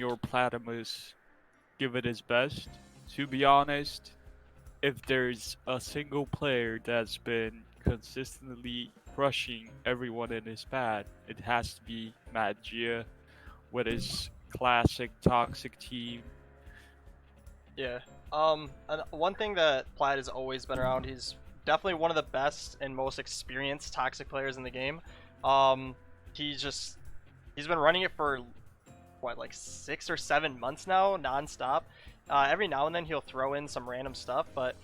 Senor Platypus give it his best. To be honest, if there's a single player that's been consistently crushing everyone in his path, it has to be Matt Gia with his classic toxic team. Yeah. And one thing that Plaid has always been around, he's definitely one of the best and most experienced toxic players in the game. Um, he's been running it for what, like 6 or 7 months now, non-stop. Every now and then he'll throw in some random stuff, but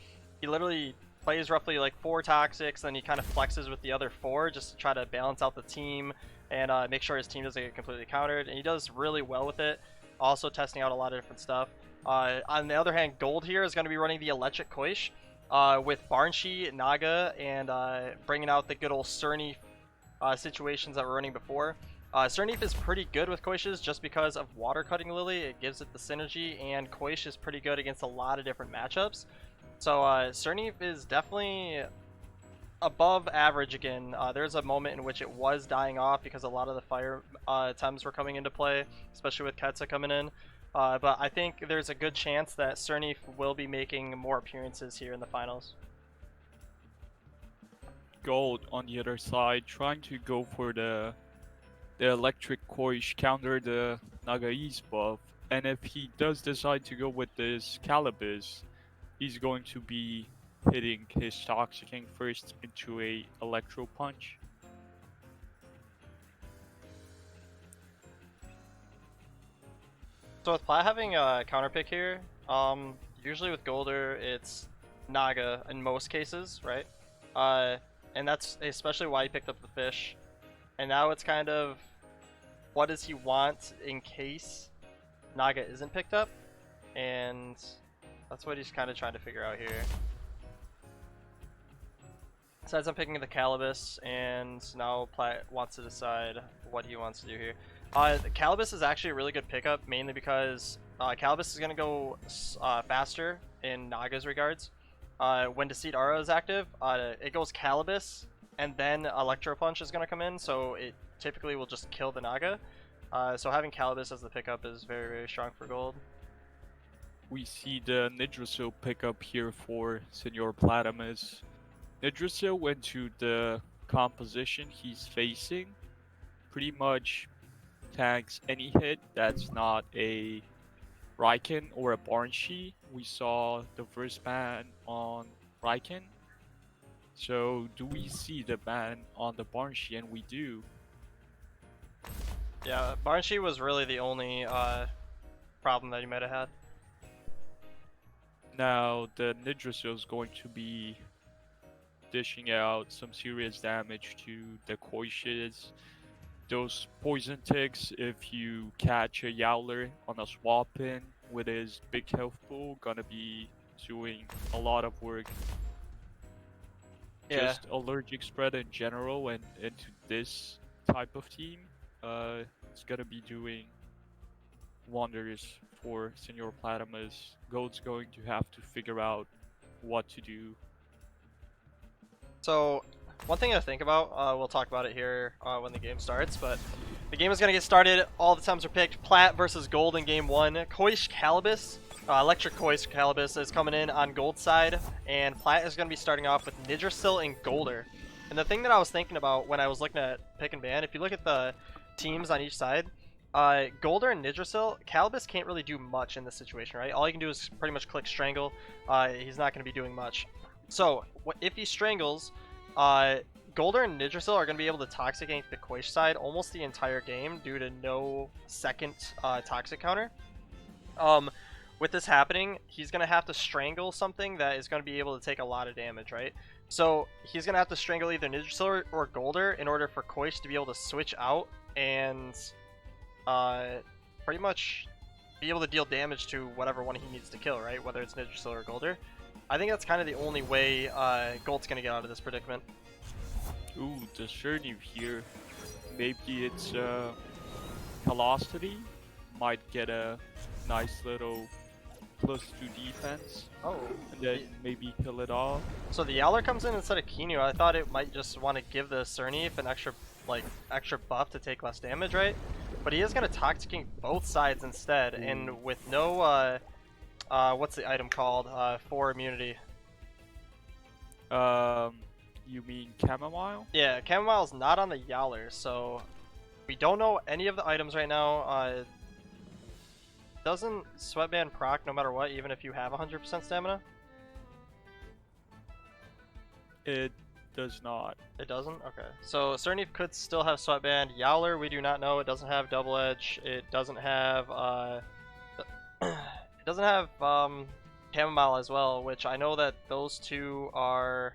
he literally plays roughly like 4 toxics, then he kind of flexes with the other 4 just to try to balance out the team and make sure his team doesn't get completely countered. And he does really well with it. Also testing out a lot of different stuff. On the other hand, Gold here is going to be running the Electric Koish with Barnshi, Naga, and bringing out the good old Cerny situations that we're running before. Cernif is pretty good with Koishes just because of Water Cutting Lily. It gives it the synergy, and Koish is pretty good against a lot of different matchups. So Cernif is definitely above average again. There's a moment in which it was dying off because a lot of the fire Tems were coming into play, especially with Ketsa coming in. But I think there's a good chance that Cernif will be making more appearances here in the finals. Gold on the other side, trying to go for the electric Koish counter the Nagai's buff, and if he does decide to go with this Calibus, he's going to be hitting his Toxicking first into a Electro Punch. So with Plat having a counter pick here, usually with Golder it's Naga in most cases, right? And that's especially why he picked up the fish. And now it's kind of, what does he want in case Naga isn't picked up? And that's what he's kind of trying to figure out here. Besides, I'm picking the Calibus, and now Plat wants to decide what he wants to do here. The Calibus is actually a really good pickup, mainly because Calibus is going to go faster in Naga's regards. When Deceit Aura is active, it goes Calibus, and then Electro Punch is going to come in, so it typically will just kill the Naga. So having Calibus as the pickup is very, very strong for gold. We see the Nidrasil pickup here for Senor Platypus. Nidrasil went to the composition he's facing, pretty much tanks any hit that's not a Raiken or a Barnshi. We saw the first ban on Raiken. So do we see the ban on the Barnshi? And we do. Yeah, Barnshi was really the only problem that he might have had. Now the Nidrasil is going to be dishing out some serious damage to the Koishes. Those poison ticks, if you catch a Yowler on a swap in with his big health pool, gonna be doing a lot of work. Yeah. Just allergic spread in general and into this type of team, it's gonna be doing wonders for Senor Platypus. Gold's going to have to figure out what to do. So, one thing to think about, we'll talk about it here when the game starts, but the game is going to get started. All the Tems are picked. Plat versus Gold in game 1. Koish Calibus, Electric Koish Calibus is coming in on Gold side, and Plat is going to be starting off with Nidrasil and Golder. And the thing that I was thinking about when I was looking at pick and ban, if you look at the teams on each side, Golder and Nidrasil, Calibus can't really do much in this situation, right? All he can do is pretty much click Strangle. He's not going to be doing much. So, if he strangles, Golder and Nidrasil are going to be able to Toxic Gank the Koish side almost the entire game due to no second Toxic counter. With this happening, he's going to have to strangle something that is going to be able to take a lot of damage, right? So, he's going to have to strangle either Nidrasil or Golder in order for Koish to be able to switch out and pretty much be able to deal damage to whatever one he needs to kill, right? Whether it's Nidrasil or Golder. I think that's kind of the only way Gold's going to get out of this predicament. Ooh, the Cernif here. Maybe it's Velocity. Might get a nice little +2 defense. Oh. And then maybe kill it off. So the Yowler comes in instead of Kinyu. I thought it might just want to give the Cernif an extra buff to take less damage, right? but he is gonna Toxic King both sides instead, and with no what's the item called for immunity? You mean chamomile? Yeah, Chamomile's not on the Yowler, so we don't know any of the items right now. Doesn't Sweatband proc no matter what, even if you have 100% stamina? It does not. It doesn't? Okay. So Cernif could still have Sweatband. Yowler, we do not know. It doesn't have Double Edge. It doesn't have it doesn't have Chamomile as well, which I know that those two are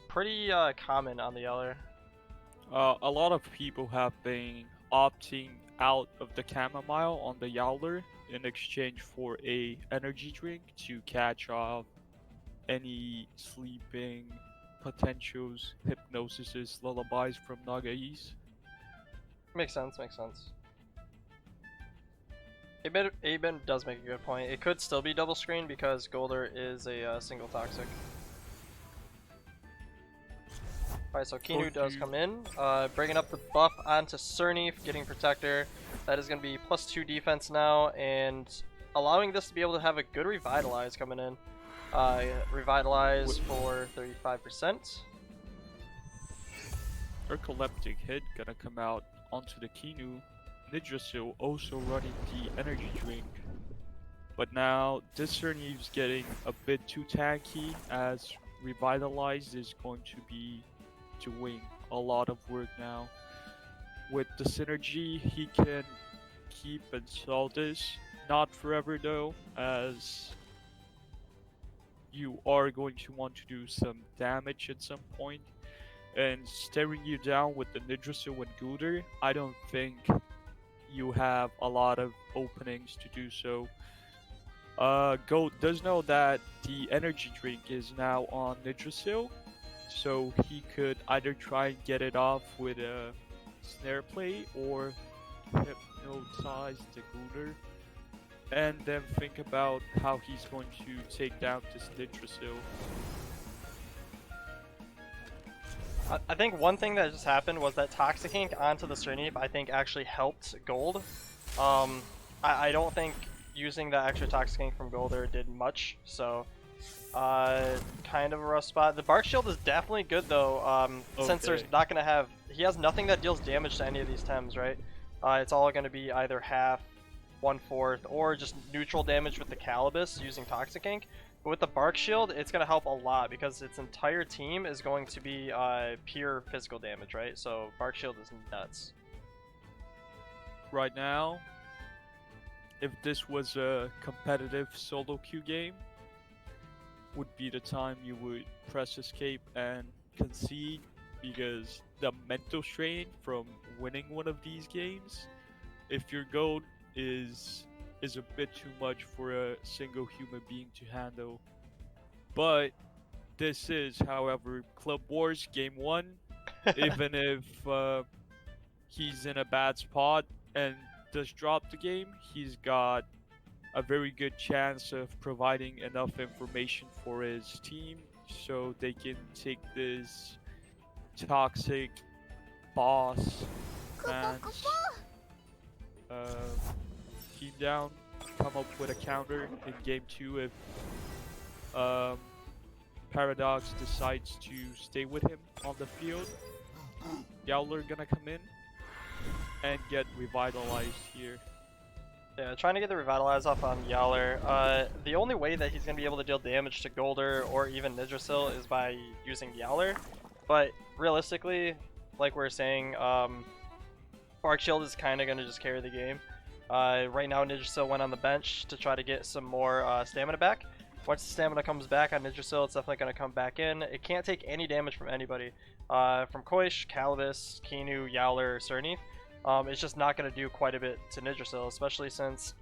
pretty common on the Yowler. A lot of people have been opting out of the chamomile on the Yowler in exchange for a energy drink to catch off any sleeping potentials, hypnosises, lullabies from Nagais. Makes sense, makes sense. Aben does make a good point. It could still be double screen because Golder is a single toxic. Alright, so Kinu does come in, bringing up the buff onto Cernif, getting Protector. That is going to be +2 defense now, and allowing this to be able to have a good Revitalize coming in. Revitalize for 35%. Ercoleptic hit gonna come out onto the Kinu. Nidrasil also running the energy drink. But now this Cernif's getting a bit too tanky, as Revitalize is going to be doing a lot of work now. With the synergy, he can keep and solve this. Not forever though, as you are going to want to do some damage at some point. And staring you down with the Nidrasil and Gooder, I don't think you have a lot of openings to do so. Goat does know that the energy drink is now on Nidrasil, so he could either try and get it off with a snare play or hypnotize the Gooder, and then think about how he's going to take down this Nidrasil. I think one thing that just happened was that Toxic Ink onto the Cernif I think actually helped Gold. I don't think using the extra Toxic Ink from Golder did much, so kind of a rough spot. The Bark Shield is definitely good though, since there's not going to have... He has nothing that deals damage to any of these Tems, right? It's all going to be either half, 1/4, or just neutral damage with the Calibus using Toxic Ink. But with the Bark Shield, it's going to help a lot because its entire team is going to be pure physical damage, right? So Bark Shield is nuts. Right now, if this was a competitive solo queue game, would be the time you would press escape and concede, because the mental strain from winning one of these games, if your goal is a bit too much for a single human being to handle. But this is, however, Club Wars Game 1. Even if he's in a bad spot and does drop the game, he's got a very good chance of providing enough information for his team so they can take this toxic boss man's team down, come up with a counter in game 2 if Paradox decides to stay with him on the field. Yowler gonna come in and get revitalized here. Yeah, trying to get the Revitalize off on Yowler. The only way that he's going to be able to deal damage to Golder or even Nidrasil is by using Yowler. But realistically, like we were saying, Bark Shield is kind of going to just carry the game. Right now, Nidrasil went on the bench to try to get some more stamina back. Once the stamina comes back on Nidrasil, it's definitely going to come back in. It can't take any damage from anybody. From Koish, Calibus, Kinu, Yowler, or Cernif. It's just not going to do quite a bit to Nidrasil, especially since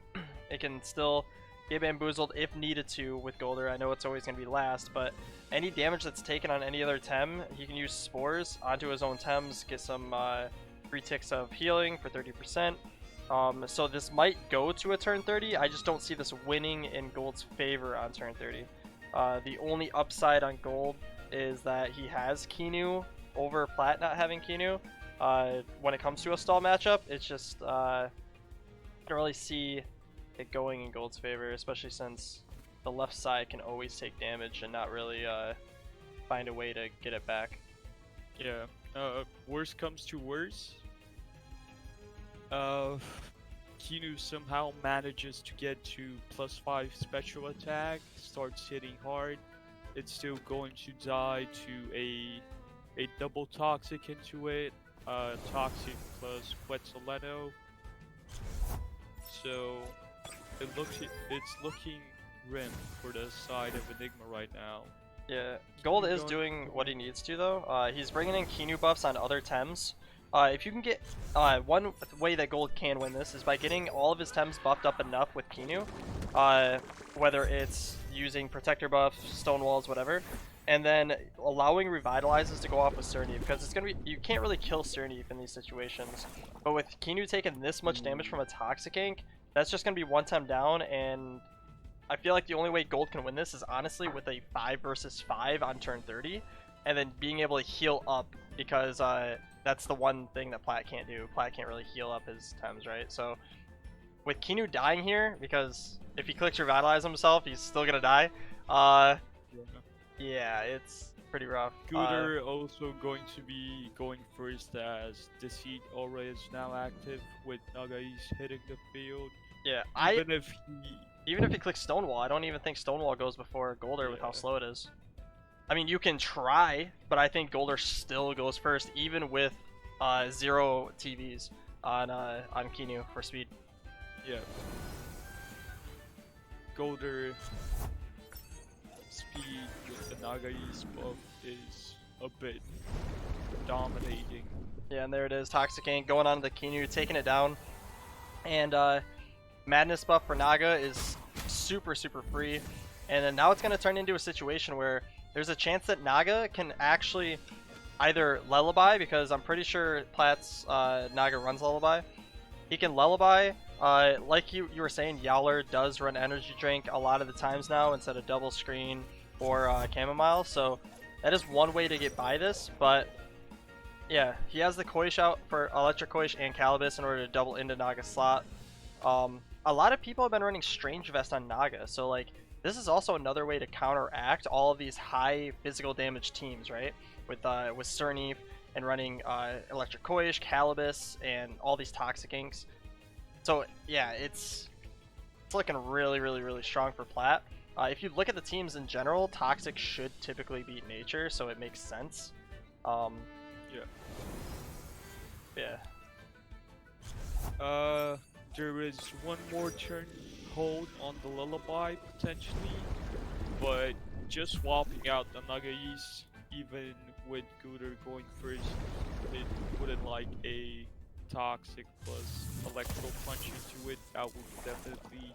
it can still get bamboozled if needed to with Golder. I know it's always going to be last, but any damage that's taken on any other Tem, he can use Spores onto his own Tems, get some free ticks of healing for 30%. So this might go to a turn 30. I just don't see this winning in Gold's favor on turn 30. The only upside on Gold is that he has Kinu over Plat not having Kinu. when it comes to a stall matchup. It's just I don't really see it going in Gold's favor, especially since the left side can always take damage and not really find a way to get it back. Yeah. Worst comes to worst. Kinu somehow manages to get to +5 special attack, starts hitting hard. It's still going to die to a double toxic into it. Toxic plus Quetzaleno. So it's looking grim for the side of Enigma right now. Yeah, Gold is going- doing what he needs to though. He's bringing in Kinu buffs on other Tems. If you can get one way that Gold can win this is by getting all of his Tems buffed up enough with Kinu, whether it's using protector buffs, stone walls, whatever, and then allowing revitalizes to go off with Cerny, because it's gonna be, you can't really kill Cerny in these situations. But with Kinu taking this much damage from a Toxic Ink, that's just gonna be one time down, and I feel like the only way Gold can win this is honestly with a 5 versus 5 on turn 30, and then being able to heal up, because that's the one thing that Plat can't do. Plat can't really heal up his Tems, right? So with Kinu dying here, because if he clicks Revitalize himself, he's still gonna die. Yeah, it's pretty rough. Gooder also going to be going first as Deceit Aura is now active with Nagais hitting the field. Yeah, even if he clicks Stonewall, I don't even think Stonewall goes before Golder with how slow it is. I mean, you can try, but I think Golder still goes first, even with 0 TVs on Kinu for speed. Yeah. Golder speed with the Nagais buff is a bit dominating. Yeah, and there it is. Toxic Ink going on to the Kinu, taking it down. And Madness buff for Naga is super free. And then now it's going to turn into a situation where there's a chance that Naga can actually either Lullaby, because I'm pretty sure Plat's Naga runs Lullaby. He can Lullaby. Like you were saying, Yowler does run Energy Drink a lot of the times now instead of Double Screen or Chamomile. So that is one way to get by this. But yeah, he has the Koish out for Electric Koish and Calibus in order to double into Naga's slot. A lot of people have been running Strange Vest on Naga. So like, this is also another way to counteract all of these high physical damage teams, right? With Cerny and running Electric Koish, Calibus, and all these Toxic Inks. So yeah, it's looking really strong for Plat. If you look at the teams in general, Toxic should typically beat Nature, so it makes sense. Yeah. There is one more turn hold on the Lullaby potentially, but just swapping out the Nagais, even with Gooder going first, it wouldn't like a Toxic plus Electro Punch into it. That would definitely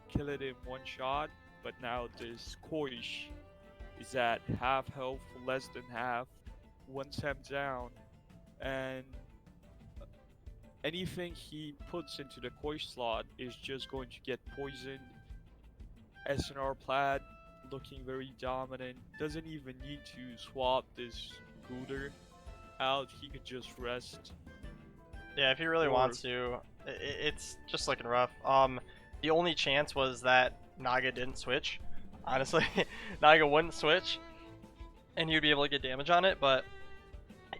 kill it in one shot. But now this Koish is at half health, less than half, 1 step down, and anything he puts into the Koish slot is just going to get poisoned. SNR Plaid looking very dominant, doesn't even need to swap this Gooder out, he could just rest. Yeah, if he really wants to. It's just looking rough. The only chance was that Naga didn't switch. Honestly, Naga wouldn't switch, and he would be able to get damage on it, but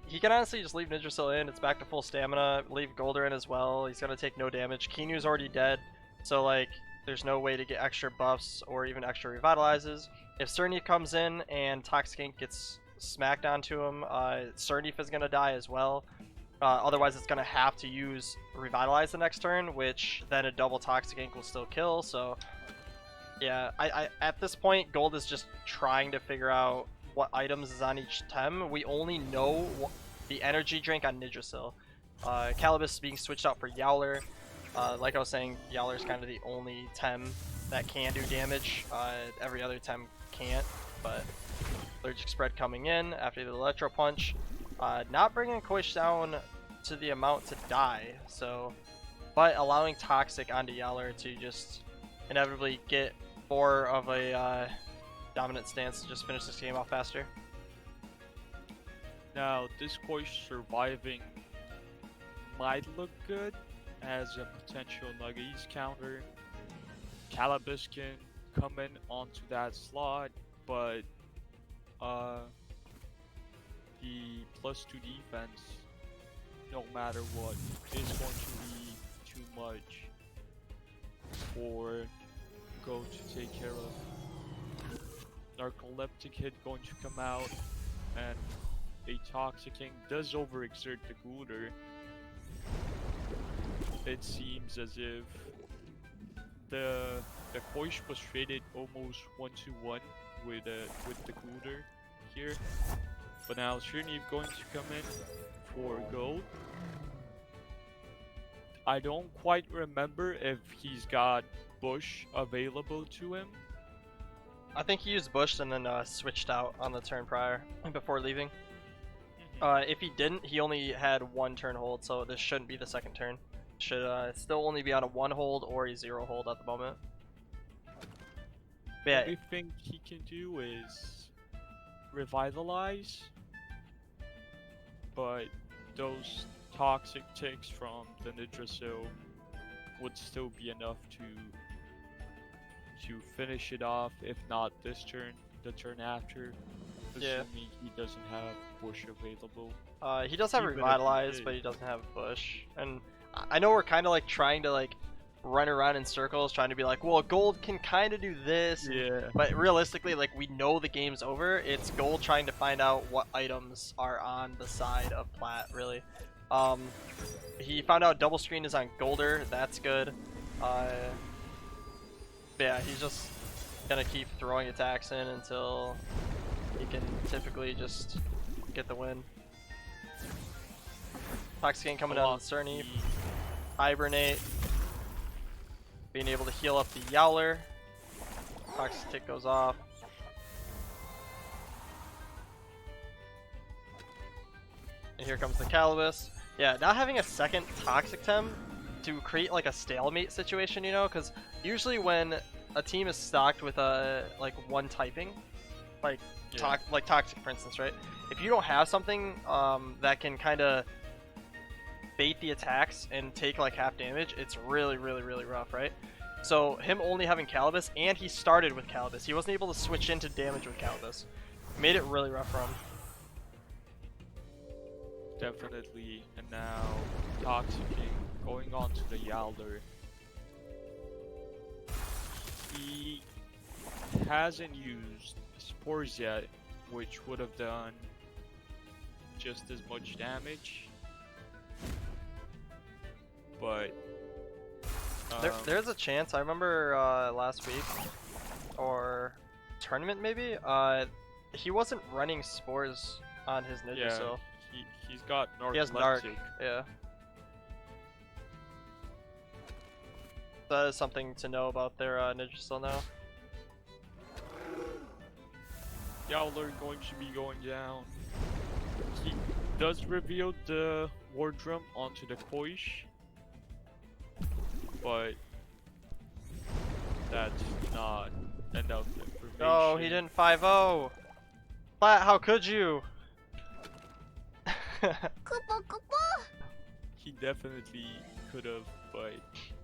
he can honestly just leave Nidrasil in. It's back to full stamina. Leave Golder in as well. He's going to take no damage. Kinu's already dead, so like there's no way to get extra buffs or even extra revitalizes. If Cerny comes in and Toxic Ink gets smacked onto him, Cernif is going to die as well. Otherwise, it's going to have to use Revitalize the next turn, which then a double Toxic Ink will still kill. So, yeah, I at this point, Gold is just trying to figure out what items is on each Tem. We only know the Energy Drink on Nidrasil. Calibus is being switched out for Yowler. Like I was saying, Yowler is kind of the only Tem that can do damage. Every other Tem can't, but Allergic Spread coming in after the Electro Punch. Not bringing Koish down to the amount to die, so, but allowing Toxic onto Yowler to just inevitably get more of a dominant stance to just finish this game off faster. Now, this Koish surviving might look good as a potential Nuggies counter. Calabus can come in onto that slot, but the +2 defense, no matter what, is going to be too much for Go to take care of. Narcoleptic Hit going to come out, and a Toxicking does overexert the Gooder. It seems as if the Koish was traded almost 1-to-1 with the Gooder here, but now Shiroki going to come in for gold. I don't quite remember if he's got Bush available to him. I think he used Bush and then switched out on the turn prior before leaving. If he didn't, he only had 1 turn hold, so this shouldn't be the second turn. Should still only be on a 1 hold or a 0 hold at the moment. But yeah, What we think he can do is revitalize, but those toxic ticks from the Nidrasil would still be enough to finish it off, if not this turn, the turn after, assuming he doesn't have Bush available. he does have Even if he Revitalize, did. but he doesn't have Bush. And I know we're kind of like trying to like run around in circles, trying to be like, well, gold can kind of do this. Yeah. But realistically, like, we know the game's over. It's gold trying to find out what items are on the side of plat, really. He found out double screen is on Golder. That's good. Yeah, he's just gonna keep throwing attacks in until he can typically just get the win. Toxicane coming down on Cerny. Hibernate. Being able to heal up the Yowler. Toxic Tick goes off. And here comes the Calibus. Yeah, not having a second Toxic Tem to create like a stalemate situation, you know, because usually when a team is stocked with like 1 typing, like like Toxic for instance, right? If you don't have something that can kind of bait the attacks and take like half damage, it's really rough, right? So him only having Calibus, and he started with Calibus, he wasn't able to switch into damage with Calibus. Made it really rough for him. Definitely, and now Toxicking going on to the Yalder. He hasn't used Spores yet, which would have done just as much damage. But there's a chance. I remember last week or tournament maybe. He wasn't running Spores on his Ninja, yeah, so he's got Narcoleptic. he has Narc. Yeah. That is something to know about their Ninja Still now. Yowler going to be going down. He does reveal the War Drum onto the Koish, but that's not enough information. No, he didn't 5-0. Plat, how could you? He definitely could have, but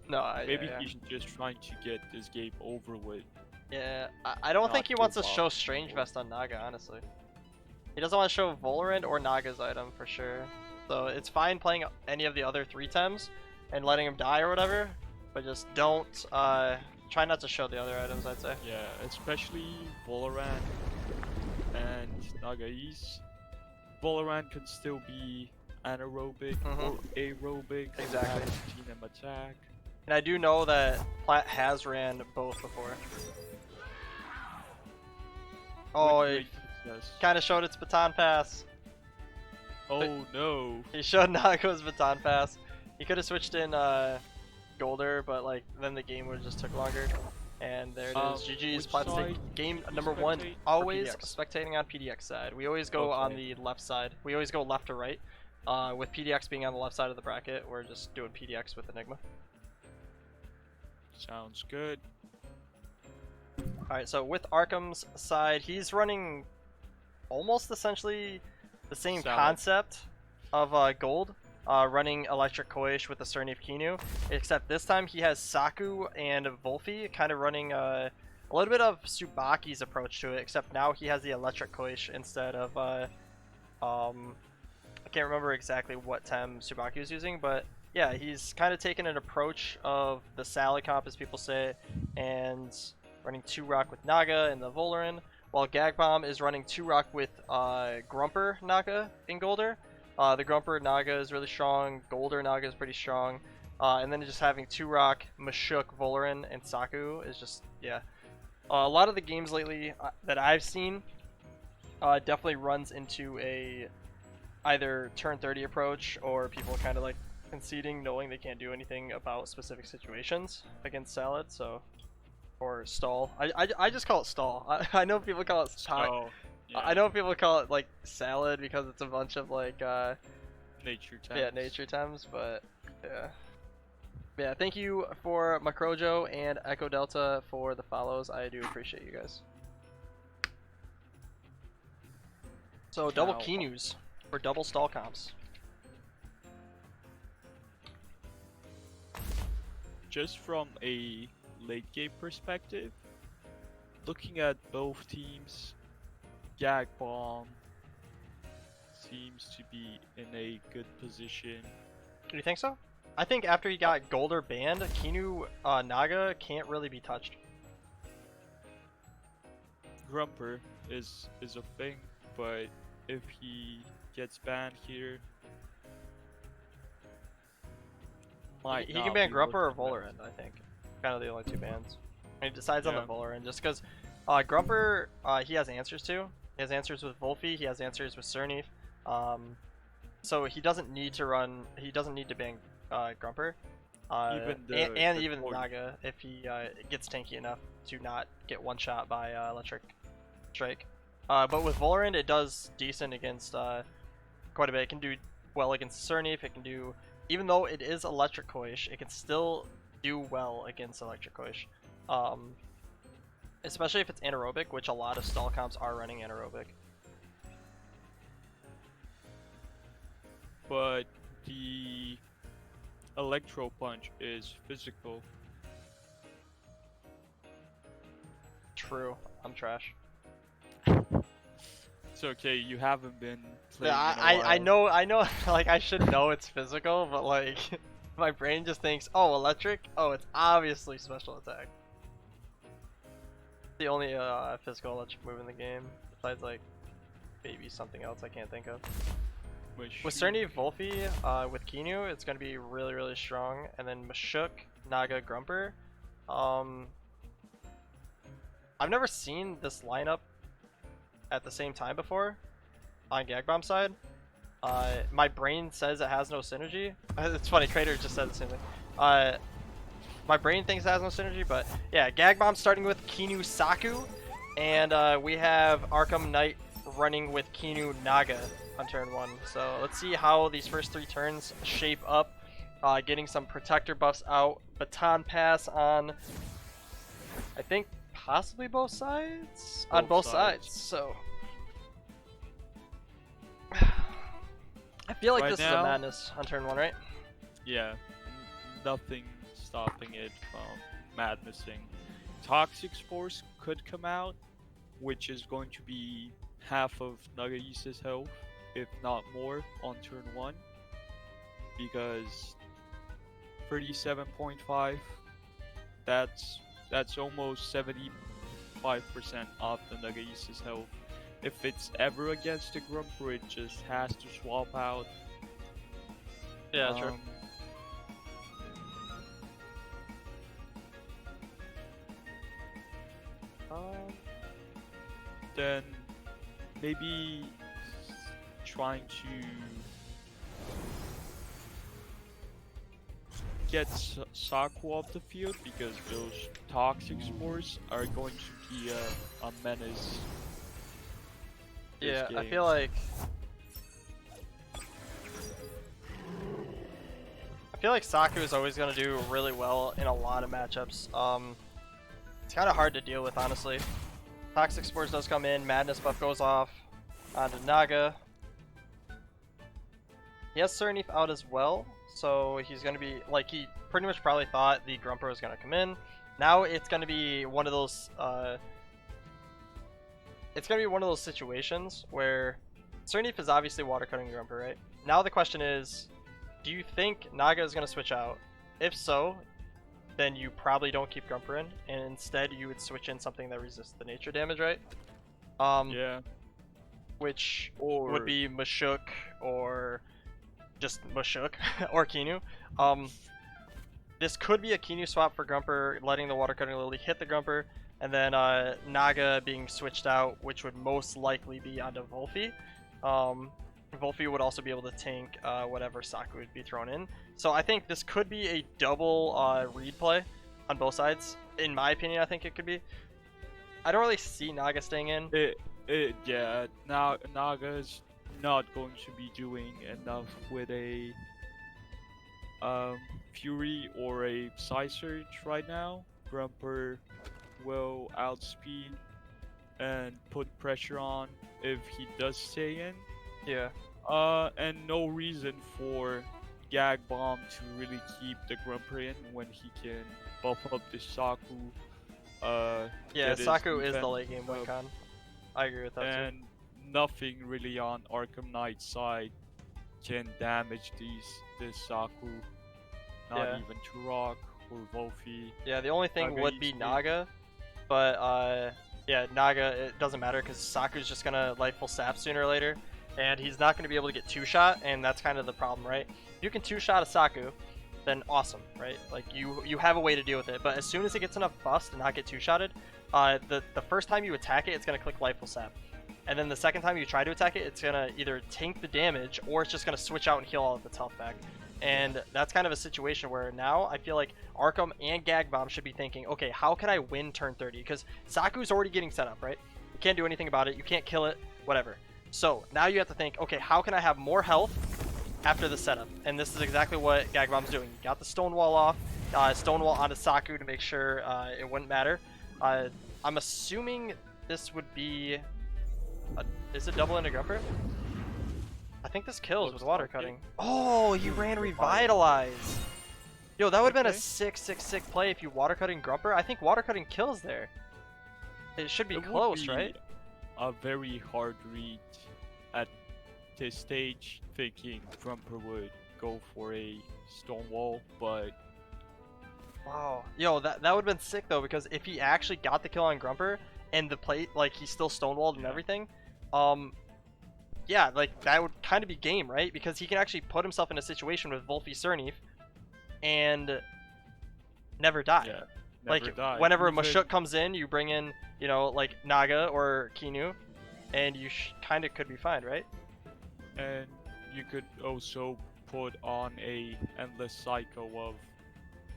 No, maybe yeah. he's just trying to get this game over with. Yeah, I don't think Not he wants to too show Strange Vest on Naga, honestly. He doesn't want to show Volorand or Naga's item for sure. So it's fine playing any of the other 3 Tems and letting him die or whatever, but just don't, try not to show the other items, I'd say. Yeah, especially Volorand and Nagais. Volorand can still be anaerobic or aerobic. Exactly. Team attack. And I do know that Plat has ran both before. Oh, With he great success. kind of showed its baton pass. Oh no. He showed Naga's baton pass. He could have switched in Golder, but like then the game would just took longer. And there it is. GG's. Which Plat's side game you number 1. spectate? Always PDX. spectating on PDX side. We always go on the left side. We always go left to right. With PDX being on the left side of the bracket, we're just doing PDX with Enigma. Sounds good. Alright, so with Arkham's side, he's running almost essentially the same Salad. concept of gold. running Electric Koish with the Surnif Kinu, except this time he has Saku and Wolfie kind of running a little bit of Tsubaki's approach to it, except now he has the Electric Koish instead of I can't remember exactly what Tem Tsubaki was using, but yeah, he's kind of taken an approach of the Salad comp, as people say, and running 2-Rock with Naga and the Voloran, while Gag Bomb is running 2-Rock with Grumper Naga in Golder. The Grumper Naga is really strong, Golder Naga is pretty strong, and then just having 2-Rock, Mashuk, Voloran, and Saku is just, yeah. A lot of the games lately that I've seen definitely runs into a either turn 30 approach or people kind of like conceding, knowing they can't do anything about specific situations against Salad, so or stall. I just call it stall. I know people call it So, yeah, I know people call it like Salad because it's a bunch of like nature Tems. yeah, nature Tems, but yeah. Yeah, thank you for Macrojo and Echo Delta for the follows. I do appreciate you guys. So double Now- Kinus for double stall comps. Just from a late game perspective, looking at both teams, Gag Bomb seems to be in a good position. Do you think so? I think after he got Golder banned, Kinu Naga can't really be touched. Grumper is a thing, but if he gets banned here, He can ban Grumper or Voloran, I think. Kind of the only two bans. And he decides on the Yeah. Voloran just because Grumper he has answers to. He has answers with Wolfie. He has answers with Surnif. So he doesn't need to run. He doesn't need to ban Grumper. And even core- Naga if he gets tanky enough to not get one shot by Electric Strike. But with Voloran, it does decent against quite a bit. It can do well against Surnif. It can do, even though it is Electric Koish, it can still do well against Electric Koish. Especially if it's anaerobic, which a lot of stall comps are running anaerobic. But the Electro Punch is physical. True, I'm trash. It's okay, you haven't been playing Yeah, in a while. I know, like I should know it's physical, but like my brain just thinks, oh, electric, oh, it's obviously special attack. The only physical electric move in the game, besides like maybe something else I can't think of. With Surnif Wolfie, with Kinu, it's gonna be really, really strong, and then Mashuk, Naga, Grumper. I've never seen this lineup at the same time before on Gag Bomb side. My brain says it has no synergy. It's funny, Crater just said the same thing. My brain thinks it has no synergy, but yeah, Gag Bomb starting with Kinu Saku, and we have Arkham Knight running with Kinu Naga on turn 1. So let's see how these first 3 turns shape up. Getting some protector buffs out, baton pass on, I think possibly both sides? On both sides, so I feel like Right this is a now- madness on turn 1, right? Yeah, nothing stopping it from madnessing. Toxic Spores could come out, which is going to be half of Nagaisa's health, if not more, on turn 1. Because 37.5, that's almost 75% of the Nagaisa's health. If it's ever against a Grumper, it just has to swap out. Yeah, true. Then maybe trying to get Saku off the field, because those toxic spores are going to be a menace. this Yeah, I game. feel like Saku is always going to do really well in a lot of matchups. It's kind of hard to deal with, honestly. Toxic Spores does come in, Madness buff goes off onto Naga. He has Surnif out as well, so he's gonna be like he pretty much probably thought the Grumper was gonna come in. Now it's gonna be one of those. It's gonna be one of those situations where Surnif is obviously water cutting Grumper, right? Now the question is, do you think Naga is gonna switch out? If so, then you probably don't keep Grumper in, and instead you would switch in something that resists the nature damage, right? Yeah. Which Or would be Mashuk or just Mashuk or Kinu. This could be a Kinu swap for Grumper, letting the water cutting lily hit the Grumper, and then Naga being switched out, which would most likely be onto Volfi. Volfi would also be able to tank whatever Saku would be thrown in. So I think this could be a double read play on both sides. In my opinion, I think it could be. I don't really see Naga staying in. Yeah, now Naga's not going to be doing enough with a Fury or a Psy Surge right now. Grumper will outspeed and put pressure on if he does stay in. Yeah. And no reason for Gag Bomb to really keep the Grumper in when he can buff up the Saku. Yeah, get his Saku is the defense late game win up. con. I agree with that too. And nothing really on Arkham Knight's side can damage this Saku. Not Yeah. even Turok or Wolfie. Yeah, the only thing Naga would be used to- Naga, but yeah, Naga, it doesn't matter because Saku's just gonna Lightful Sap sooner or later, and he's not gonna be able to get two-shot, and that's kind of the problem, right? If you can two-shot a Saku, then awesome, right? Like you have a way to deal with it, but as soon as it gets enough bust to not get two-shotted, the first time you attack it, it's gonna click Lightful Sap, and then the second time you try to attack it, it's gonna either tank the damage or it's just gonna switch out and heal all of its health back. And that's kind of a situation where now I feel like Arkham and Gag Bomb should be thinking, okay, how can I win turn 30? Because Saku's already getting set up, right? You can't do anything about it. You can't kill it, whatever. So now you have to think, okay, how can I have more health after the setup? And this is exactly what Gag Bomb's doing. You got the Stonewall off, Stonewall onto Saku to make sure it wouldn't matter. I'm assuming this would be... is it double into Grumper? I think this kills with water cutting. Oh, he ran Revitalize. Yo, that would have been a sick play if you water cutting Grumper. I think water cutting kills there. It should be It would close, be right? A very hard read at this stage, thinking Grumper would go for a Stonewall, but Wow. Yo, that would have been sick though, because if he actually got the kill on Grumper and the plate, like he's still stonewalled and everything, yeah, like that would kind of be game, right? Because he can actually put himself in a situation with Volfi Surnif and never die. yeah, Like never die. whenever Even- Mashuk comes in, you bring in, you know, like Naga or Kinu, and you kind of could be fine, right? And you could also put on a endless cycle of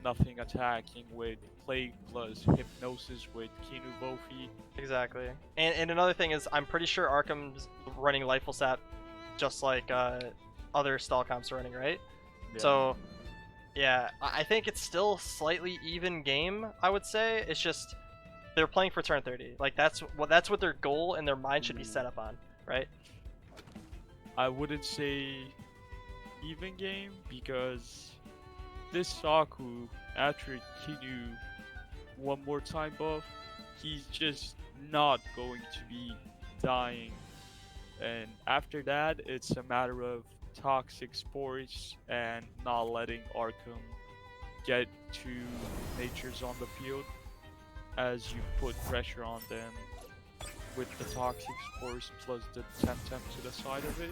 nothing attacking with Plague plus Hypnosis with Kinu Bofi. Exactly. And another thing is, I'm pretty sure Arkham's running Lightful Sap just like other stall comps are running, right? Yeah. So, yeah, I think it's still slightly even game, I would say. It's just they're playing for turn 30. Like that's what their goal and their mind should be set up on, right? I wouldn't say even game because this Saku, after Kinu one more time buff, he's just not going to be dying. And after that, it's a matter of toxic sports and not letting Arkham get two natures on the field as you put pressure on them with the toxic spores plus the Temtem to the side of it.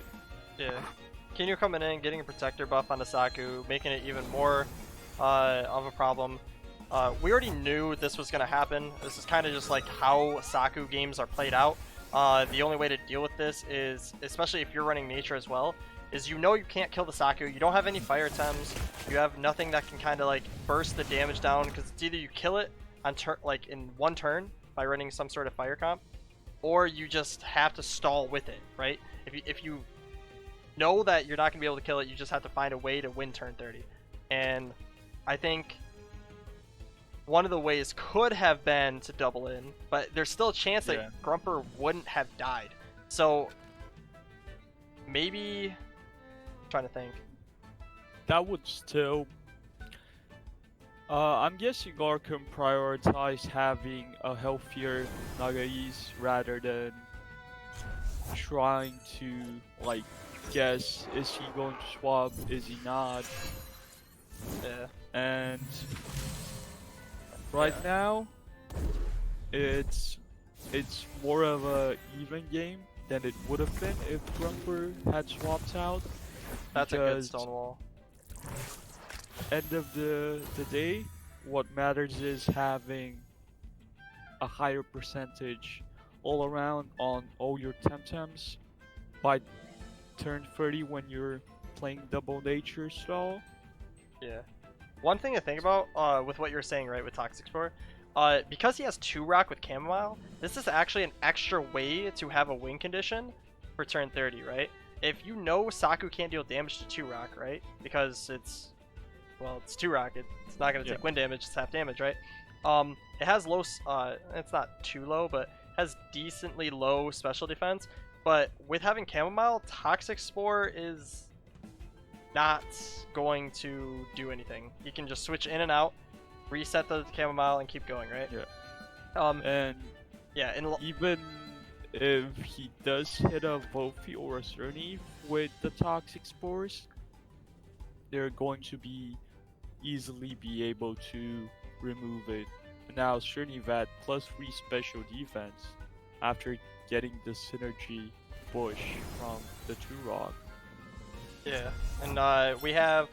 Yeah. Kinu coming in, getting a protector buff on the Saku, making it even more of a problem. We already knew this was going to happen. This is kind of just like how Saku games are played out. The only way to deal with this is, especially if you're running nature as well, is you know you can't kill the Saku. You don't have any fire Tems. You have nothing that can kind of like burst the damage down, because it's either you kill it on like in one turn by running some sort of fire comp, or you just have to stall with it, right? If you know that you're not going to be able to kill it, you just have to find a way to win turn 30. And I think one of the ways could have been to double in, but there's still a chance that Grumper wouldn't have died. So maybe trying to think. That would still. I'm guessing Arkham prioritized having a healthier Nagais rather than trying to like guess, is he going to swap, is he not? Yeah. And right now it's more of a even game than it would have been if Grumper had swapped out. That's a good Because Stonewall. end of the day, what matters is having a higher percentage all around on all your Temtems by turn 30 when you're playing double nature stall. Yeah. One thing to think about with what you're saying, right, with Toxic Spore, because he has 2 rock with Chamomile, this is actually an extra way to have a win condition for turn 30, right? If you know Saku can't deal damage to 2 rock, right? Because it's 2 rock, it's not going to take win damage, it's half damage, right? It has low, it's not too low, but has decently low special defense. But with having Chamomile, Toxic Spore is not going to do anything. You can just switch in and out, reset the Chamomile, and keep going, right? Yeah. And yeah, even if he does hit a Vofi or a Cerny with the Toxic Spores, they're going to easily be able to remove it. Now Cerny had +3 special defense after getting the synergy push from the 2-rock. Yeah, and we have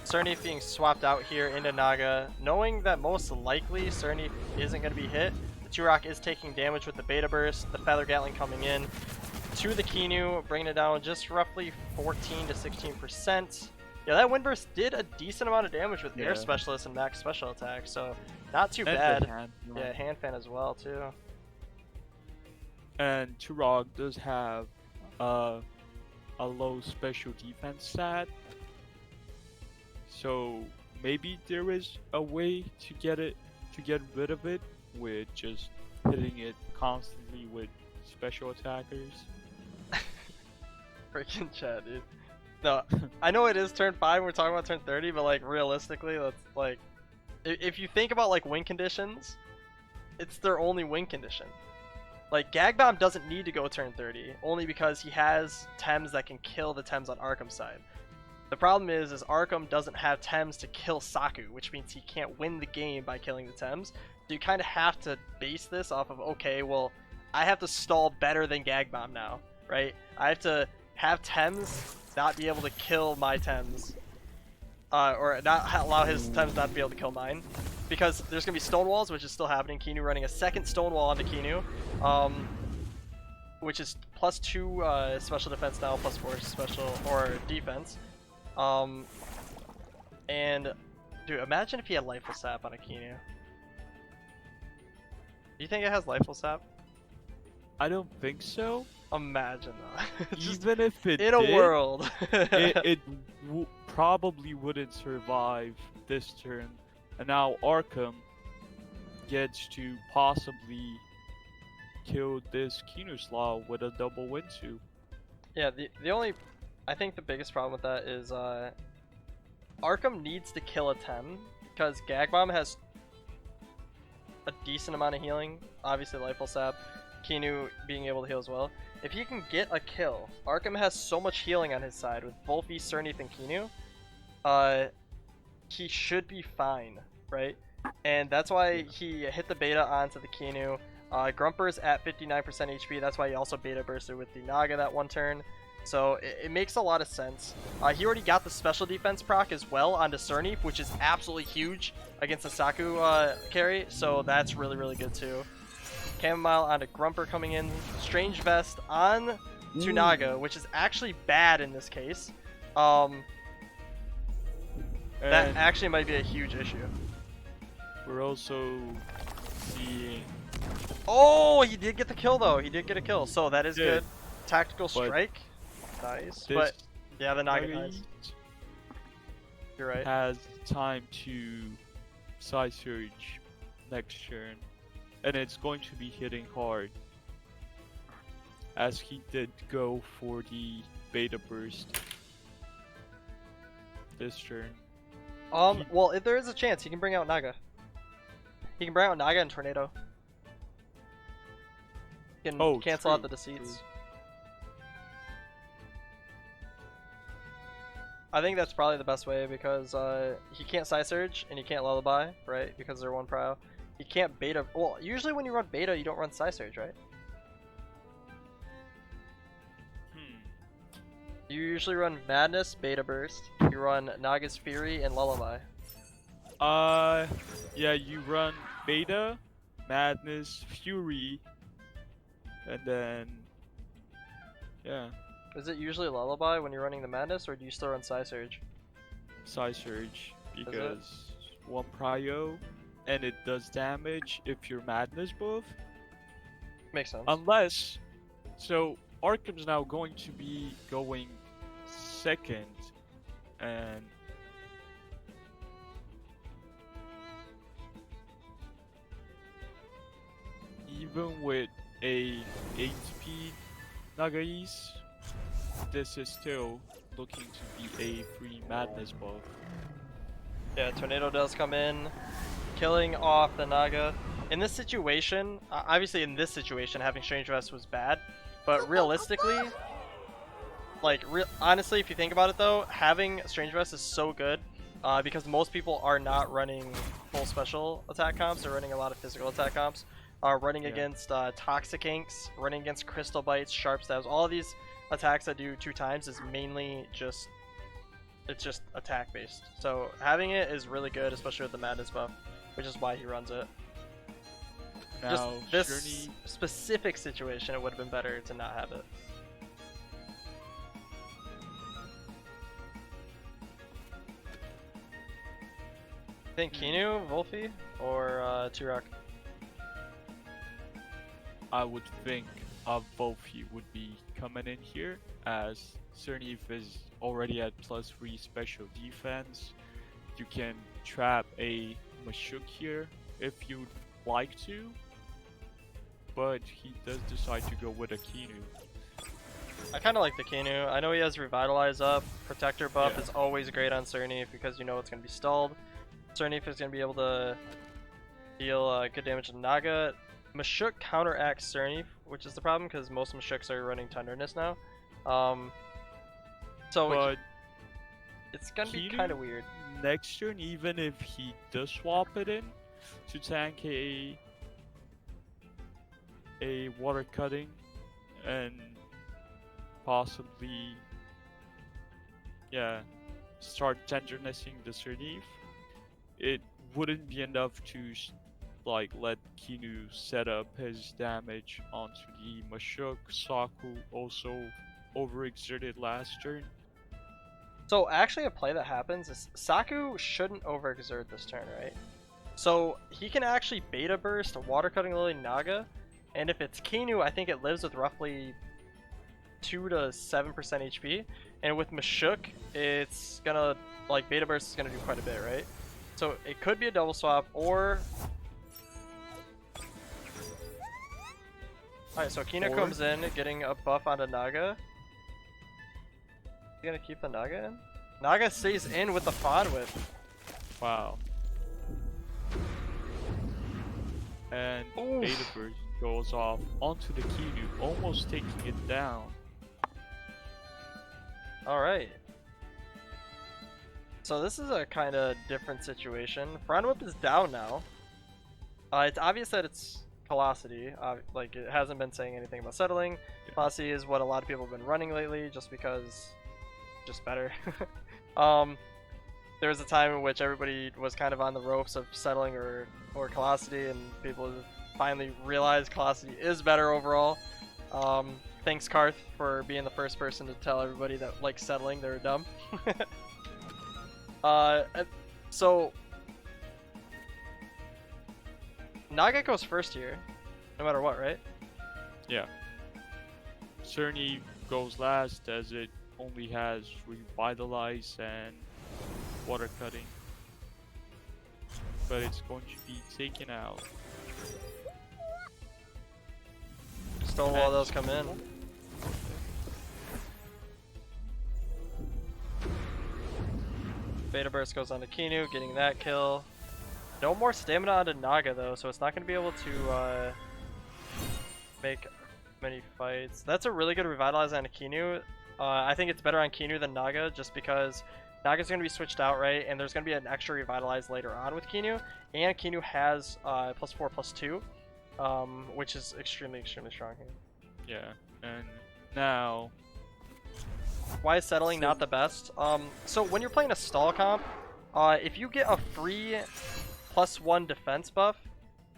Cerny being swapped out here into Naga, knowing that most likely Cerny isn't going to be hit. The 2-rock is taking damage with the Beta Burst, the Feather Gatling coming in to the Kinu, bringing it down just roughly 14 to 16%. Yeah, that Wind Burst did a decent amount of damage with Air Specialist and Max Special Attack, so not too bad. Yeah, Hand Fan as well, too. And 2-rock does have a low special defense stat, so maybe there is a way to get rid of it with just hitting it constantly with special attackers. Freaking chat, dude. No, I know it is turn 5, we're talking about turn 30, but like realistically, that's like, if you think about like win conditions, it's their only win condition. Like, Gag Bomb doesn't need to go turn 30, only because he has Tems that can kill the Tems on Arkham's side. The problem is Arkham doesn't have Tems to kill Saku, which means he can't win the game by killing the Tems. So you kind of have to base this off of, okay, well, I have to stall better than Gag Bomb now, right? I have to have Tems not be able to kill my Tems. Or not allow his Tems not to be able to kill mine. Because there's going to be Stonewalls, which is still happening. Kinu running a second Stonewall onto Kinu. Which is +2 special defense now, +4 special or defense. And dude, imagine if he had Lifeless Sap on a Kinu. Do you think it has Lifeless Sap? I don't think so. Imagine that. Even if it in did, a world, it probably wouldn't survive this turn. And now Arkham gets to possibly kill this Kinuslaw with a double Winsu. Yeah, the only, I think the biggest problem with that is Arkham needs to kill a Tem, because Gag Bomb has a decent amount of healing, obviously Lifeless Sap, Kinu being able to heal as well. If he can get a kill, Arkham has so much healing on his side with Volphy, Cernith, and Kinu, he should be fine, right? And that's why he hit the beta onto the Kinu. Grumper's at 59% HP, that's why he also beta bursted with the Naga that one turn. So it makes a lot of sense. He already got the special defense proc as well onto Cernith, which is absolutely huge against the Saku carry, so that's really, really good too. Chamomile onto Grumper coming in. Strange Vest on to Naga, which is actually bad in this case. That actually might be a huge issue. We're also seeing... Oh, he did get the kill though. He did get a kill, so that is good. Tactical Strike. Nice. But yeah, the Naga dies. You're right. Has time to Side Surge next turn. And it's going to be hitting hard, as he did go for the Beta Burst. this turn. Well, if there is a chance, he can bring out Naga. He can bring out Naga and Tornado. He can cancel out the Deceits. I think that's probably the best way because he can't Side Surge and he can't Lullaby, right? Because they're one prio. He can't Beta. Well, usually when you run Beta, you don't run Side Surge, right? You usually run Madness, Beta Burst. You run Naga's Fury and Lullaby. Yeah, you run Beta, Madness, Fury, and then yeah. Is it usually Lullaby when you're running the Madness, or do you still run Side Surge? Side Surge, because one prio, and it does damage if you're Madness buff. Makes sense. Unless, so Arkham's now going to be going second, and even with a 8-speed Nagais, this is still looking to be a free Madness buff. Yeah, Tornado does come in, killing off the Naga. In this situation, obviously in this situation, having Strange Vest was bad, but realistically, like, honestly, if you think about it though, having Strange Vest is so good because most people are not running full special attack comps, they're running a lot of physical attack comps, running against Toxic Inks, running against Crystal Bites, Sharp Stabs, all of these attacks that do 2 times is mainly just, it's just attack based. So having it is really good, especially with the Madness buff, which is why he runs it. Now, Just this specific situation, it would have been better to not have it. I think Kinu, Wolfie, or Turok? I would think Wolfie would be coming in here, as Cernif is already at +3 special defense. You can trap a Mashuk here if you'd like to, but he does decide to go with a Kinu. I kind of like the Kinu. I know he has Revitalize up. Protector buff is always great on Cernif because you know it's going to be stalled. Cernif is going to be able to deal good damage to Naga. Mashuk counteracts Cernif, which is the problem because most Mashuks are running Tenderness now. So it's going to be kind of weird. Next turn, even if he does swap it in to tank a water cutting and possibly start tendernessing the Cernif, it wouldn't be enough to like let Kinu set up his damage onto the Mashuk. Saku also overexerted last turn. So actually a play that happens is Saku shouldn't overexert this turn, right? So he can actually Beta Burst Water Cutting Lily Naga, and if it's Kinu, I think it lives with roughly 2 to 7% HP, and with Mashuk, it's gonna, like, Beta Burst is gonna do quite a bit, right? So it could be a double swap, or... Alright, so Kinu comes in, getting a buff onto Naga. You gonna keep the Naga in? Naga stays in with the Fawn Whip. Wow. And Beta Burst goes off onto the Kinu, almost taking it down. Alright. So this is a kind of different situation. Fawn Whip is down now. It's obvious that it's Velocity. Like, it hasn't been saying anything about settling. Vasi is what a lot of people have been running lately, just because... just better. There was a time in which everybody was kind of on the ropes of settling or Velocity, and people finally realized Velocity is better overall. Thanks Karth for being the first person to tell everybody that, like, settling, they're dumb. So Naga goes first here, no matter what, right? Yeah. Cernif goes last, as it only has Revitalize and Water Cutting. But it's going to be taken out. Still while those come in. Beta Burst goes on to Kinu, getting that kill. No more stamina onto Naga though, so it's not going to be able to make many fights. That's a really good revitalize on Kinu. I think it's better on Kinu than Naga, just because Naga's going to be switched out, right? And there's going to be an extra revitalize later on with Kinu, and Kinu has +4/+2, which is extremely strong here. Yeah, and now Why is settling not the best? So when you're playing a stall comp, if you get a free +1 defense buff,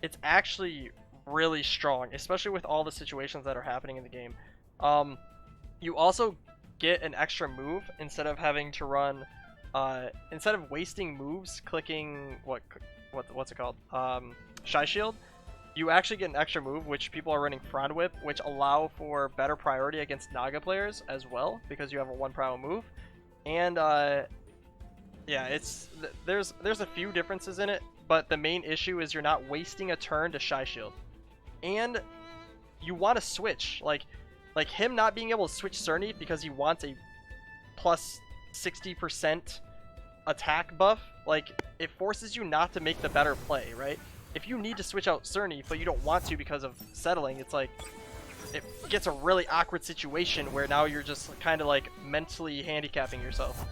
it's actually really strong, especially with all the situations that are happening in the game. You also get an extra move instead of having to run, instead of wasting moves clicking what's it called? Shy Shield. You actually get an extra move, which people are running Frond Whip, which allow for better priority against Naga players as well, because you have a 1 prio move. And yeah, there's a few differences in it, but the main issue is you're not wasting a turn to Shy Shield. And you want to switch, like him not being able to switch Cerny because he wants a +60% attack buff, like it forces you not to make the better play, right? If you need to switch out Cerny, but you don't want to because of settling, it's like it gets a really awkward situation where now you're just kind of like mentally handicapping yourself.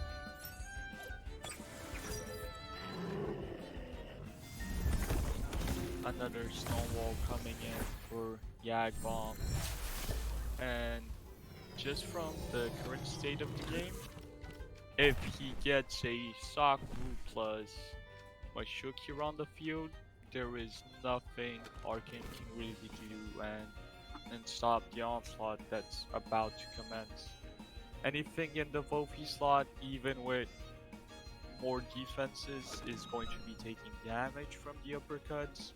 another Stonewall coming in for Gag Bomb. And just from the current state of the game, if he gets a Saku plus Shiroki around the field, there is nothing Arcane can really do and stop the onslaught that's about to commence. Anything in the Vofi slot, even with more defenses, is going to be taking damage from the uppercuts.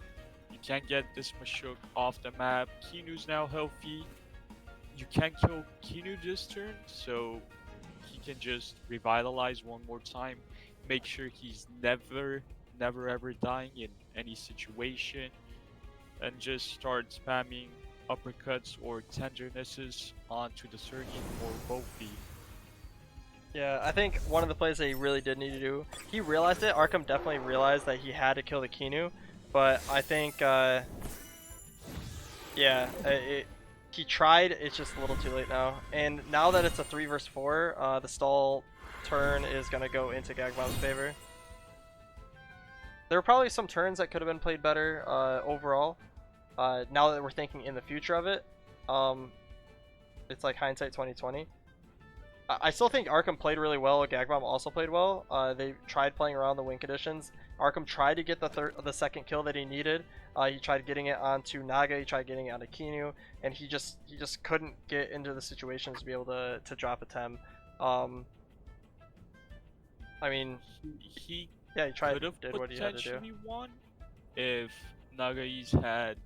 You can't get this Mashuk off the map. Kinu's now healthy. You can't kill Kinu this turn, so he can just revitalize one more time. Make sure he's never ever dying in any situation, and just start spamming uppercuts or tendernesses onto the Sergi for Vofi. Yeah, I think one of the plays that he really did need to do, he realized it, Arkham definitely realized that he had to kill the Kinu, but I think, yeah, he tried, it's just a little too late now. And now that it's a 3 versus 4, the stall turn is going to go into Gag Bomb's favor. There were probably some turns that could have been played better overall. Now that we're thinking in the future of it, it's like hindsight 2020. I still think Arkham played really well. Gag Bomb also played well. They tried playing around the win conditions. Arkham tried to get the second kill that he needed. He tried getting it onto Naga. He tried getting it onto Kinu, and he just couldn't get into the situations to be able to drop a Tem. I mean, he yeah, he tried, could have did what he had to do. potentially won if Nagai's had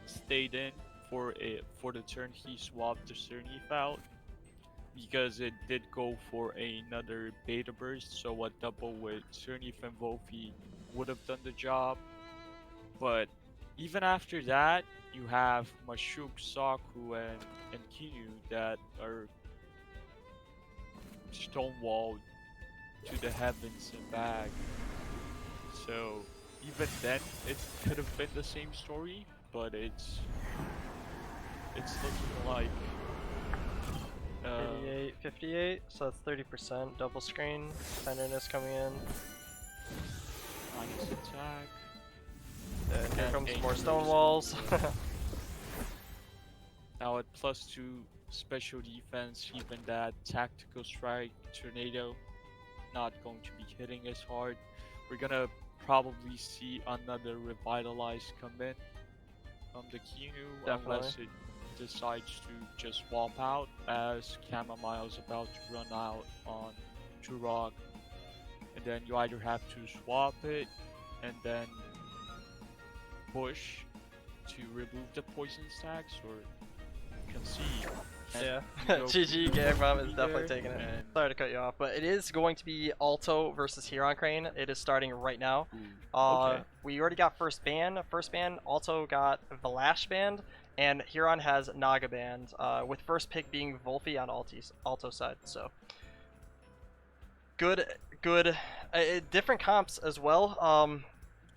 stayed in for the turn he swapped the Cernif out, because it did go for another beta burst, so a double with Cernif and Vofi would have done the job. But even after that, you have Mashuk, Saku, and Kinu that are stonewalled to the heavens and back. So even then, it could have been the same story, but it's looking like 58, so that's 30%. Double screen, tenderness coming in. minus attack. And here And comes a more stone walls. Now at +2 special defense, even that tactical strike tornado not going to be hitting as hard. We're gonna probably see another revitalize come in from the Kinu, unless it decides to just swap out, as Chamomile's about to run out on Turok. And then you either have to swap it and then push to remove the poison stacks, or concede. Yeah, you go GG, Gag Bomb is definitely there, taking it. and- Sorry to cut you off, but it is going to be Alto versus Huron Crane. It is starting right now. Okay. We already got first ban. First ban, Alto got Valash banned, and Huron has Naga banned, with first pick being Volfi on Alto's side. So good good, different comps as well.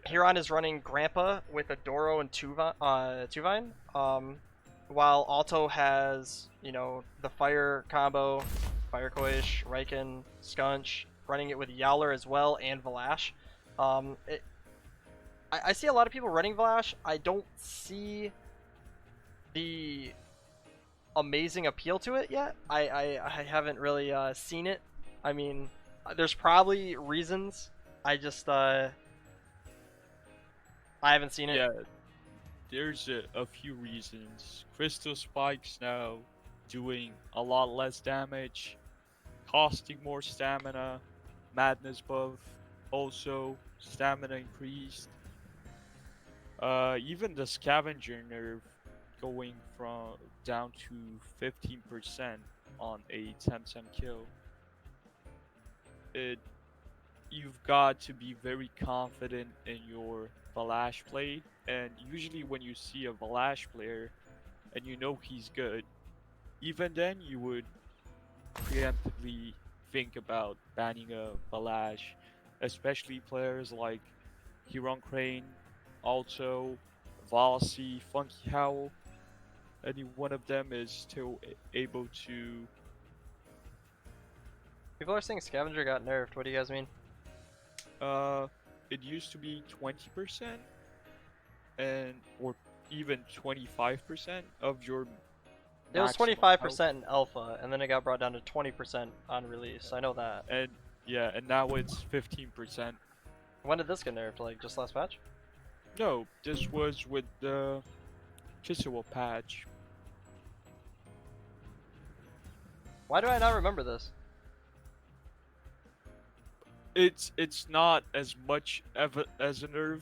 Huron is running Grandpa with a Doro and Tuvine. While Alto has, you know, the Fire combo, Fire Koish, Raiken, Skunch, running it with Yowler as well and Valash. I see a lot of people running Valash. I don't see the amazing appeal to it yet. I haven't really seen it. I mean, there's probably reasons. I just I haven't seen it. Yeah, there's a few reasons. Crystal Spike's now doing a lot less damage, costing more stamina, Madness buff, also stamina increased. Even the Scavenger nerf going from down to 15% on a Temtem kill. You've got to be very confident in your Valash play, and usually when you see a Valash player and you know he's good, even then you would preemptively think about banning a Valash, especially players like Hiron Crane, also Vasi, Funky Howl. Any one of them is still able to. People are saying Scavenger got nerfed. What do you guys mean? It used to be 20%, and or even 25% of your. It was maximum 25% health. in alpha, and then it got brought down to 20% on release. I know that. And yeah, and now it's 15%. When did this get nerfed? Like just last patch? No, this was with the Chisel patch. Why do I not remember this? It's not as much as a nerf.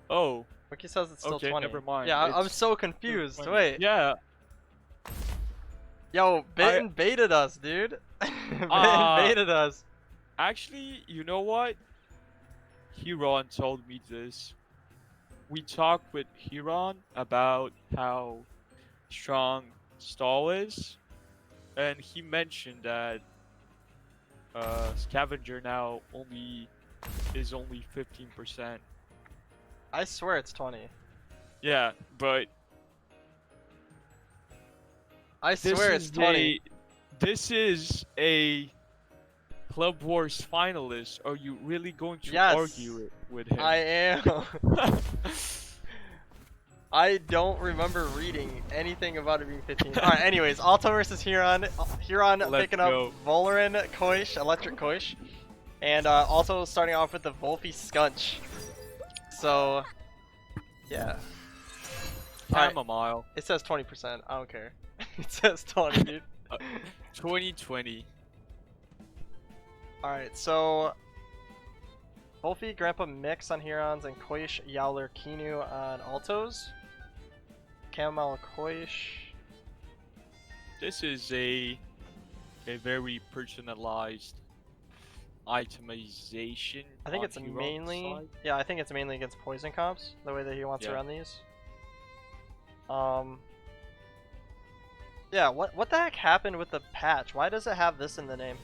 Oh, Wiki says it's still okay, 20. never mind. Yeah, I'm It's so confused. 20. Wait. Yeah. Yo, Bitten baited us, dude. Bitten baited us. Actually, you know what? Hiron told me this. We talked with Hiron about how strong Stall is, and he mentioned that Scavenger now is only 15%. I swear it's 20. Yeah, but I swear it's 20. This is a Club Wars finalist. Are you really going to Yes, argue it with him? I am. I don't remember reading anything about it being 15. Alright, anyways, Alto versus Huron. Huron Let's picking up go. Valoran Koish, Electric Koish. And also starting off with the Volpy Skunch. So, yeah. Alright, Chamomile. it says 20%. I don't care. It says 20, dude. 2020. Alright, so Volpy, Grandpa Mix on Hurons, and Koish, Yowler, Kinu on Altos. Chamomile Koish. This is a very personalized itemization. I think on it's Huron's mainly, side. yeah, I think it's mainly against poison comps, the way that he wants to Yeah. run these. Yeah, what the heck happened with the patch? Why does it have this in the name?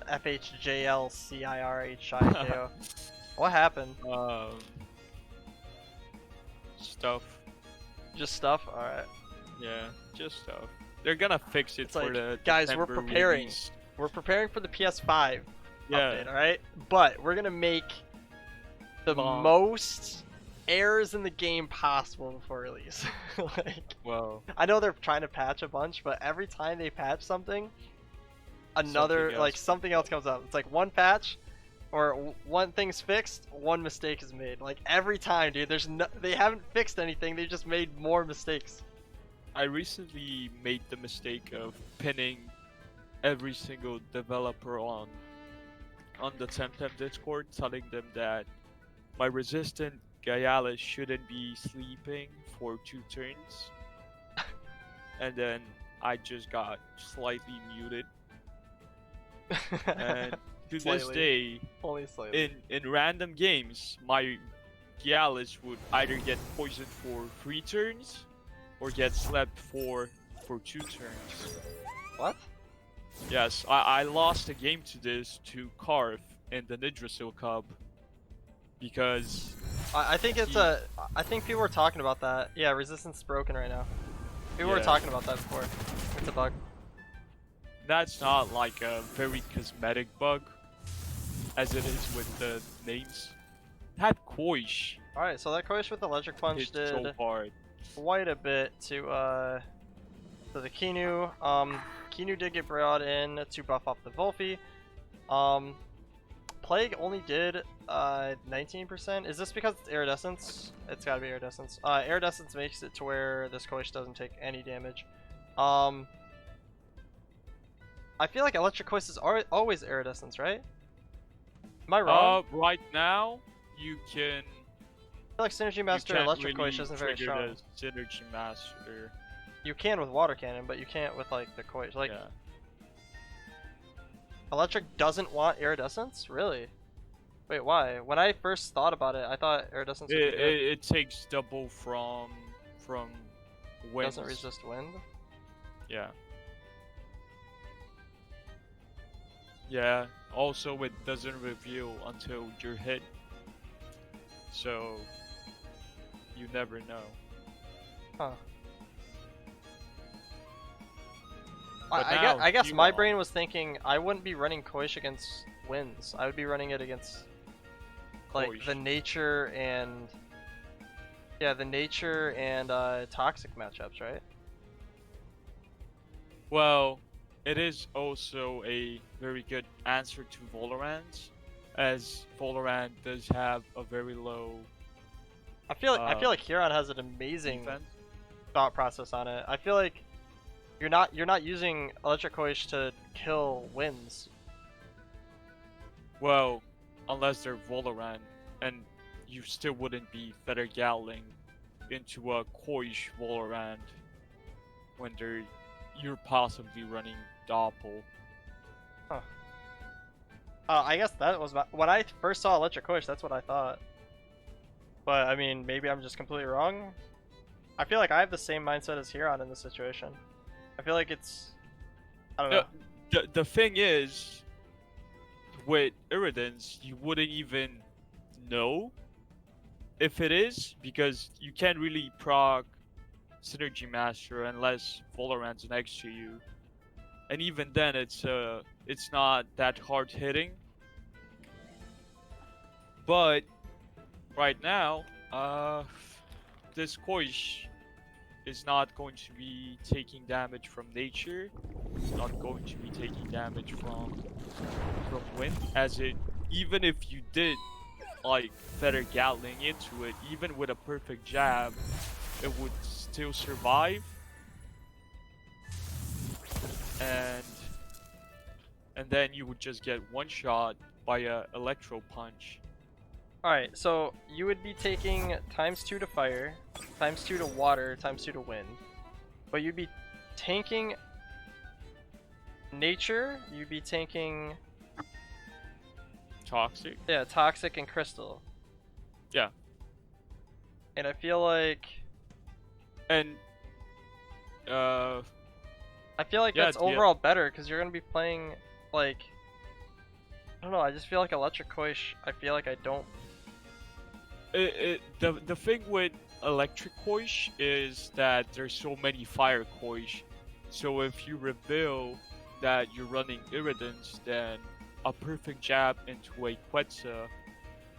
FHJLCIRHIKO. What happened? Stuff. Just stuff? Alright. Yeah, just stuff. They're gonna fix it It's for like, the guys, we're December preparing. release. We're preparing for the PS5 Yeah. update, alright? But we're gonna make the Bomb. most errors in the game possible before release. Like, Well, I know they're trying to patch a bunch, but every time they patch something, something else comes up. It's like one patch, or one thing's fixed, one mistake is made. Like every time, dude. They haven't fixed anything. They just made more mistakes. I recently made the mistake of pinning every single developer on the Temtem Discord, telling them that my resistant Gaialis shouldn't be sleeping for 2 turns, and then I just got slightly muted. And to this Slightly. day, Only slightly. in random games, my Gaialis would either get poisoned for 3 turns or get slept for 2 turns. What? Yes, I lost a game to this to Carve in the Nidrasil Cup because I think it's he, I think people were talking about that. Yeah, resistance is broken right now. People were yeah, talking about that before. It's a bug. that's not like a very cosmetic bug as it is with the names. That Koish Alright, so that Koish with Electric Punch hit did so hard. quite a bit to the Kinu. Kinu did get brought in to buff up the Volphy. Plague only did 19%. Is this because it's Iridescence? It's gotta be Iridescence. Iridescence makes it to where this Koish doesn't take any damage. I feel like Electric Koish is always Iridescence, right? Am I wrong? Right now you can. I feel like Synergy You Master can't Electric really Koish isn't very trigger strong. the Synergy Master. You can with Water Cannon, but you can't with like the Koish. Like Yeah. Electric doesn't want Iridescence? Really? Wait, why? When I first thought about it, I thought Iridescence would be good. It takes double from winds. Doesn't resist wind? Yeah. Yeah. Also, it doesn't reveal until you're hit, so you never know. Huh. But I guess you my are. brain was thinking I wouldn't be running Koish against winds. I would be running it against like Koish. the nature and toxic matchups, right? Well, it is also a very good answer to Valorant, as Valorant does have a very low I feel like Huron has an amazing defense. thought process on it. I feel like you're not using Electric Koish to kill winds. Well, unless they're Valorant, and you still wouldn't be feather galling into a Koish Valorant when you're possibly running Doppel. I guess that was when I first saw Electric Koish, that's what I thought. But I mean, maybe I'm just completely wrong. I feel like I have the same mindset as Huron in this situation. I feel like it's, I don't know. The thing is, with Iridans, you wouldn't even know if it is, because you can't really proc Synergy Master unless Valorant's next to you. And even then, it's not that hard hitting. But right now, this Koish is not going to be taking damage from nature. It's not going to be taking damage from wind, as it, even if you did like feather gatling into it, even with a perfect jab, it would still survive. And then you would just get one shot by a electro punch. Alright, so you would be taking ×2 to fire, ×2 to water, ×2 to wind. But you'd be tanking nature, you'd be tanking, Toxic. yeah, toxic and crystal. Yeah. And I feel like And I feel like yeah, that's overall better because you're gonna be playing like, I don't know. I just feel like Electric Koish. I feel like I don't. the thing with Electric Koish is that there's so many Fire Koish. So if you reveal that you're running Iridans, then a perfect jab into a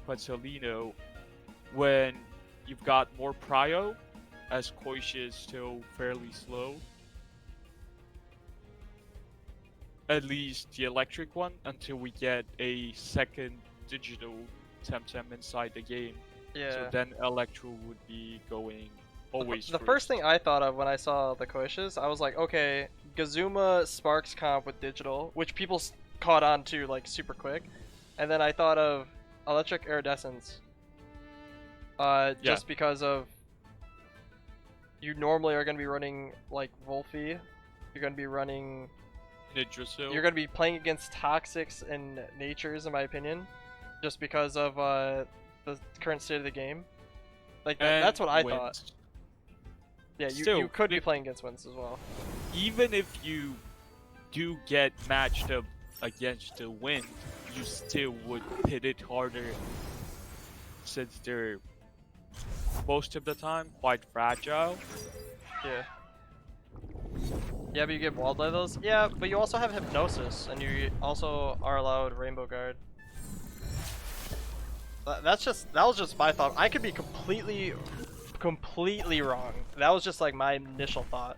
Quetzalino, when you've got more prio, as Koish is still fairly slow. At least the electric one, until we get a second digital Temtem inside the game. Yeah. So then Electro would be going always The first thing I thought of when I saw the Koishes, I was like, okay, Gazuma Sparks comp with digital, which people caught on to like super quick, and then I thought of Electric Iridescence. Just because of you normally are going to be running like Volphy, you're going to be running Nidrasil. You're going to be playing against Toxics and Natures, in my opinion, just because of the current state of the game. Like that's what I thought. Yeah, you could be playing against Winds as well. Even if you do get matched up against the wind, you still would hit it harder since they're most of the time quite fragile. Yeah. Yeah, but you get walled by those. Yeah, but you also have hypnosis, and you also are allowed Rainbow Guard. That was just my thought. I could be completely wrong. That was just like my initial thought.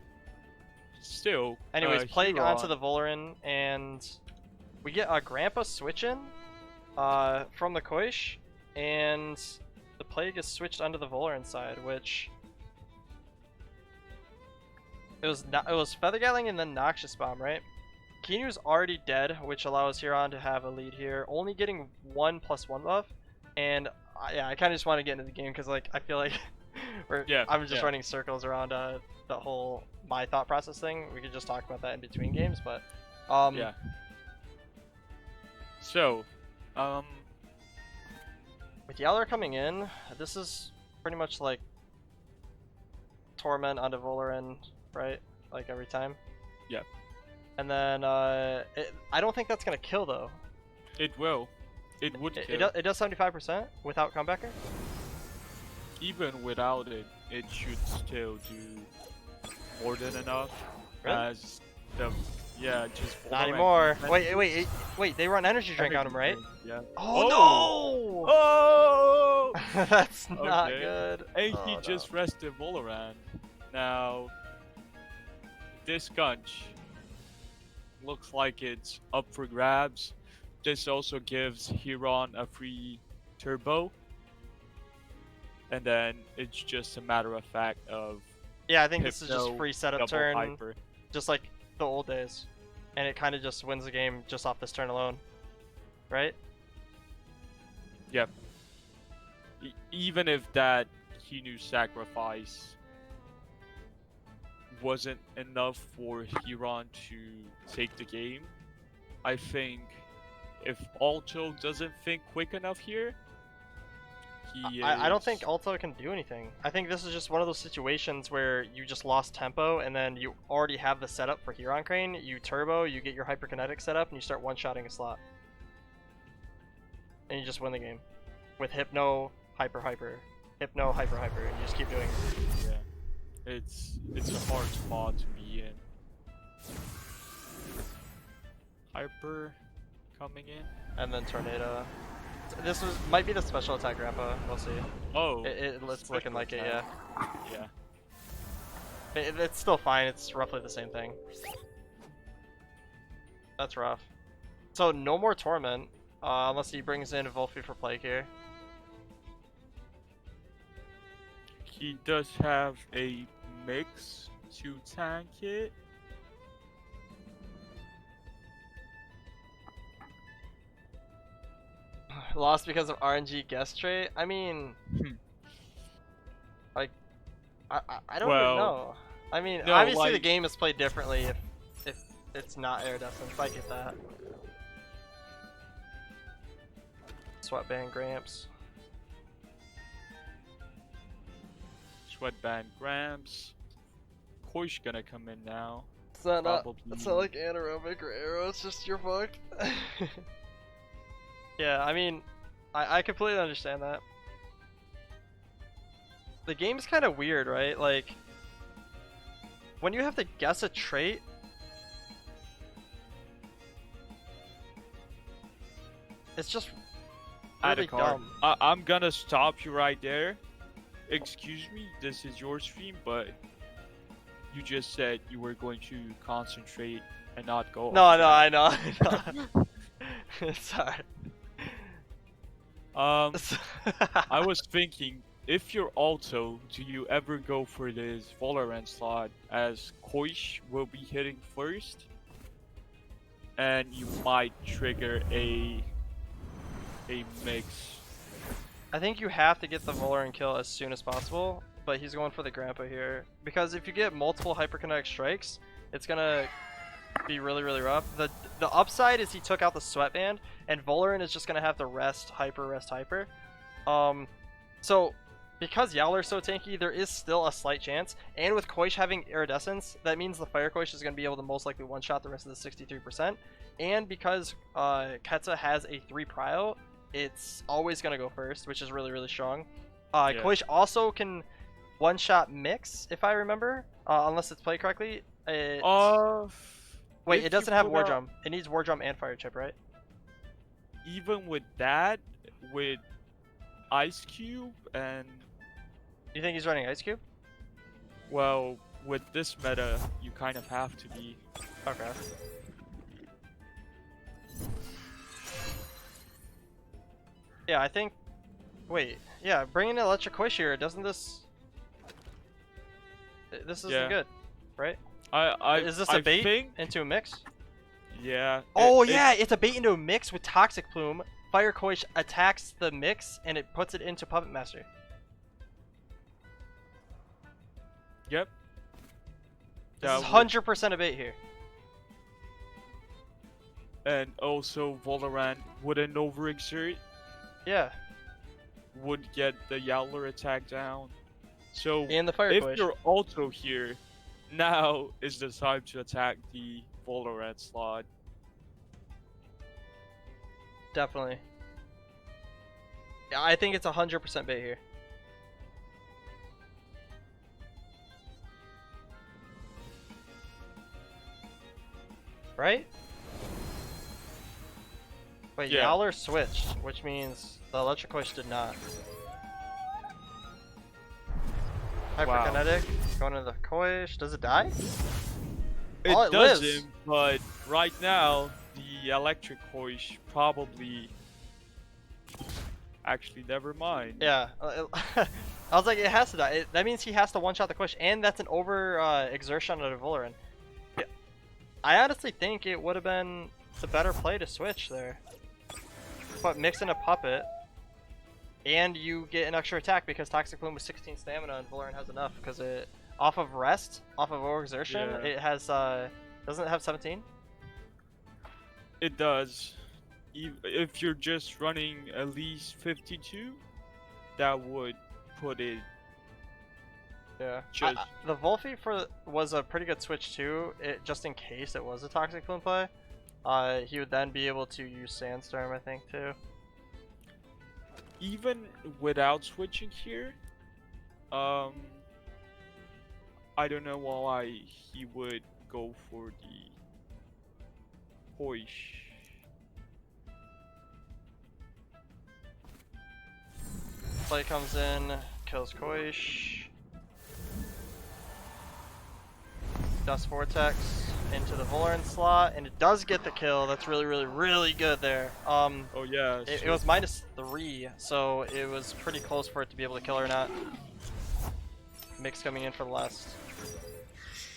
Still, Anyways, Plague Huron- onto the Volerin, and we get a Grandpa switch in from the Koish, and the Plague is switched onto the Volerin side, which it was Feather Gatling and then Noxious Bomb, right? Kinu's already dead, which allows Huron to have a lead here, only getting 1+1 buff, and yeah, I kind of just want to get into the game because like I feel like I'm just running circles around the whole my thought process thing. We could just talk about that in between games, but yeah. So, with Yowler coming in, this is pretty much like Torment onto Volerin, right? Like every time. Yeah. And then I don't think that's gonna kill though. It will. It would kill. It does 75% without comebacker. Even without it, it should still do more than enough. Really? As the just Not anymore. Wait, they run energy drink on him, right? Yeah. Oh, no! Oh! That's not Okay. good. And Oh, he no. just rested Voloran. Now, this Gunch looks like it's up for grabs. This also gives Huron a free turbo. And then it's just a matter of fact of Yeah, I think this is just Hypno, free setup double turn, hyper. just like the old days, and it kind of just wins the game just off this turn alone, right? Yep. Even if that Hinu sacrifice wasn't enough for Huron to take the game, I think if Alto doesn't think quick enough here, I don't think Alto can do anything. I think this is just one of those situations where you just lost tempo, and then you already have the setup for Huron Crane. You turbo, you get your hyperkinetic set up, and you start one-shotting a slot. And you just win the game. With Hypno, Hyper, Hypno, Hyper, and you just keep doing it. Yeah. It's a hard spot to be in. Hyper coming in. And then Tornado. This might be the special attack Grandpa, we'll see. Oh. It's looking like it, attack. yeah. Yeah. It's still fine, it's roughly the same thing. That's rough. So no more Torment, unless he brings in Volfi for Plague here. He does have a mix to tank it. Lost because of RNG guest trait? I mean... like... I don't even know. I mean, no, obviously the like- game is played differently if it's not iridescence, I get that. Sweatband Gramps. Sweatband Gramps. Koish gonna come in now. It's not Probably. like anaerobic or aero, it's just you're fucked. Yeah, I mean, I completely understand that. The game's kind of weird, right? Like, when you have to guess a trait, it's just Add a really card. dumb. I'm gonna stop you right there. Excuse me, this is your stream, but you just said you were going to concentrate and not go. No, I know. Sorry. I was thinking, if you're Alto, do you ever go for this Valorant slot as Koish will be hitting first? And you might trigger a mix. I think you have to get the Volar kill as soon as possible, but he's going for the Grandpa here. Because if you get multiple hyperkinetic strikes, it's gonna be really, really rough. The upside is he took out the Sweatband, and Voloran is just gonna have to rest hyper. So because Yowler's so tanky, there is still a slight chance. And with Koish having Iridescence, that means the Fire Koish is going to be able to most likely one-shot the rest of the 63%. And because Ketsa has a 3 prio, it's always going to go first, which is really, really strong. Yeah. Koish also can one-shot Mix, if I remember, unless it's played correctly. Wait, it doesn't have War Drum. It needs War Drum and Fire Chip, right? Even with that, with Ice Cube and... You think he's running Ice Cube? Well, with this meta, you kind of have to be. Okay. Yeah, I think... Wait, yeah, bringing Electric Koish here, doesn't this... This isn't good, right? Is this a bait into a mix? Yeah. Oh yeah, it's a bait into a mix with Toxic Plume. Fire Koish attacks the mix and it puts it into Puppet Master. Yep. This is 100% a bait here. And also Valorant wouldn't overexert. Yeah. Would get the Yowler attack down. So and the Fire if Koish. you're also here, now is the time to attack the Valorant slot. Definitely. Yeah, I think it's 100% bait here. Right? Wait, yeah. Yowler switched, which means the Electric Koish did not. Hyperkinetic, going into the Koish. Does it die? It lives. doesn't, but right now, the Electric Koish probably... Actually, never mind. Yeah. I was like, it has to die. That means he has to one-shot the Koish, and that's an over-exertion on a Valoran. Yeah. I honestly think it would have been the better play to switch there. But mix in a Puppet, and you get an extra attack because Toxic Plume with 16 stamina and Valoran has enough because it off of rest, off of overexertion, it has doesn't it have 17? It does. If you're just running at least 52, that would put it. Yeah. Just the Volphy was a pretty good switch too. Just in case it was a Toxic Plume play, he would then be able to use Sandstorm, I think, too. Even without switching here, I don't know why he would go for the Koish. Play comes in, kills Koish. Dust Vortex into the Valoran slot, and it does get the kill. That's really, really, really good there. Oh yeah. It was -3, so it was pretty close for it to be able to kill her or not. Mix coming in for the last.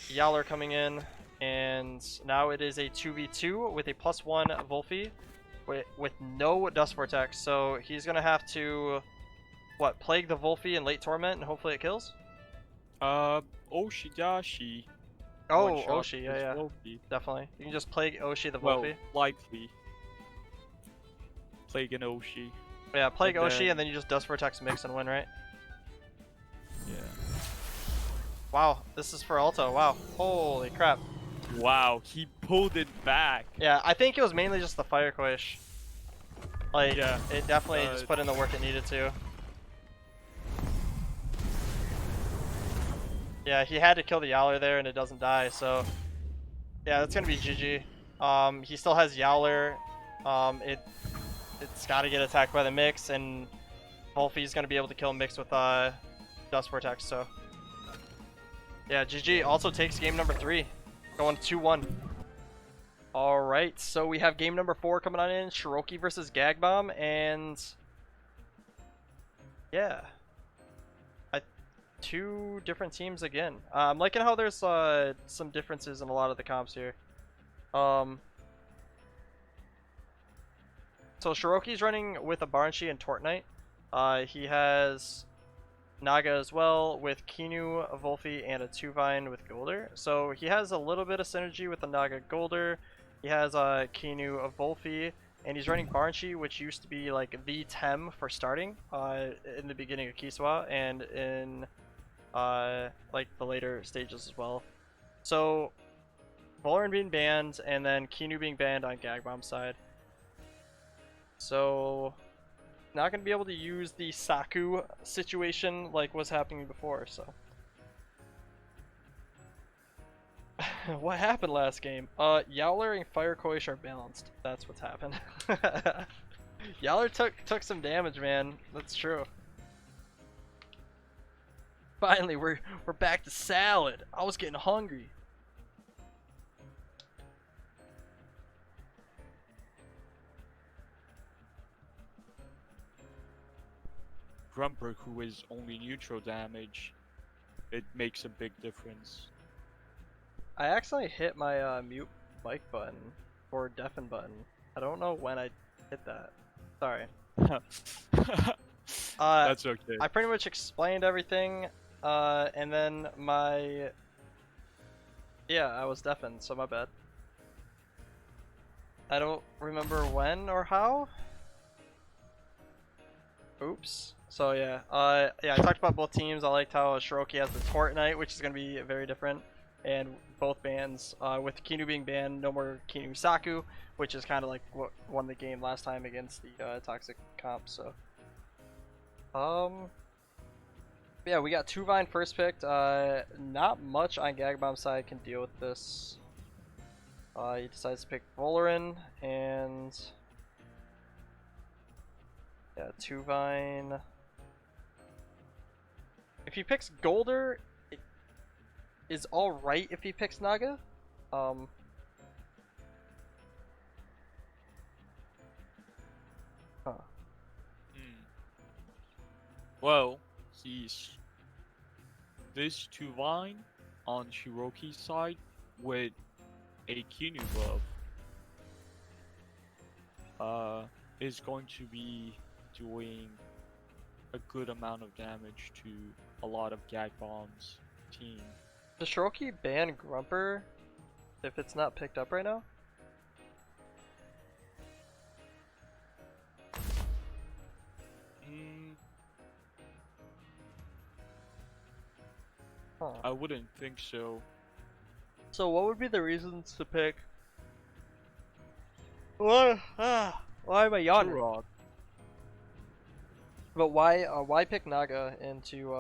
Yowler coming in, and now it is a 2v2 with a +1 Volphy with no Dust Vortex. So he's gonna have to, what, plague the Volphy in late Torment, and hopefully it kills. Oshidashi. Oh, Oshi, yeah, definitely. You can just plague Oshi the Volphy. Well, likely. Plague an Oshi. Yeah, plague Oshi, and then you just Dust Vortex mix and win, right? Yeah. Wow, this is for Alto. Wow, holy crap. Wow, he pulled it back. Yeah, I think it was mainly just the Fire Koish. Like, yeah, it definitely just put in the work it needed to. Yeah, he had to kill the Yowler there and it doesn't die, so yeah, that's gonna be GG. He still has Yowler. It's gotta get attacked by the Mix, and Volphy's gonna be able to kill Mix with Dust Vortex, so yeah, GG. Also takes game number 3, going 2-1. Alright, so we have game number 4 coming on in, Shiroki versus Gag Bomb, and yeah. Two different teams again. I'm liking how there's some differences in a lot of the comps here. So Shiroki's running with a Baranshi and Tortnite. He has Naga as well with Kinu, a Volphy, and a Tuvine with Golder. So he has a little bit of synergy with the Naga Golder. He has Kinu, a Volphy, and he's running Barnchi, which used to be like the Tem for starting in the beginning of Kiswa and in like the later stages as well. So Valoran being banned, and then Kinu being banned on Gag Bomb side. So not gonna be able to use the Saku situation like was happening before. So what happened last game? Yowler and Fire Koish are balanced. That's what's happened. Yowler took some damage, man. That's true. Finally, we're back to salad. I was getting hungry. Grumper, who is only neutral damage, it makes a big difference. I accidentally hit my mute mic button or deafen button. I don't know when I hit that. Sorry. That's okay. I pretty much explained everything, and then I was deafened, so my bad. I don't remember when or how. Oops. So yeah, I talked about both teams. I liked how Shiroki has the Tort Knight, which is going to be very different, and both bans. With Kinu being banned, no more Kinu Saku, which is kind of like what won the game last time against the Toxic comp. So, yeah, we got Tuvine first picked. Not much on Gag Bomb side can deal with this. He decides to pick Valoran, and yeah, Tuvine. If he picks Golder, it is alright if he picks Naga. Huh. Well, he's this Tuvine on Shiroki's side with a Kinu buff is going to be doing a good amount of damage to a lot of Gag Bomb's team. Does Shiroki ban Grumper if it's not picked up right now? Huh. I wouldn't think so. So what would be the reasons to pick? Why am I yawning? Turok. But why pick Naga into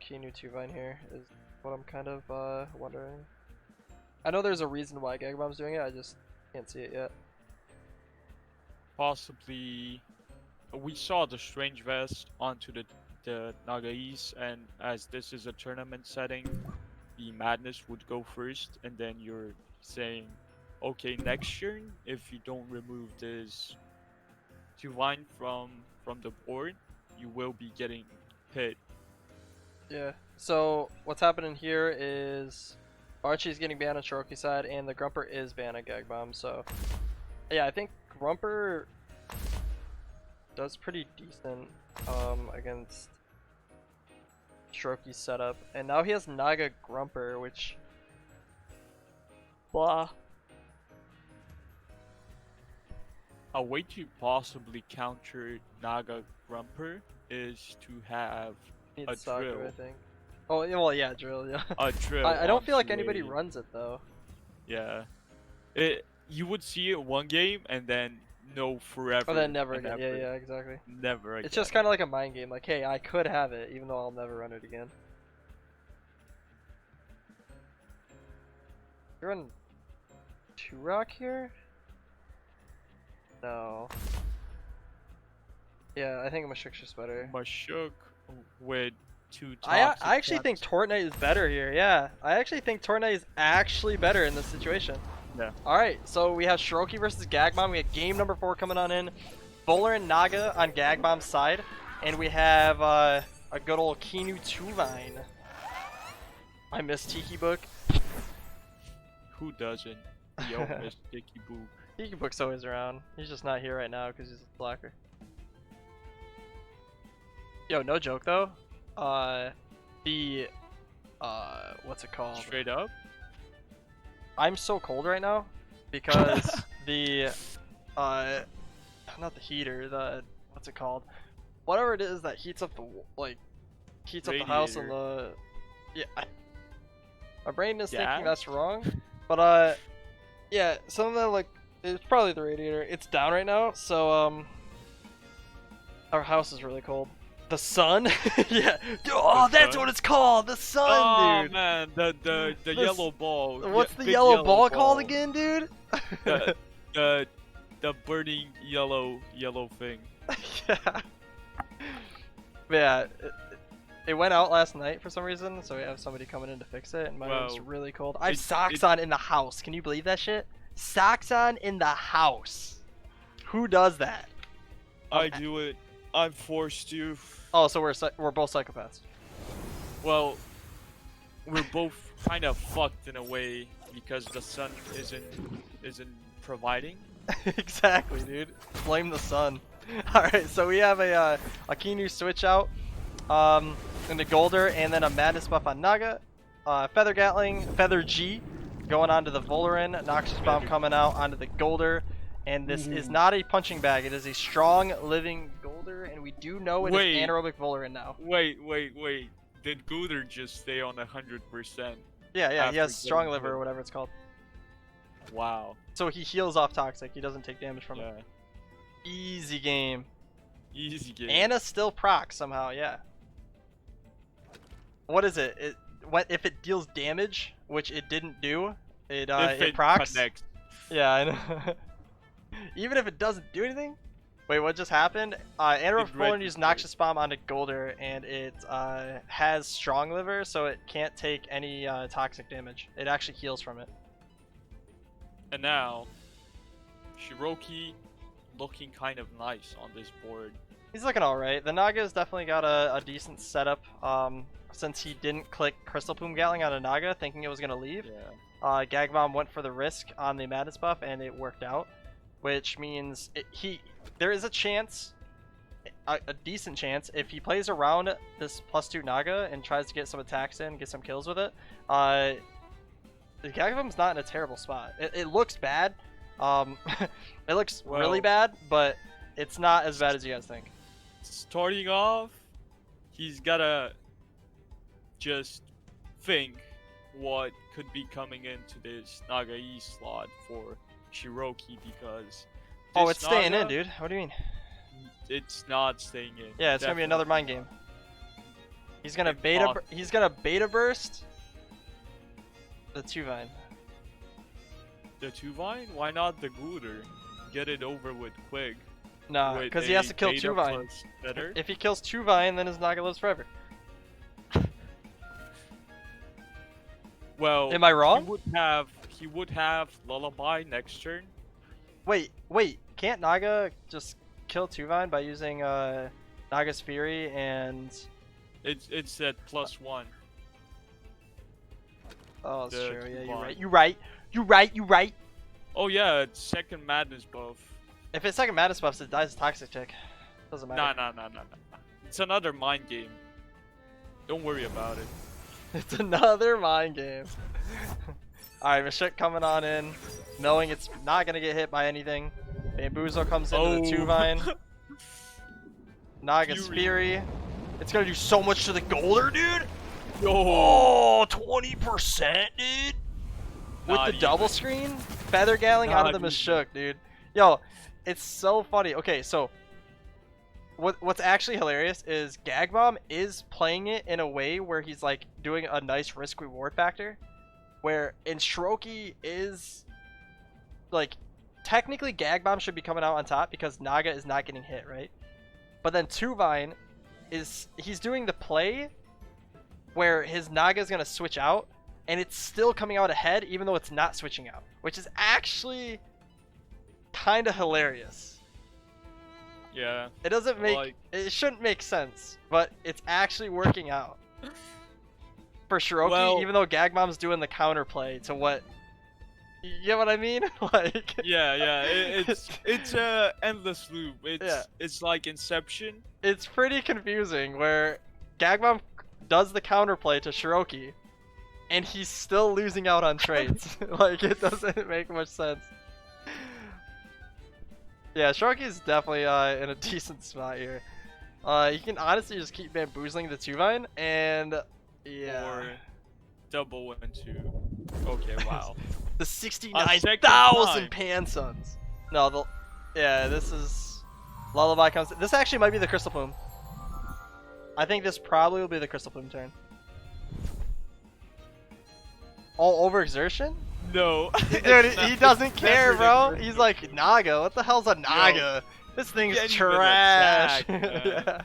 Kinu Tuvine here is what I'm kind of wondering. I know there's a reason why Gag Bomb's doing it, I just can't see it yet. Possibly, we saw the Strange Vest onto the Nagais, and as this is a tournament setting, the Madness would go first, and then you're saying, okay, next turn, if you don't remove this Tuvine from the board, you will be getting hit. Yeah, so what's happening here is Archie's getting banned on Shiroki's side, and the Grumper is banned on Gag Bomb, so yeah, I think Grumper does pretty decent against Shiroki's setup, and now he has Naga Grumper, which blah. A way to possibly counter Naga Grumper is to have a Saku, drill. I think. Oh, yeah, well, yeah, drill, yeah. A drill. I don't feel like onto anybody a- runs it though. Yeah. You would see it one game and then no forever. Oh, then never and again. ever. Yeah, exactly. Never again. It's just kind of like a mind game. Like, hey, I could have it, even though I'll never run it again. You're on Turok here? No. Yeah, I think Mashuk's just better. Mashuk with two I toxic actually think traps. Tort Knight is better here. Yeah, I actually think Tort Knight is actually better in this situation. Yeah. All right, so we have Shiroki versus Gag Bomb. We have game number 4 coming on in. Bowler and Naga on Gag Bomb's side, and we have a good old Kinu Tuvine. I miss Tiki Book. Who doesn't? Yo, Miss Dicky Boop. Tiki Book's always around. He's just not here right now because he's a slacker. Yo, no joke though. What's it called? Straight up? I'm so cold right now because not the heater, the what's it called? Whatever it is that heats up the heats up the house and the my brain is thinking that's wrong, but yeah, some of that it's probably the radiator. It's down right now, so our house is really cold. The sun? Yeah. Oh, that's what it's called. The sun, dude. Oh man, the yellow ball. What's the yellow ball called again, dude? the burning yellow thing. Yeah. Yeah. It went out last night for some reason, so we have somebody coming in to fix it, and my room's really cold. I have socks on in the house. Can you believe that shit? Socks on in the house. Who does that? I do it. I'm forced to. Oh, so we're both psychopaths. Well, we're both kind of fucked in a way because the sun isn't providing. Exactly, dude. Blame the sun. All right, so we have a Kinu switch out, in the Golder, and then a Madness buff on Naga, Feather Gatling, Feather G, going on to the Voloran, Noxious Bomb coming out onto the Golder, and this is not a punching bag. It is a strong living Golder, and we do know it is anaerobic Voloran now. Wait. Did Golder just stay on 100%? Yeah, he has strong liver or whatever it's called. Wow. So he heals off toxic. He doesn't take damage from it. Easy game. Easy game. Anna still procs somehow, yeah. What is it? If it deals damage, which it didn't do, it procs. Connects. Yeah, I know. Even if it doesn't do anything? Wait, what just happened? Anaerobic Voloran used Noxious Bomb onto Golder, and it has strong liver, so it can't take any toxic damage. It actually heals from it. And now, Shiroki looking kind of nice on this board. He's looking alright. The Naga's definitely got a decent setup, since he didn't click Crystal Plume Gatling on a Naga thinking it was going to leave. Yeah. Gag Bomb went for the risk on the Madness buff, and it worked out. Which means there is a chance, a decent chance, if he plays around this +2 Naga and tries to get some attacks in, get some kills with it, the Gag Bomb's not in a terrible spot. It looks bad. It looks really bad, but it's not as bad as you guys think. Starting off, he's gotta just think what could be coming into this Naga E slot for Shiroki, because it's staying in, dude. What do you mean? It's not staying in. Yeah, it's gonna be another mind game. He's gonna beta burst the 2-Vine. The 2-Vine? Why not the Gooder? Get it over with quick. Nah, because he has to kill 2-Vine. If he kills 2-Vine, then his Naga lives forever. Well, am I wrong? He would have Lullaby next turn. Wait, can't Naga just kill 2-Vine by using Naga's Fury and... It's at +1. Oh, that's true. Yeah, you're right. Oh yeah, it's second Madness buff. If it's second Madness buffs, it dies Toxic Tick. Doesn't matter. No. It's another mind game. Don't worry about it. It's another mind game. Alright, Mashik coming on in, knowing it's not going to get hit by anything. Bamboozle comes into the 2-Vine. Naga's Fury. It's going to do so much to the Golder, dude! Oh, 20%, dude! With the double screen? Feather Gatling out of the Mashik, dude. Yo, it's so funny. Okay, so what's actually hilarious is Gag Bomb is playing it in a way where he's like doing a nice risk reward factor, where in Shiroki is like technically Gag Bomb should be coming out on top because Naga is not getting hit, right? But then 2-Vine he's doing the play where his Naga is gonna switch out and it's still coming out ahead even though it's not switching out, which is actually kind of hilarious. Yeah. It doesn't make it shouldn't make sense, but it's actually working out for Shiroki, even though Gag Bomb's doing the counterplay to what. You get what I mean? Like. Yeah. It's a endless loop. It's like Inception. It's pretty confusing where Gag Bomb does the counterplay to Shiroki, and he's still losing out on trades. Like, it doesn't make much sense. Yeah, Shiroki is definitely in a decent spot here. You can honestly just keep bamboozling the 2-vine, and yeah. Or double into. Okay, wow. The A second 69,000 time. pan suns. No, yeah, this is Lullaby comes. This actually might be the Crystal Plume. I think this probably will be the Crystal Plume turn. All overexertion? No. Dude, he doesn't care, bro. He's like, Naga. What the hell's a Naga? This thing's Genuine trash. attack, man. Yeah.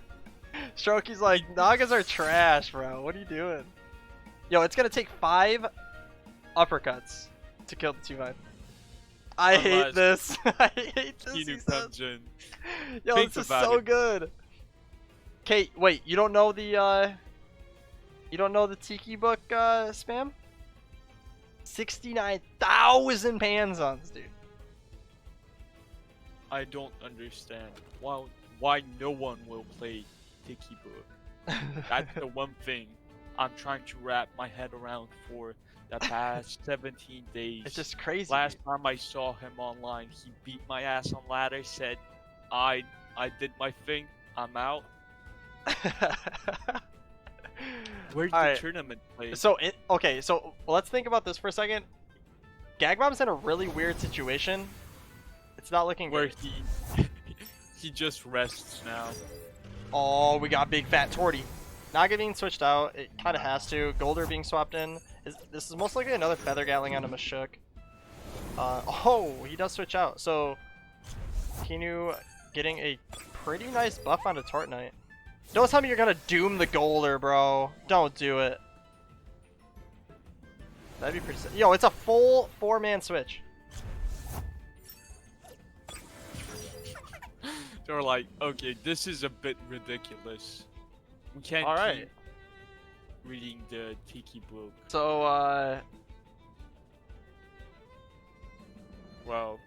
Shiroki's like, Nagas are trash, bro. What are you doing? Yo, it's gonna take 5 uppercuts to kill the 2-vine. I hate this. I hate this. Kinu comes in. Yo, Think this is about so it. good. Kate, wait, you don't know the Tiki book spam? 69,000 panzons, dude. I don't understand. Why no one will play Tiki Book? That's the one thing I'm trying to wrap my head around for the past 17 days. It's just crazy. Last time I saw him online, he beat my ass on ladder, said, I did my thing, I'm out. Where's the tournament place? So okay, so let's think about this for a second. Gag Bomb's in a really weird situation. It's not looking Where good. he just rests now. Oh, we got big fat Torty. Naga being switched out. It kind of has to. Golder being swapped in. This is most likely another Feather Gatling on a Mashuk. Oh, he does switch out. So Kinu getting a pretty nice buff onto Tort Knight. Don't tell me you're gonna doom the Golder, bro. Don't do it. That'd be pretty sick. Yo, it's a full 4-man switch. They're like, okay, this is a bit ridiculous. We can't Alright. keep reading the Tiki book. So, Well,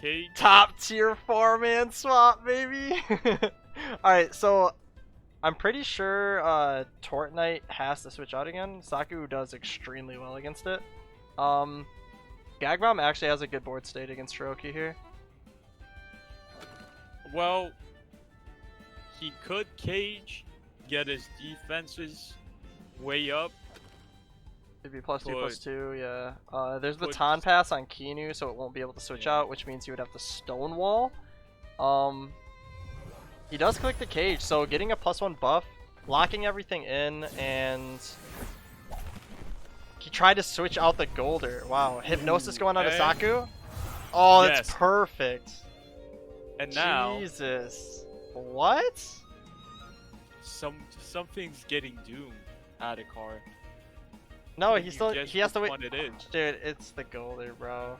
Cage. top tier 4-man swap, baby. Alright, so I'm pretty sure Tort Knight has to switch out again. Saku does extremely well against it. Gag Bomb actually has a good board state against Shiroki here. Well, he could cage, get his defenses way up. It'd be +2/+2, yeah. There's Could- Baton Pass on Kinu, so it won't be able to switch Yeah. out, which means you would have to Stonewall. He does click the cage, so getting a +1 buff, locking everything in, and he tried to switch out the Golder. Wow, Hypnosis going on to and- Saku? Oh, that's Yes. perfect. And now Jesus. What? something's getting doomed at a car. No, Can he you still guess he has to which wait. one it is? Dude, it's the Golder, bro.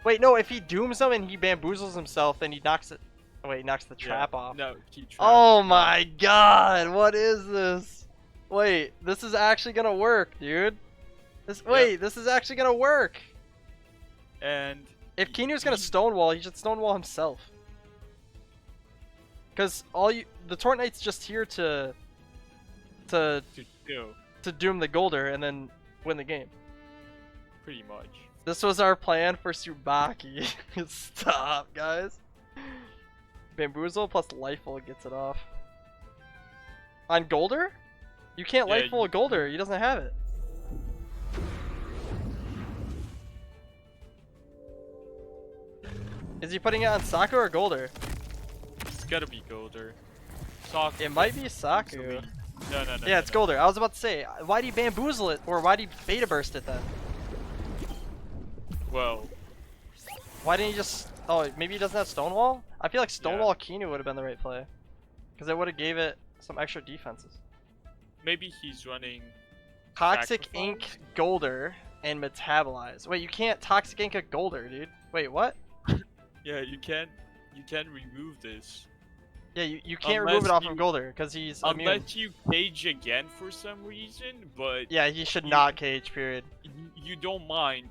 Wait, no, if he dooms him and he bamboozles himself, then he knocks it. Oh, wait, he knocks the trap off. No, he trapped. Oh my god, what is this? Wait, this is actually gonna work, dude. This is actually gonna work. And If Kinu's gonna Stonewall, he should Stonewall himself. Cause the Tort Knight's just here to to chill, doom the Golder and then win the game. pretty much. This was our plan for Tsubaki. Stop, guys. Bamboozle plus Lifeful gets it off. On Golder? You can't Yeah, Lifeful a you- Golder. He doesn't have it. Is he putting it on Saku or Golder? It's gotta be Golder. Sock. It might be Saku. No. Yeah, it's Golder. I was about to say, why'd he Bamboozle it? Or why'd he Beta Burst it then? Well, Why didn't he just... Oh, maybe he doesn't have Stonewall? I feel like Stonewall Kinu would have been the right play. Because it would have gave it some extra defenses. maybe he's running. Toxic Sacrifice? Ink Golder and Metabolize. Wait, you can't Toxic Ink a Golder, dude. Wait, what? Yeah, you can remove this. Yeah, you can't remove it Unless off you- of Golder because he's immune. Unless you cage again for some reason, but Yeah, he should you- not cage, period. you don't mind,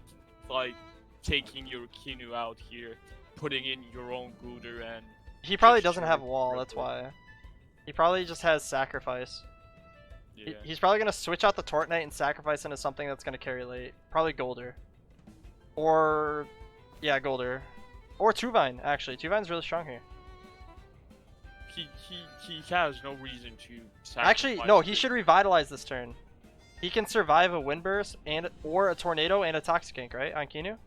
like, taking your Kinu out here, putting in your own Golder, and He probably Just doesn't have shoot wall, real that's quick. why. He probably just has Sacrifice. yeah. He's probably going to switch out the Tort Knight and sacrifice into something that's going to carry late. Probably Golder. Or... Yeah, Golder. Or Tuvine, actually. Tuvine's really strong here. He has no reason to sacrifice. Actually, no, he it. should revitalize this turn. He can survive a wind burst or a tornado and a toxic ink, right, on Kinu?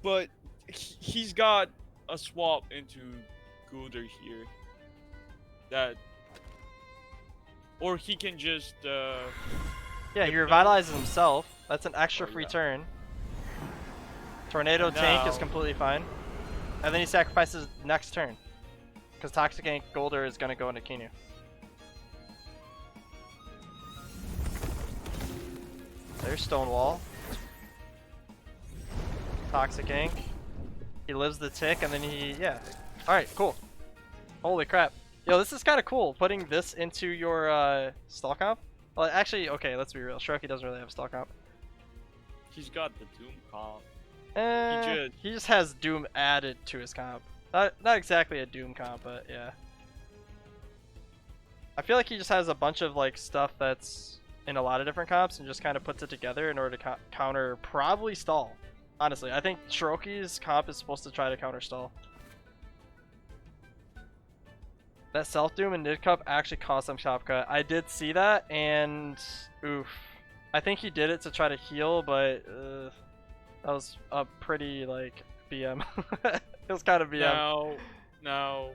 But he's got a swap into Gulder here. That, or he can just. Yeah, he revitalizes himself. That's an extra free turn. Tornado tank is completely fine. And then he sacrifices next turn. Because Toxic Ink Golder is going to go into Kinu. There's Stonewall. Toxic Ink. He lives the tick and then he, yeah. Alright, cool. Holy crap. Yo, this is kind of cool, putting this into your stall comp. Well, actually, okay, let's be real. Shiroki doesn't really have a stall comp. He's got the Doom comp. He just has Doom added to his comp. Not exactly a Doom comp, but yeah. I feel like he just has a bunch of like stuff that's in a lot of different comps and just kind of puts it together in order to counter probably stall. Honestly, I think Shiroki's comp is supposed to try to counter stall. That self Doom and Nid Cup actually cost him chop cut. I did see that, and oof. I think he did it to try to heal, but that was a pretty like BM. It was kind of BM. Now,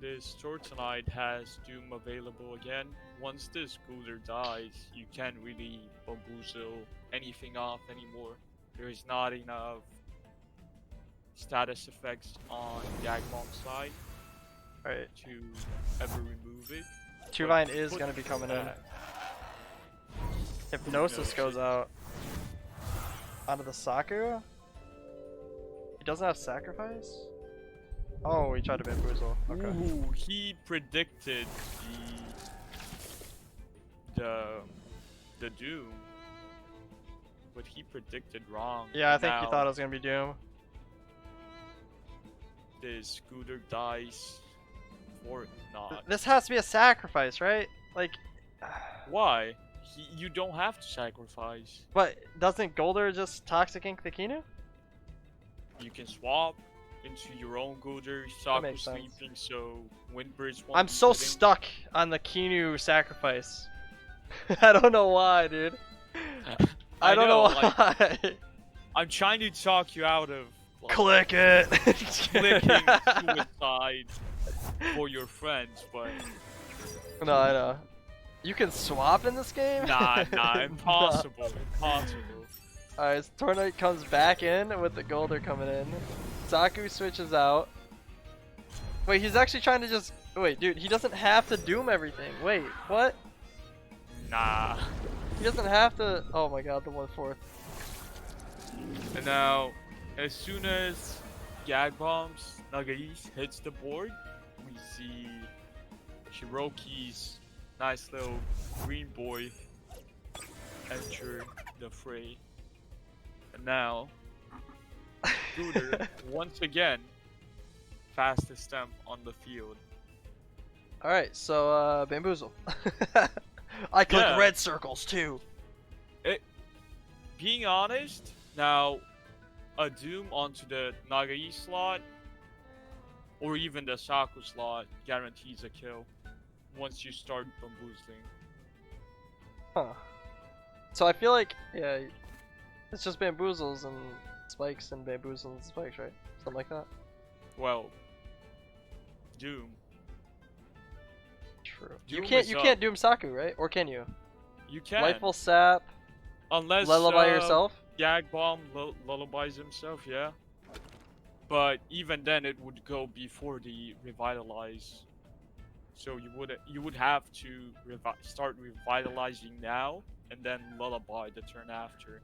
this Tortonite has Doom available again. Once this Gulder dies, you can't really bamboozle anything off anymore. There is not enough status effects on Gag Bomb side. Right. To ever remove it. Tuvine is going to be coming in. Hypnosis goes out. Onto the Saku? He doesn't have sacrifice? Oh, he tried to bamboozle. Okay. Ooh, he predicted the Doom. But he predicted wrong. Yeah, I think he thought it was going to be Doom. This Scooter dies. Or not. This has to be a sacrifice, right? Like, why? You don't have to sacrifice. But doesn't Golder just Toxic Ink the Kinu? You can swap into your own Golder, Saku sleeping, so Windbridge won't. I'm so stuck on the Kinu sacrifice. I don't know why, dude. I don't know why. Like, I'm trying to talk you out of. Like, click it! Clicking suicide for your friends, but no, I know. You can swap in this game? Nah, impossible, impossible. Alright, so Tornite comes back in with the Golder coming in. Saku switches out. Wait, he's actually trying to just... Wait, dude, he doesn't have to Doom everything. Wait, what? Nah. He doesn't have to... Oh my god, the 1/4. And now, as soon as Gag Bombs Nagais hits the board, we see Shiroki's nice little green boy enter the fray. And now, Scooter, once again, fastest stamp on the field. Alright, so Bamboozle. I click red circles too. Being honest, now a Doom onto the Nagai slot or even the Saku slot guarantees a kill once you start bamboozling. Huh. So I feel like, yeah, it's just bamboozles and spikes and bamboozles and spikes, right? Something like that. Well, Doom. True. You can't Doom Saku, right? Or can you? You can. Lightful Sap. Unless Lullaby yourself. Gag Bomb lullabies himself, yeah. But even then, it would go before the revitalize. So you would have to start revitalizing now, and then lullaby the turn after.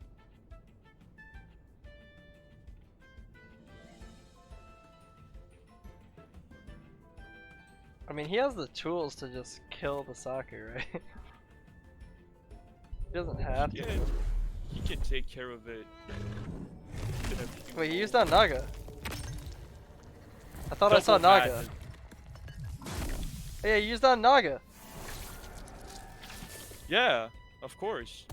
I mean, he has the tools to just kill the Saku, right? He doesn't have to. He can take care of it. Wait, he used on Naga. I thought I saw Naga. Yeah, he used on Naga. Yeah, of course.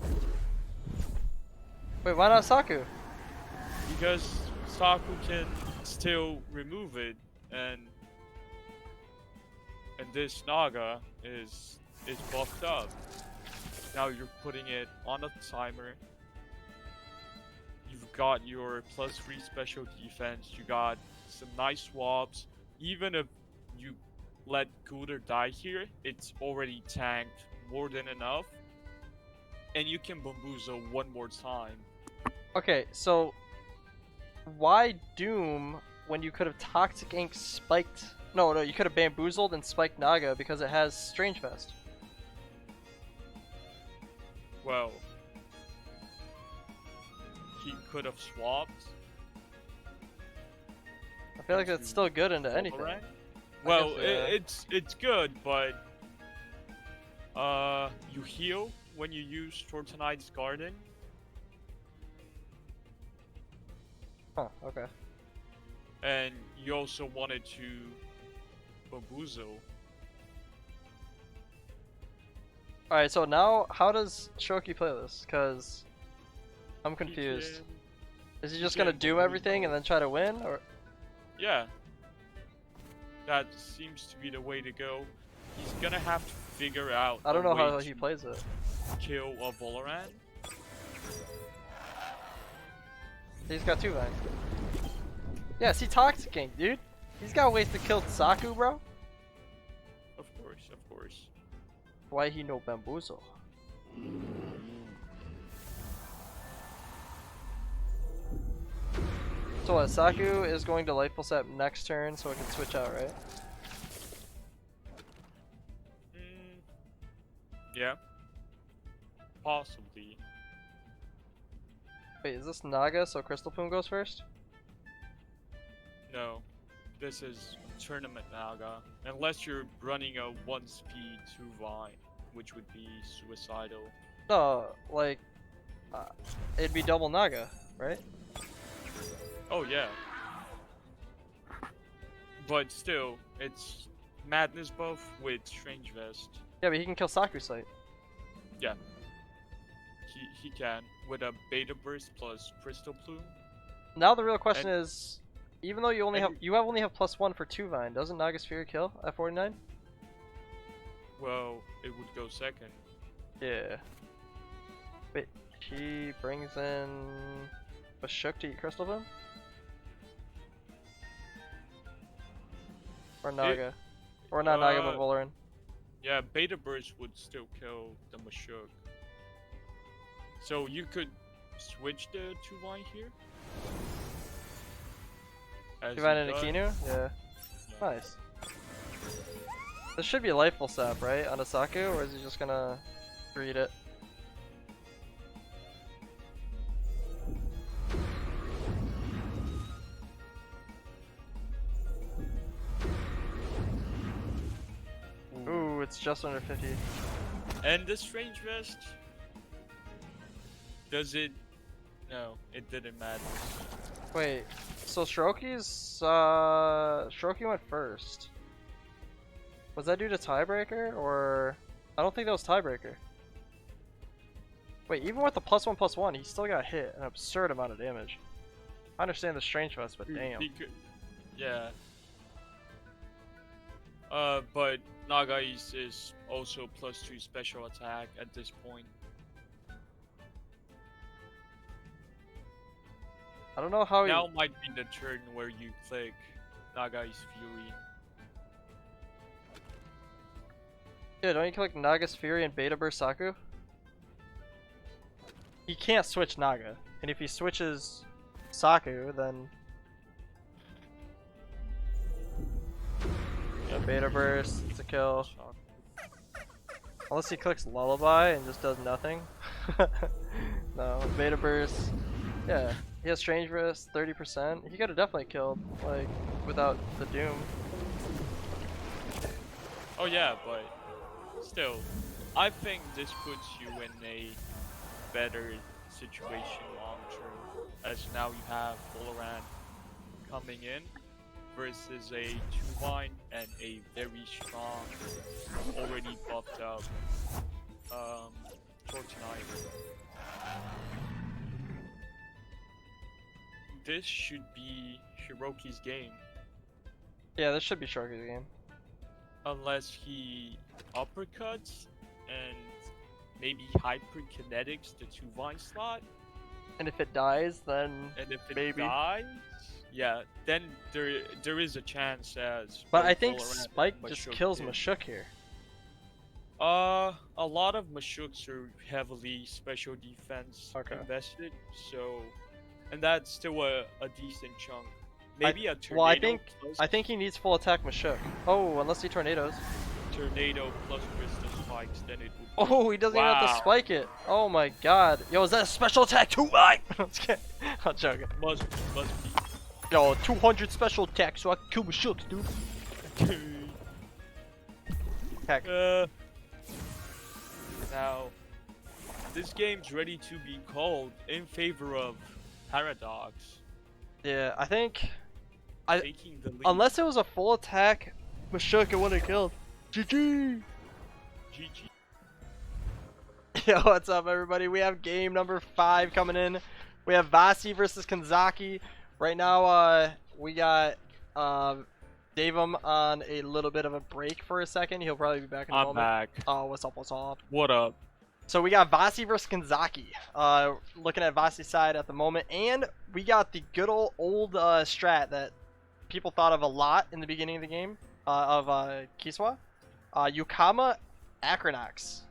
Wait, why not Saku? Because Saku can still remove it, and this Naga is buffed up. Now you're putting it on a timer. You've got your +3 special defense. You got some nice swaps. Even if you let Cooler die here, it's already tanked more than enough. And you can bamboozle one more time. Okay, so why Doom when you could have Toxic Ink spiked? No, you could have bamboozled and spiked Naga because it has Strange Fest. Well, he could have swapped. I feel like that's still good into anything. Right? Well, guess, yeah. it's good, but you heal when you use Tortonite's Garden. Huh, okay. And you also wanted to bamboozle. Alright, so now how does Shiroki play this? Because I'm confused. Is he just gonna do everything and then try to win, or? Yeah. That seems to be the way to go. He's gonna have to figure out. I don't know how to he plays it. kill a Valorant. He's got 2 vines. Yeah, see Toxic Ink, dude. He's got ways to kill Saku, bro. Of course, of course. Why he no bamboozle? So what, Saku is going to Lightful Sap next turn so it can switch out, right? Yeah. Possibly. Wait, is this Naga so Crystal Plume goes first? No. This is Tournament Naga. Unless you're running a 1-speed 2 Vine, which would be suicidal. No, like, it'd be double Naga, right? Oh yeah. But still, it's Madness buff with Strange Vest. Yeah, but he can kill Saku's sight. Yeah. He can, with a Beta Burst plus Crystal Plume. Now the real question is, even though you only have have +1 for 2 Vine, doesn't Naga's Fury kill at 49? Well, it would go second. Yeah. Wait, he brings in a Shook to eat Crystal Plume? Or Naga? Or not Naga, but Valoran? Yeah, Beta Burst would still kill the Mashuk. So you could switch the 2 Vine here. 2 Vine and Akinu? Yeah. Nice. This should be a Lightful Sap, right? On a Saku, or is he just gonna read it? Ooh, it's just under 50. And the Strange Vest? Does it? No, it didn't matter. Wait, so Shiroki went first. Was that due to tiebreaker, or I don't think that was tiebreaker. Wait, even with the +1/+1, he still got hit an absurd amount of damage. I understand the Strange Vest, but damn. Yeah. But Naga is also +2 special attack at this point. I don't know how Now might be the turn where you click Naga's Fury. Yeah, don't you click Naga's Fury and Beta Burst Saku? He can't switch Naga, and if he switches Saku, then yeah, Beta Burst, it's a kill. Unless he clicks Lullaby and just does nothing. No, Beta Burst. Yeah, he has Strange Wrist, 30%. He could have definitely killed, like, without the Doom. Oh yeah, but still, I think this puts you in a better situation long term, as now you have Valorant coming in versus a 2 Vine and a very strong, already buffed up Tortonite. this should be Shiroki's game. Yeah, this should be Shiroki's game. Unless he uppercuts and maybe hyperkinetics the 2 vine slot. And if it dies, then And if it maybe. dies, yeah, then there is a chance as. But both I think Valorant and Spike just Mashuk kills did. Mashuk here. A lot of Mashuks are heavily special defense Okay. invested, so, and that's still a decent chunk. Maybe a tornado. Well, I plus think he needs full attack Mashuk. Oh, unless he tornadoes. tornado plus crystal spikes, then it would. Oh, he doesn't even have to Wow. spike it. Oh my god. Yo, is that a special attack too? I'm joking. Must Yo, 200 special attack so I can kill Mashuk, dude. be. Heck. Now, this game's ready to be called in favor of Paradox Yeah, I think taking the lead. unless it was a full attack Mashuk, it would have killed. GG. GG. Yo, what's up, everybody? We have game number 5 coming in. We have Vasi versus Kenzaki. Right now, we got Davum on a little bit of a break for a second. He'll probably be back in a I'm moment. back. Oh, what's up? What's up? What up? So we got Vasi versus Kenzaki. Looking at Vasi's side at the moment, and we got the good old strat that people thought of a lot in the beginning of the game of Kiswa. Yukama Acronox.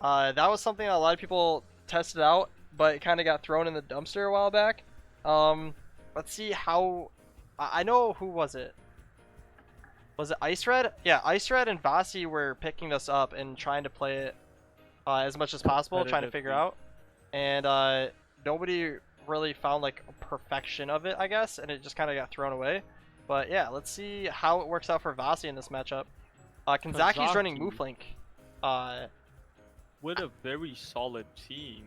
That was something that a lot of people tested out, but it kind of got thrown in the dumpster a while back. Let's see how. I know who was it. Was it Ice Red? Yeah, Ice Red and Vasi were picking this up and trying to play it as much as possible, trying to figure out. And nobody really found like a perfection of it, I guess, and it just kind of got thrown away. But yeah, let's see how it works out for Vasi in this matchup. Kanzaki's running Mooflink. With a very solid team.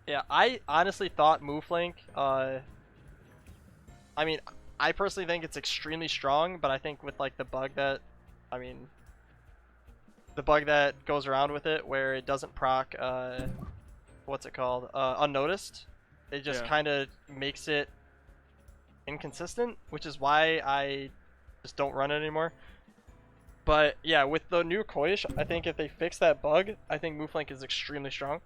Yeah, I honestly thought Mooflink, I mean, I personally think it's extremely strong, but I think with like the bug that, the bug that goes around with it where it doesn't proc, what's it called, unnoticed, it just kind of makes it inconsistent, which is why I just don't run it anymore. But yeah, with the new Koish, I think if they fix that bug, I think Mooflink is extremely strong.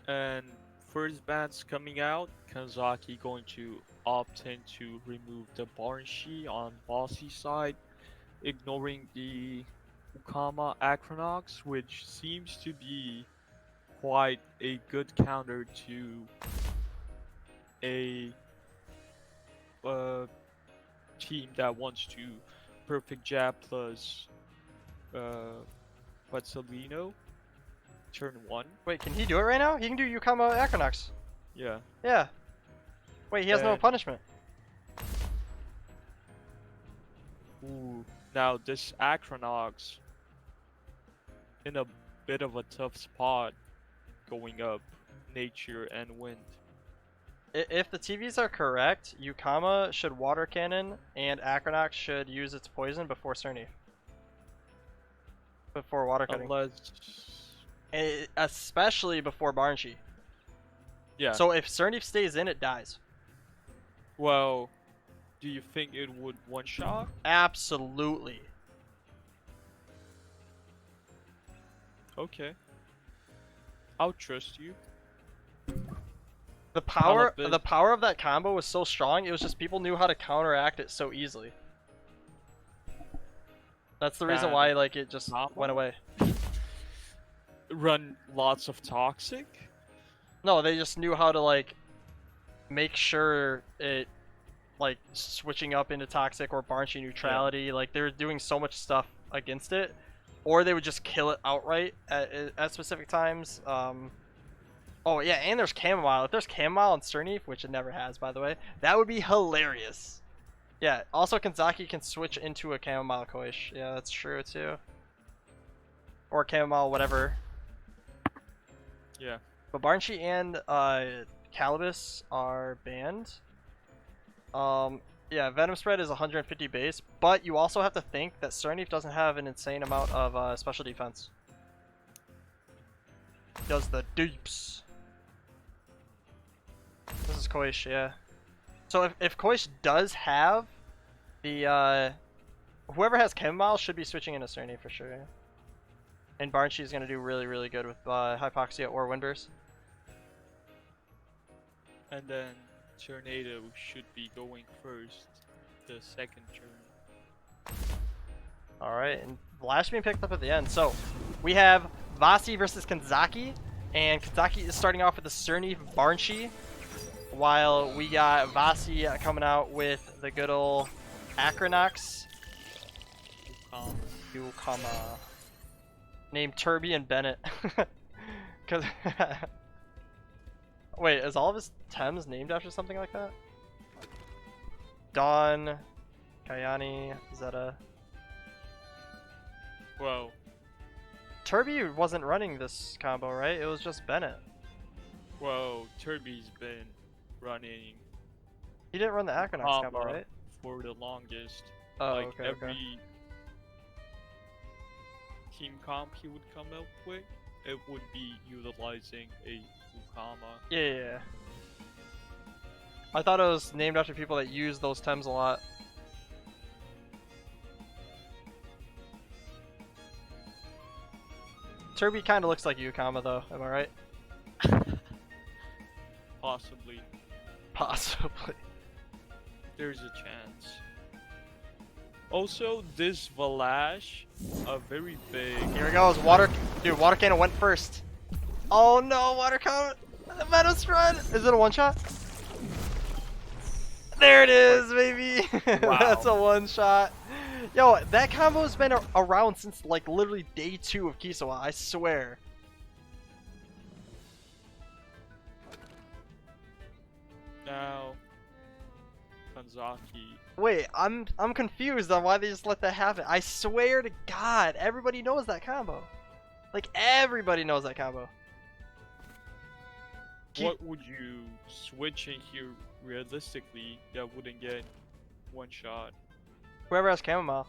And first bans coming out, Kanzaki going to opt in to remove the Barnshi on Vasi's side, ignoring the Ukama Acronox, which seems to be quite a good counter to a team that wants to perfect jab plus Quetzalino turn 1. Wait, can he do it right now? He can do Yukama Acronox. Yeah. Yeah. Wait, he has no And- punishment. Ooh. Now this Acronox in a bit of a tough spot going up nature and wind. If the TVs are correct, Yukama should water cannon and Acronox should use its poison before Cerny. Before water cutting. Unless Especially before Barnshi. yeah. So if Cerny stays in, it dies. Well, do you think it would one shot? Absolutely. Okay. I'll trust you. The power bit. the power of that combo was so strong, it was just people knew how to counteract it so easily. That's the reason Bad why like it just combo? went away. Run lots of toxic? No, they just knew how to like make sure it like switching up into toxic or Barnshi neutrality. Like they were doing so much stuff against it, or they would just kill it outright at specific times. Oh yeah, and there's Chamomile. If there's Chamomile and Cerny, which it never has by the way, that would be hilarious. Yeah. Also, Kenzaki can switch into a Chamomile Koish. Yeah, that's true too. Or Chamomile, whatever. Yeah. But Barnshi and Calibus are banned. Yeah, Venom Spread is 150 base, but you also have to think that Cerny doesn't have an insane amount of special defense. He does the deeps. This is Koish, yeah. So if Koish does have the whoever has Chamomile should be switching into Cerny for sure. And Barnshy is gonna do really good with Hypoxia or Windburst. And then Tornado should be going first, the second turn. Alright, and Lash being picked up at the end. So we have Vasi versus Kenzaki, and Kenzaki is starting off with the Cerny Barnshy, while we got Vasi coming out with the good old Acronox. Yukama. Named Turby and Bennett. Cause wait, is all of his Tems named after something like that? Dawn, Kayani, Zeta. Well, Turby wasn't running this combo, right? It was just Bennett. well, Turby's been running He didn't run the Acronox combo, right? for the longest. Oh, Like okay, every okay. team comp he would come up with, it would be utilizing a Ukama. Yeah. I thought it was named after people that use those Tems a lot. Turby kind of looks like Yukama though, am I right? Possibly. Possibly. There's a chance. Also, this Valash, a very big. Here it goes, water. Dude, water cannon went first. Oh no, water cannon. The Meadow Stride. Is it a one shot? There it is, baby. Wow. That's a one shot. Yo, that combo's been around since like literally day 2 of Kisawa, I swear. Now, Kanzaki. Wait, I'm confused on why they just let that happen. I swear to God, everybody knows that combo. Like everybody knows that combo. What would you switch in here realistically that wouldn't get one shot? Whoever has Chamomile.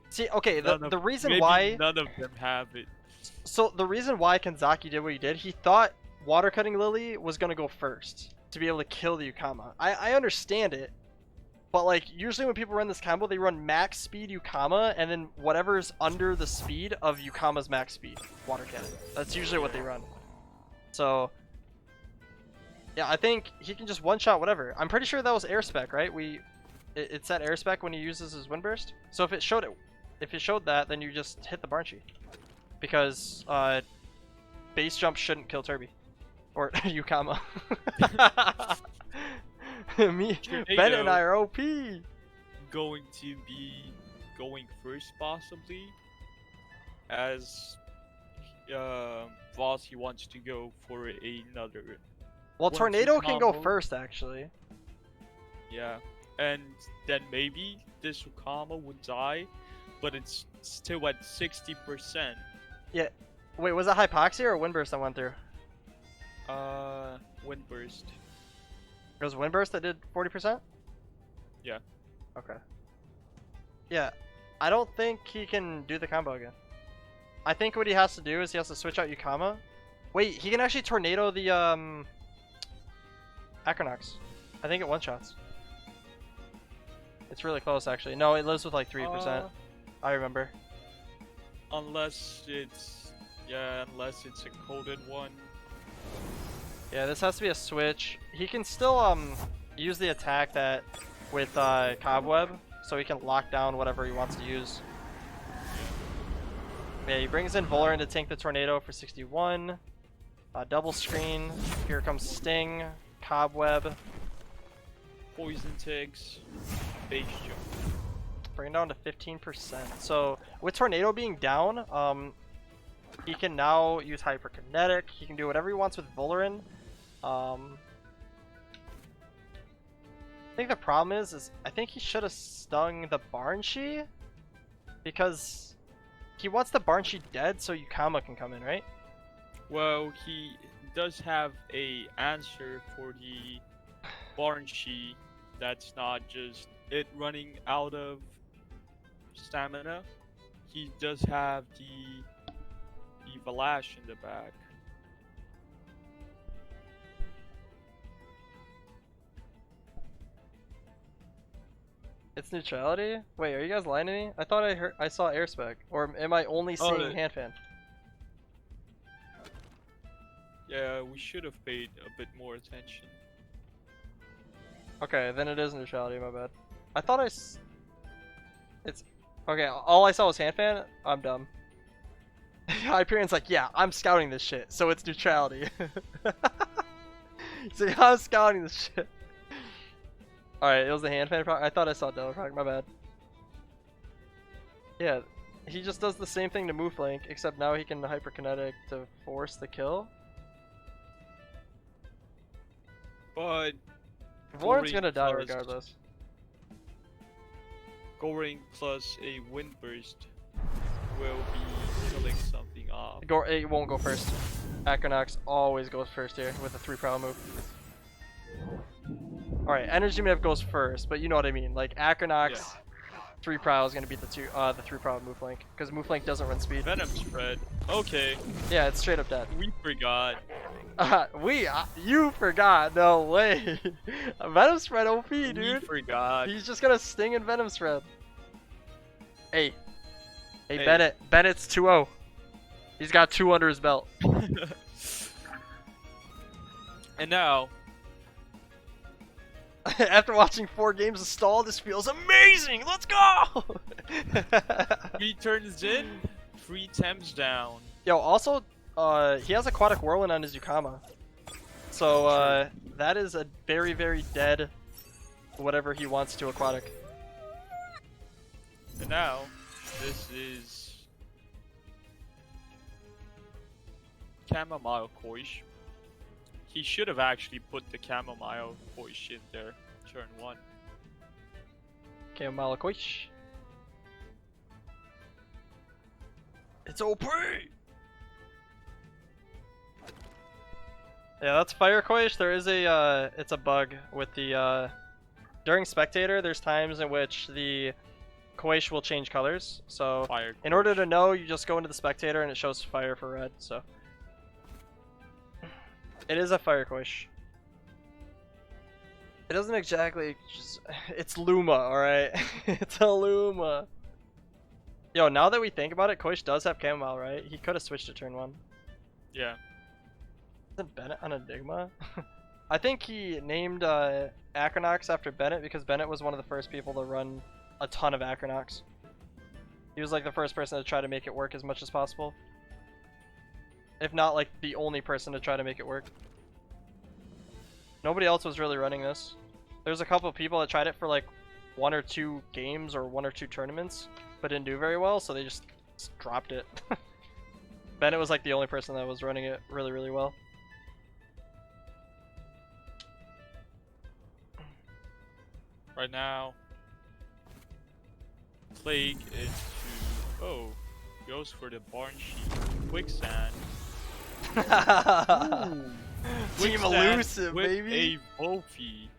See, okay, the reason maybe why none of them have it. So the reason why Kenzaki did what he did, he thought Water Cutting Lily was gonna go first to be able to kill the Yukama. I understand it, but like usually when people run this combo, they run max speed Yukama and then whatever's under the speed of Yukama's max speed, Water Cannon. That's usually what they run. So yeah, I think he can just one shot whatever. I'm pretty sure that was air spec, right? It said air spec when he uses his wind burst. So if it showed that, then you just hit the Barnshy. Because base jump shouldn't kill Turby. Or Yukama. Me, Ben and I are OP. Going to be going first possibly, as Vasi wants to go for another. Well, One, Tornado two can go combo. first actually. Yeah, and then maybe this Ukama would die, but it's still at 60%. Yeah. Wait, was it Hypoxia or Windburst that went through? Windburst. It was Windburst that did 40%? Yeah. Okay. Yeah, I don't think he can do the combo again. I think what he has to do is he has to switch out Yukama. Wait, he can actually Tornado the Acronox. I think it one-shots. It's really close actually. No, it lives with like 3%. I remember. Unless it's a coded one. Yeah, this has to be a switch. He can still use the attack that with Cobweb, so he can lock down whatever he wants to use. Yeah, he brings in Volar to tank the Tornado for 61. Double screen. Here comes Sting, Cobweb. Poison ticks, base jump. Bring it down to 15%. So with Tornado being down, he can now use Hyperkinetic. He can do whatever he wants with Volarin. I think the problem is I think he should have stung the Barnshy, because he wants the Barnshy dead so Yukama can come in, right? Well, he does have a answer for the Barnshy. That's not just it running out of stamina. He does have the Valash in the back. It's neutrality? Wait, are you guys lying to me? I thought I saw air spec. Or am I only Oh, seeing hand fan? Yeah, we should have paid a bit more attention. Okay, then it is neutrality, my bad. I thought it's... Okay, all I saw was hand fan? I'm dumb. Hyperion's like, yeah, I'm scouting this shit, so it's neutrality. So yeah, I'm scouting this shit. Alright, it was the hand fan proc. I thought I saw Devil proc, my bad. Yeah, he just does the same thing to move flank, except now he can hyperkinetic to force the kill. But Warren's Goring gonna die plus- regardless. Goring plus a wind burst will be killing something off. It won't go first. Acronox always goes first here with a 3-prow move. Alright, Energy Map goes first, but you know what I mean. Like, Acronox, Yeah. 3-prow is gonna beat the 3-prow move flank, because move flank doesn't run speed. Venom spread. Okay, Yeah, it's straight up dead. we forgot. You forgot, no way. Venom spread OP, We dude. forgot. He's just gonna sting and Venom spread. Hey, Hey. Bennett. Bennett's 2-0. He's got 2 under his belt. And now, After watching 4 games of stall, this feels amazing. Let's go. 3 turns in, 3 Tems down. Yo, also, he has Aquatic Whirlwind on his Yukama. So, that is a very, very dead whatever he wants to aquatic. And now, this is Chamomile Koish. He should have actually put the Chamomile Koish in there, turn 1. Okay, Malakoish. It's OP! Yeah, that's Fire Koish. There is a, it's a bug with the, during Spectator, there's times in which the Koish will change colors. So, Fire in order to know, you just go into the Spectator and it shows fire for red, so. It is a Fire Koish. It doesn't exactly just... It's Luma, alright? It's a Luma. Yo, now that we think about it, Koish does have Chamomile, right? He could have switched to turn 1. Yeah. Isn't Bennett on Enigma? I think he named Acronox after Bennett because Bennett was one of the first people to run a ton of Acronox. He was like the first person to try to make it work as much as possible. If not like the only person to try to make it work. Nobody else was really running this. There's a couple of people that tried it for like 1 or 2 games or 1 or 2 tournaments, but didn't do very well, so they just dropped it. Bennett was like the only person that was running it really, really well. Right now, Plague is to... Oh, goes for the Barn Sheep. Quicksand. Team Quicksand elusive, with baby. a Wolfie.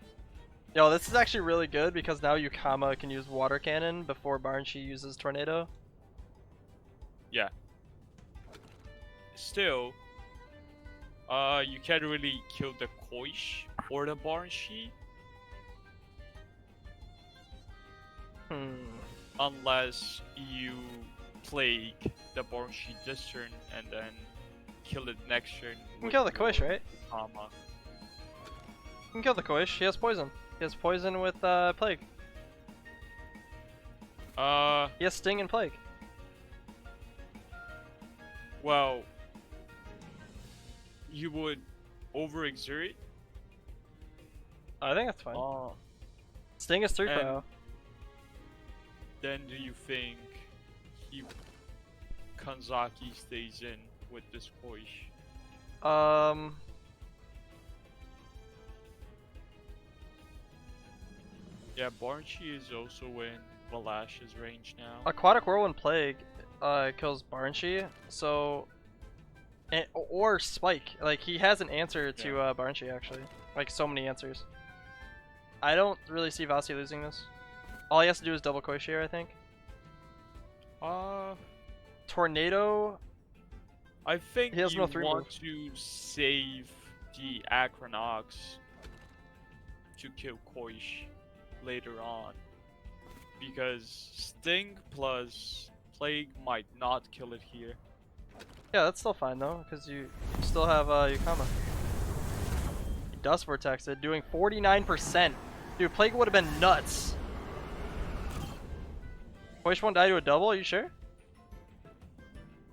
Yo, this is actually really good because now Yukama can use Water Cannon before Barnshi uses Tornado. Yeah. Still, you can't really kill the Koish or the Barn Sheep unless you Plague the Barn Sheep this turn and then kill it next turn. You can kill the Koish, right? Yukama. You can kill the Koish. He has poison. He has poison with Plague. He has Sting and Plague. Well, you would overexert. I think that's fine. Sting is 3 and- pro. Then do you think Kanzaki stays in with this Koish? Yeah, Barnshi is also in Valash's range now. Aquatic Whirlwind Plague kills Barnshi, so... or Spike. Like, he has an answer to Barnshi, actually. Like, so many answers. I don't really see Vasi losing this. All he has to do is double Koish here, I think. Tornado... I think He has you no 3 want move. to save the Acronox to kill Koish later on. because Sting plus Plague might not kill it here. Yeah, that's still fine though, because you still have Yukama. He Dust Vortex it, doing 49%. Dude, Plague would have been nuts. Which one died to a double? Are you sure?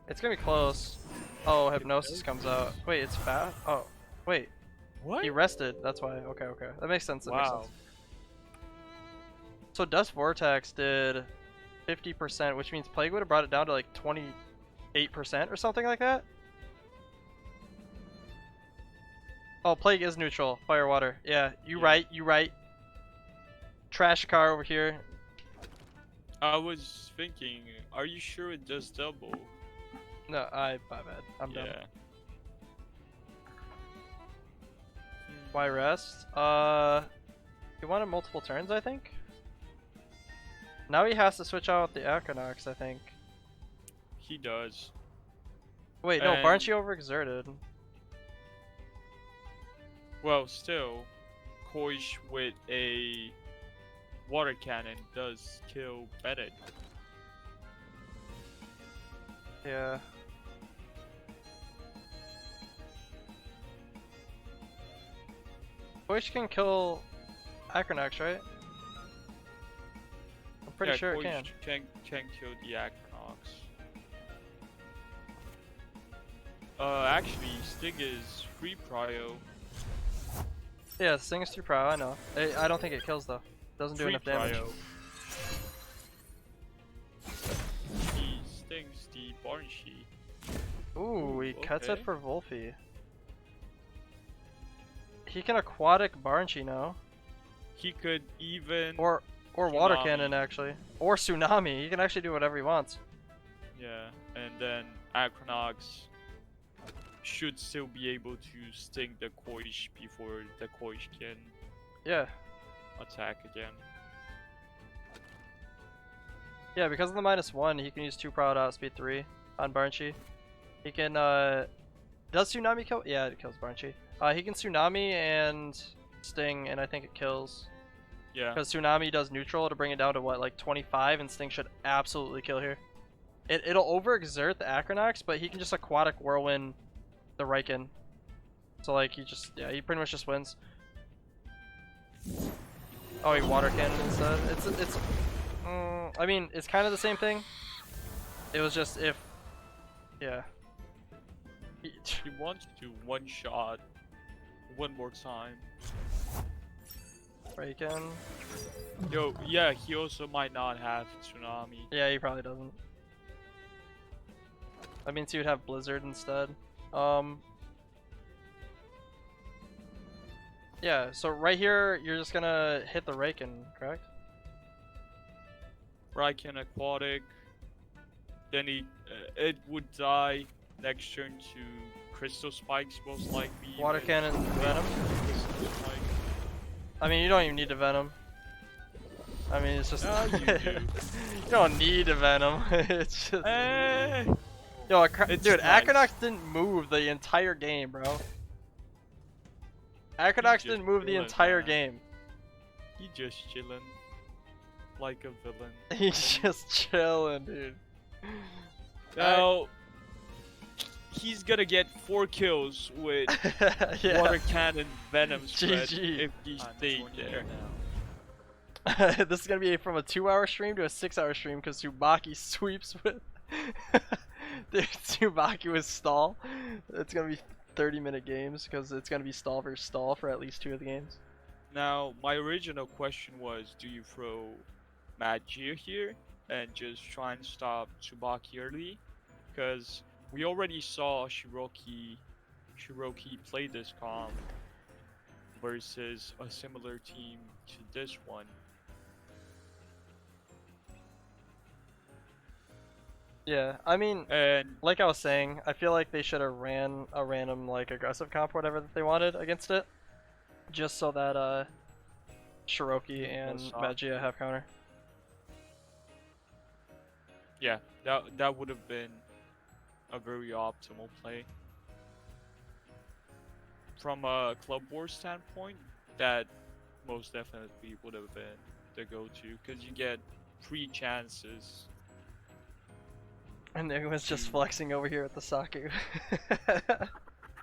It's gonna be close. Oh, Hypnosis comes out. Wait, it's fast? Oh, wait. What? He rested. That's why. Okay, okay. That makes sense. That makes Wow. sense. So Dust Vortex did 50%, which means Plague would have brought it down to like 28% or something like that. Oh, Plague is neutral. Fire, water. Yeah, you right. You right. Trash car over here. I was thinking, are you sure it does double? No, my bad. I'm done. Yeah. Why rest? He wanted multiple turns, I think. Now he has to switch out the Equinox, I think. He does. Wait, no, And- Barnchi overexerted. Well, still, Koish with a water cannon does kill Bennett. Yeah. Koish can kill Equinox, right? I'm pretty sure it can. Koish can kill the Equinox. Actually, Sting is free prio. Yeah, Sting is 2 Pro, I know. I don't think it kills though. Doesn't do Free enough damage. prio. He stings the Barnshi. Ooh, he cuts it okay. for Wolfie. He can aquatic Barnchi now. He could even Or water Tsunami. cannon actually. Or Tsunami. He can actually do whatever he wants. yeah, and then Equinox should still be able to sting the Koish before the Koish can Yeah. attack again. Yeah, because of the -1, he can use 2 Pro to outspeed 3 on Barnchi. He can, does Tsunami kill? Yeah, it kills Barnchi. He can Tsunami and Sting, and I think it kills. Yeah. Because Tsunami does neutral to bring it down to what, like 25, and Sting should absolutely kill here. It'll overexert the Equinox, but he can just aquatic whirlwind the Riken. So like he pretty much just wins. Oh, he water cannon instead. I mean, it's kind of the same thing. It was just if, yeah. He wants to one shot one more time. Riken. Yo, yeah, he also might not have Tsunami. Yeah, he probably doesn't. That means he would have Blizzard instead. Yeah, so right here, you're just gonna hit the Riken, correct? Riken Aquatic. Then it would die next turn to Crystal Spikes most likely. Water with Cannon, Venom. Crystal Spike. I mean, you don't even need a Venom. I mean, it's just... You do. You don't need a Venom. It's just... Yo, It's dude, nice. Equinox didn't move the entire game, bro. Equinox just didn't move the chilling, entire man. game. He just chilling. Like a villain. He's just chilling, dude. Now, he's gonna get 4 kills with Yeah. Water Cannon Venom spread GG. if he stayed there. This is gonna be from a 2-hour stream to a 6-hour stream because Tsubaki sweeps with. Dude, Tsubaki with stall. It's gonna be 30-minute games because it's gonna be stall versus stall for at least 2 of the games. Now, my original question was, do you throw Magia here and just try and stop Tsubaki early? Because we already saw Shiroki play this comp versus a similar team to this one. Yeah, I mean, And like I was saying, I feel like they should have ran a random like aggressive comp, whatever that they wanted against it, just so that Shiroki and Magia have counter. yeah, that would have been a very optimal play. From a Club War standpoint, that most definitely would have been the go-to, because you get 3 chances. And Enigma's just flexing over here with the Saku.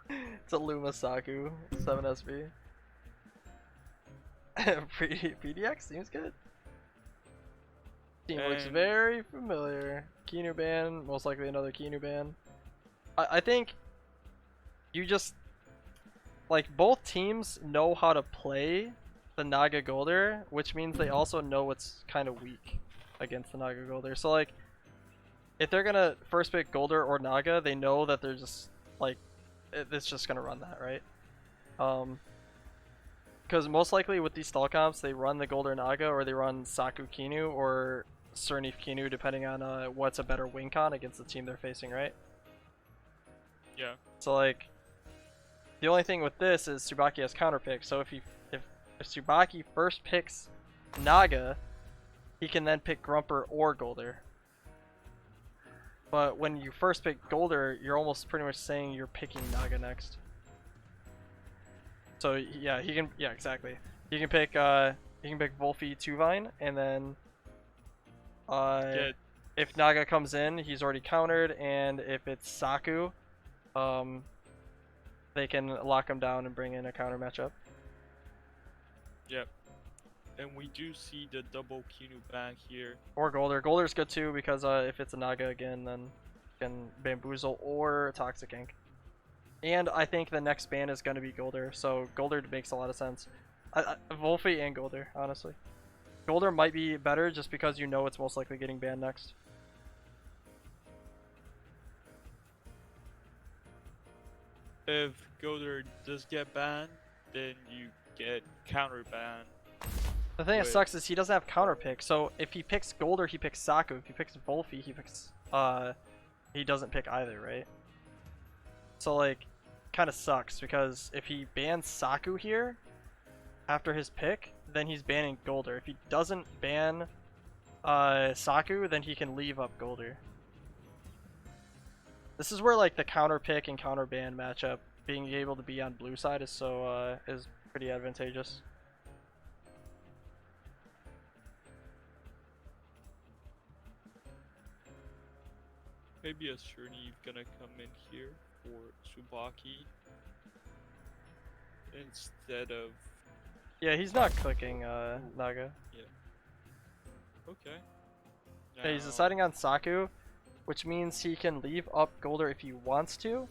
It's a Luma Saku 7SB. PDX seems good. Team looks And- very familiar. Kinu ban, most likely another Kinu ban. I think you just like both teams know how to play the Naga Golder, which means they also know what's kind of weak against the Naga Golder. So like if they're gonna first pick Golder or Naga, they know that they're just like it's just gonna run that, right? Because most likely with these stall comps, they run the Golder Naga or they run Saku Kinu or Cernif Kinu, depending on what's a better win con against the team they're facing, right? Yeah. So like, the only thing with this is Tsubaki has counter pick. So if Tsubaki first picks Naga, he can then pick Grumper or Golder. But when you first pick Golder, you're almost pretty much saying you're picking Naga next. So yeah, he can. Yeah, exactly. He can pick. He can pick Wolfie Tuvine, and then. If Naga comes in, he's already countered, and if it's Saku, they can lock him down and bring in a counter matchup. Yep. And we do see the double Kinu ban here. Or Golder. Golder's good too because if it's a Naga again, then you can Bamboozle or Toxic Ink. And I think the next ban is going to be Golder, so Golder makes a lot of sense. Wolfie and Golder, honestly. Golder might be better just because you know it's most likely getting banned next. If Golder does get banned, then you get counter ban. The thing that sucks is he doesn't have counter pick, so if he picks Golder, he picks Saku. If he picks Wolfie, he picks he doesn't pick either, right? So like, kind of sucks because if he bans Saku here after his pick, then he's banning Golder. If he doesn't ban Saku, then he can leave up Golder. This is where like the counter pick and counter ban matchup, being able to be on blue side is so is pretty advantageous. Maybe a Cerny gonna come in here for Tsubaki instead of. Yeah, he's not clicking Naga. Okay. Yeah, he's Now- deciding on Saku, which means he can leave up Golder if he wants to.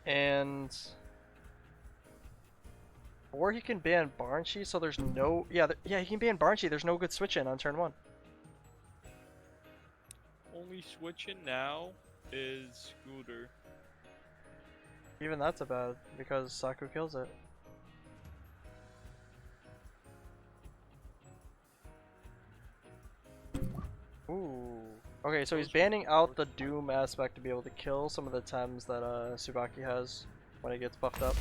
And or he can ban Barnshi, so there's no yeah he can ban Barnshi. There's no good switch in on turn 1. Only switching now is Scooter. Even that's a bad because Saku kills it. Ooh. Okay, so he's banning out the Doom aspect to be able to kill some of the Tems that Tsubaki has when he gets buffed up.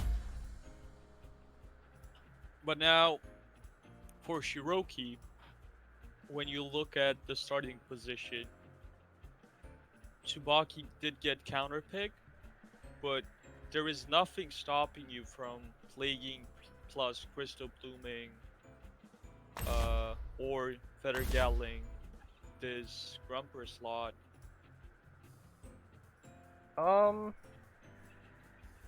But now, for Shiroki, when you look at the starting position, Tsubaki did get counterpick, but there is nothing stopping you from Plaguing plus Crystal Blooming or Feather Galling this Grumper slot.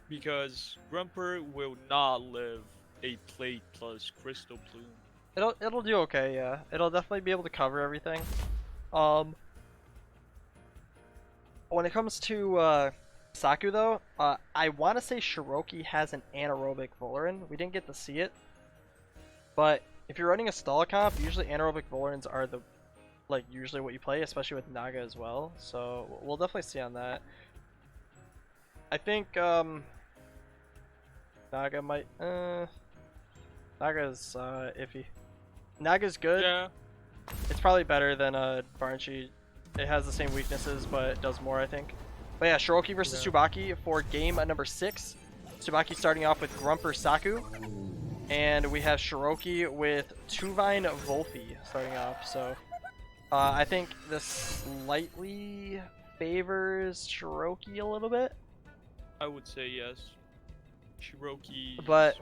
Because Grumper will not live a Plate plus Crystal Plume. It'll do okay, yeah. It'll definitely be able to cover everything. When it comes to Saku though, I want to say Shiroki has an anaerobic Voloran. We didn't get to see it, but if you're running a stall comp, usually anaerobic Volorans are the usually what you play, especially with Naga as well. So we'll definitely see on that. I think Naga might Naga's iffy. Naga's good. Yeah. It's probably better than Barnshi. It has the same weaknesses, but it does more, I think. But yeah, Shiroki versus Tsubaki for game number 6. Tsubaki starting off with Grumper Saku. And we have Shiroki with Tuvine Wolfie starting off. So I think this slightly favors Shiroki a little bit. I would say yes. Shiroki. But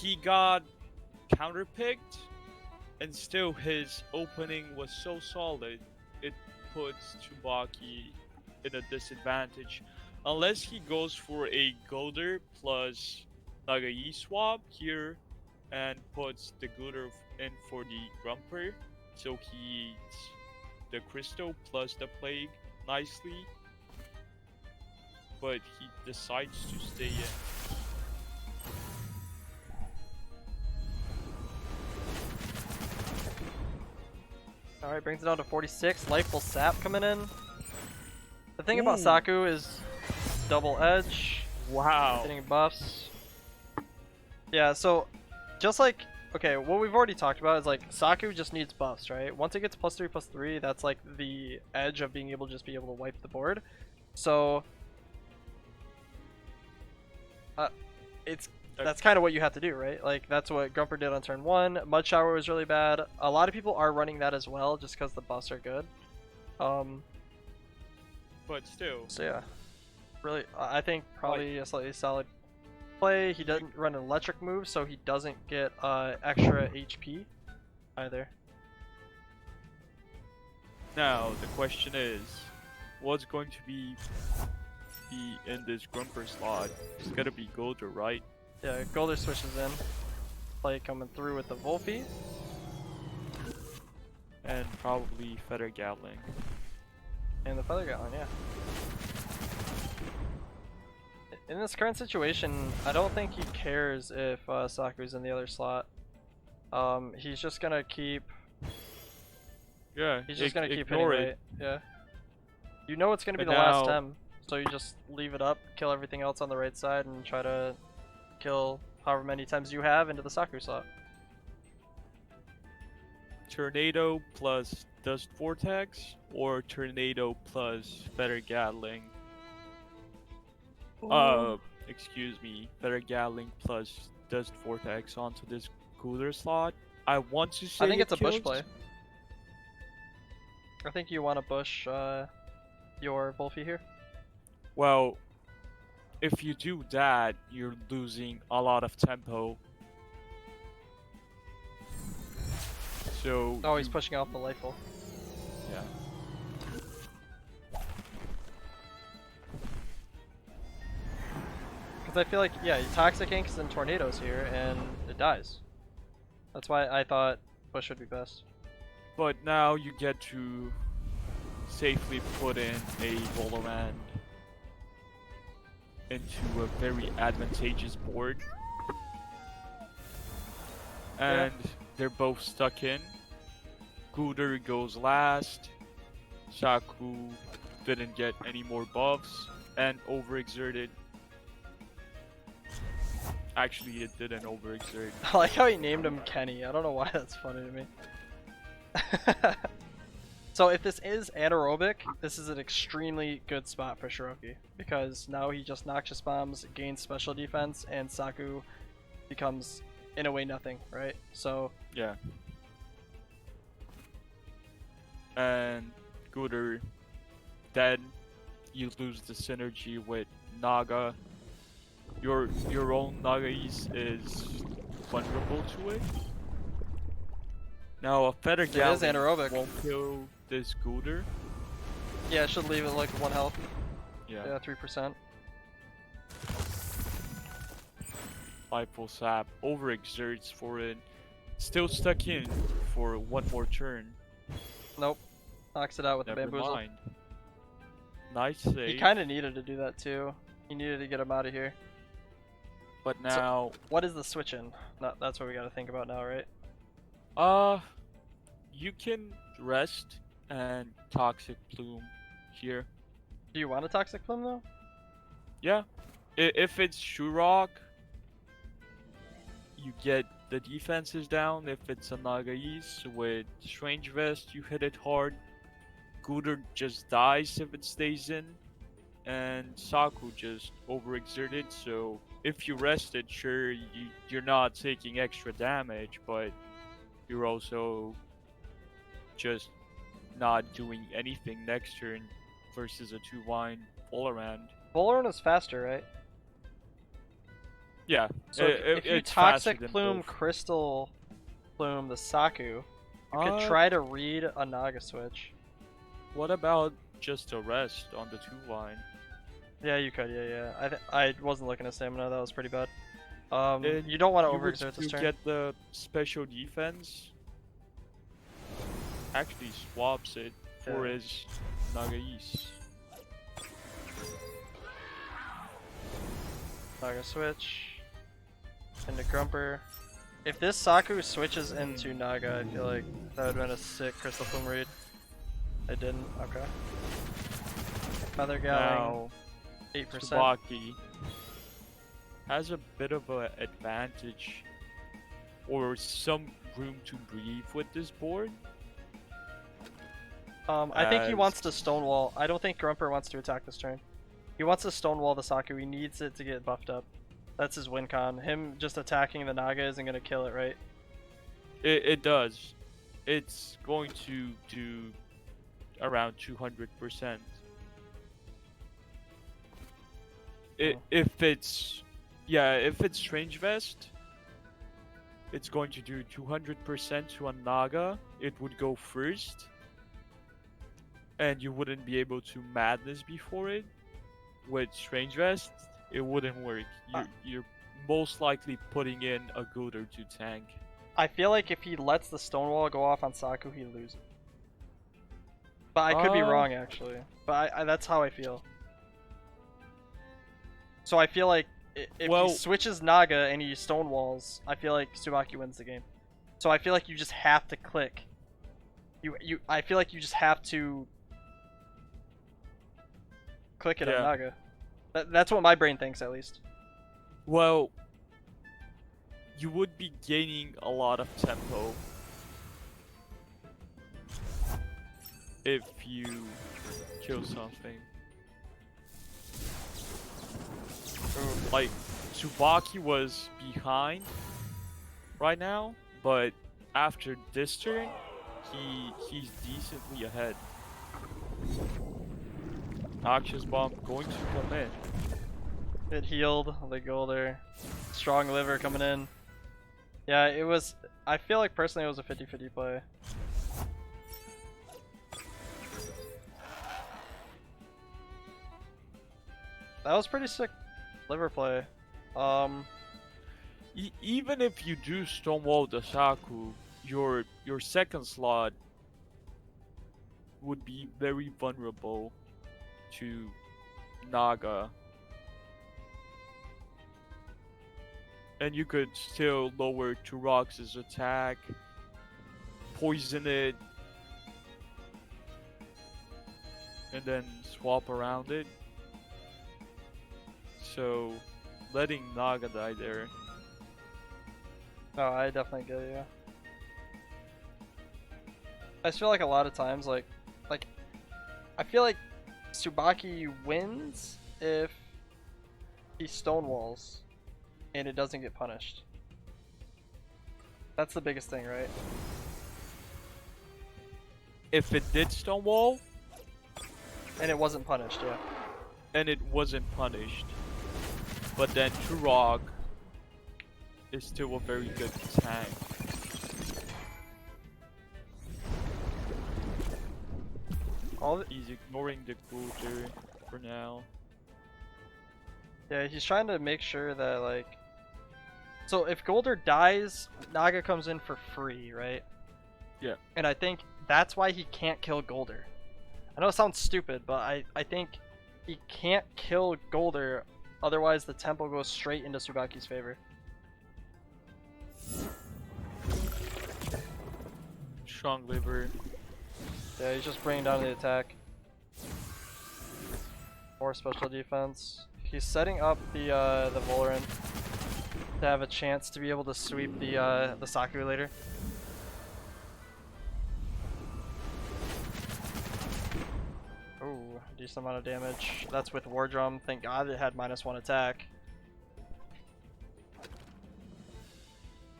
he got counterpicked, and still his opening was so solid, it puts Tsubaki in a disadvantage. Unless he goes for a Golder plus Nagai swap here and puts the Golder in for the Grumper, so he eats the Crystal plus the Plague nicely, but he decides to stay in. Alright, brings it down to 46. Lifeful Sap coming in. The thing about Saku is double edge. Wow. Getting buffs. Yeah, so just like, okay, what we've already talked about is like Saku just needs buffs, right? Once it gets +3/+3, that's like the edge of being able to just be able to wipe the board. So that's kind of what you have to do, right? Like that's what Grumper did on turn 1. Mud Shower was really bad. A lot of people are running that as well just because the buffs are good. But still. So yeah, really, I think probably a slightly solid play. He doesn't run an electric move, so he doesn't get extra HP either. Now the question is, what's going to be in this Grumper slot? It's gotta be Golder, right? Yeah, Golder switches in. Play coming through with the Volpy. And probably Feather Gatling. And the Feather Gatling, yeah. In this current situation, I don't think he cares if Saku's in the other slot. He's just gonna keep. Yeah. He's just gonna keep hitting ignore right. it. Yeah. You know it's gonna be But the last now- Tem, so you just leave it up, kill everything else on the right side, and try to kill however many times you have into the Saku slot. Tornado plus Dust Vortex or Tornado plus Feather Gatling. Excuse me, Feather Gatling plus Dust Vortex onto this Cooler slot. I want to say I think it's a bush kills. play. I think you want to bush your Volpy here. Well, if you do that, you're losing a lot of tempo. So Oh, he's pushing off the Lifeful. yeah. Because I feel like, yeah, Toxic Inks and Tornadoes here, and it dies. That's why I thought push would be best. But now you get to safely put in a Volorand into a very advantageous board. And they're both stuck in. Gooder goes last. Saku didn't get any more buffs and overexerted. Actually, it didn't overexert. I like how he named him Kenny. I don't know why that's funny to me. So if this is anaerobic, this is an extremely good spot for Shiroki, because now he just Noxious Bombs, gains special defense, and Saku becomes, in a way, nothing, right? So Yeah. And Gooder dead. You lose the synergy with Naga. Your own Nagais is vulnerable to it. Now a Feather is Gatling anaerobic. won't kill this Gooder. yeah, it should leave it like 1 health. Yeah. Yeah, 3%. Lifeful Sap overexerts for it. Still stuck in for one more turn. Nope. Knocks it out with the Never Bamboozle. mind. Nice save. He kind of needed to do that too. He needed to get him out of here. But now, What is the switch in? That's what we got to think about now, right? you can rest and Toxic Plume here. Do you want a Toxic Plume though? Yeah. If it's Shurok, you get the defenses down. If it's a Nagais with Strange Vest, you hit it hard. Gooder just dies if it stays in. And Saku just overexerted, so if you rested, sure, you're not taking extra damage, but you're also just not doing anything next turn versus a 2-line Volorand. Volorand is faster, right? Yeah. So if you it's faster Toxic than Plume both. Crystal Plume, the Saku. You could Uh, try to read a Naga switch. What about just a rest on the 2 line? Yeah, you could. Yeah. I wasn't looking at stamina. That was pretty bad. And You don't want to you would overexert this still turn. get the special defense. Actually swaps it for Yeah. his Nagais. Naga switch into Grumper. If this Saku switches into Naga, I feel like that would have been a sick Crystal Plume read. It didn't. Okay. Feather Galling, Now 8%. Tsubaki has a bit of an advantage or some room to breathe with this board. I think he as- wants to Stonewall. I don't think Grumper wants to attack this turn. He wants to Stonewall the Saku. He needs it to get buffed up. That's his win con. Him just attacking the Naga isn't going to kill it, right? It does. It's going to do around 200%. If it's Strange Vest, it's going to do 200% to a Naga. It would go first, and you wouldn't be able to Madness before it. With Strange Vest, it wouldn't work. You're most likely putting in a Gooder to tank. I feel like if he lets the Stonewall go off on Saku, he loses. But I could be wrong, actually. But that's how I feel. So I feel like if he switches Naga and he Stonewalls, I feel like Tsubaki wins the game. So I feel like you just have to click. I feel like you just have to click it on Naga. That's what my brain thinks, at least. Well, you would be gaining a lot of tempo if you kill something. Like, Tsubaki was behind right now, but after this turn, he's decently ahead. Noxious Bomb going to come in. It healed, they go there. Strong Liver coming in. Yeah, it was, I feel like personally it was a 50-50 play. That was pretty sick liver play. Even if you do Stonewall the Saku, your second slot would be very vulnerable to Naga. And you could still lower Turox's attack, poison it, and then swap around it. So, letting Naga die there. No, I definitely get it, yeah. I just feel like a lot of times, like, I feel like Tsubaki wins if he stonewalls and it doesn't get punished. That's the biggest thing, right? If it did Stonewall, and it wasn't punished, yeah. And it wasn't punished, but then Turok is still a very good tank. He's ignoring the Gulder for now. Yeah, he's trying to make sure that, like... So if Gulder dies, Naga comes in for free, right? Yeah. And I think that's why he can't kill Gulder. I know it sounds stupid, but I think he can't kill Gulder, otherwise the tempo goes straight into Tsubaki's favor. Strong liver. Yeah, he's just bringing down the attack. More special defense. He's setting up the Valoran to have a chance to be able to sweep the Saku later. Ooh, decent amount of damage. That's with War Drum. Thank God it had -1 attack.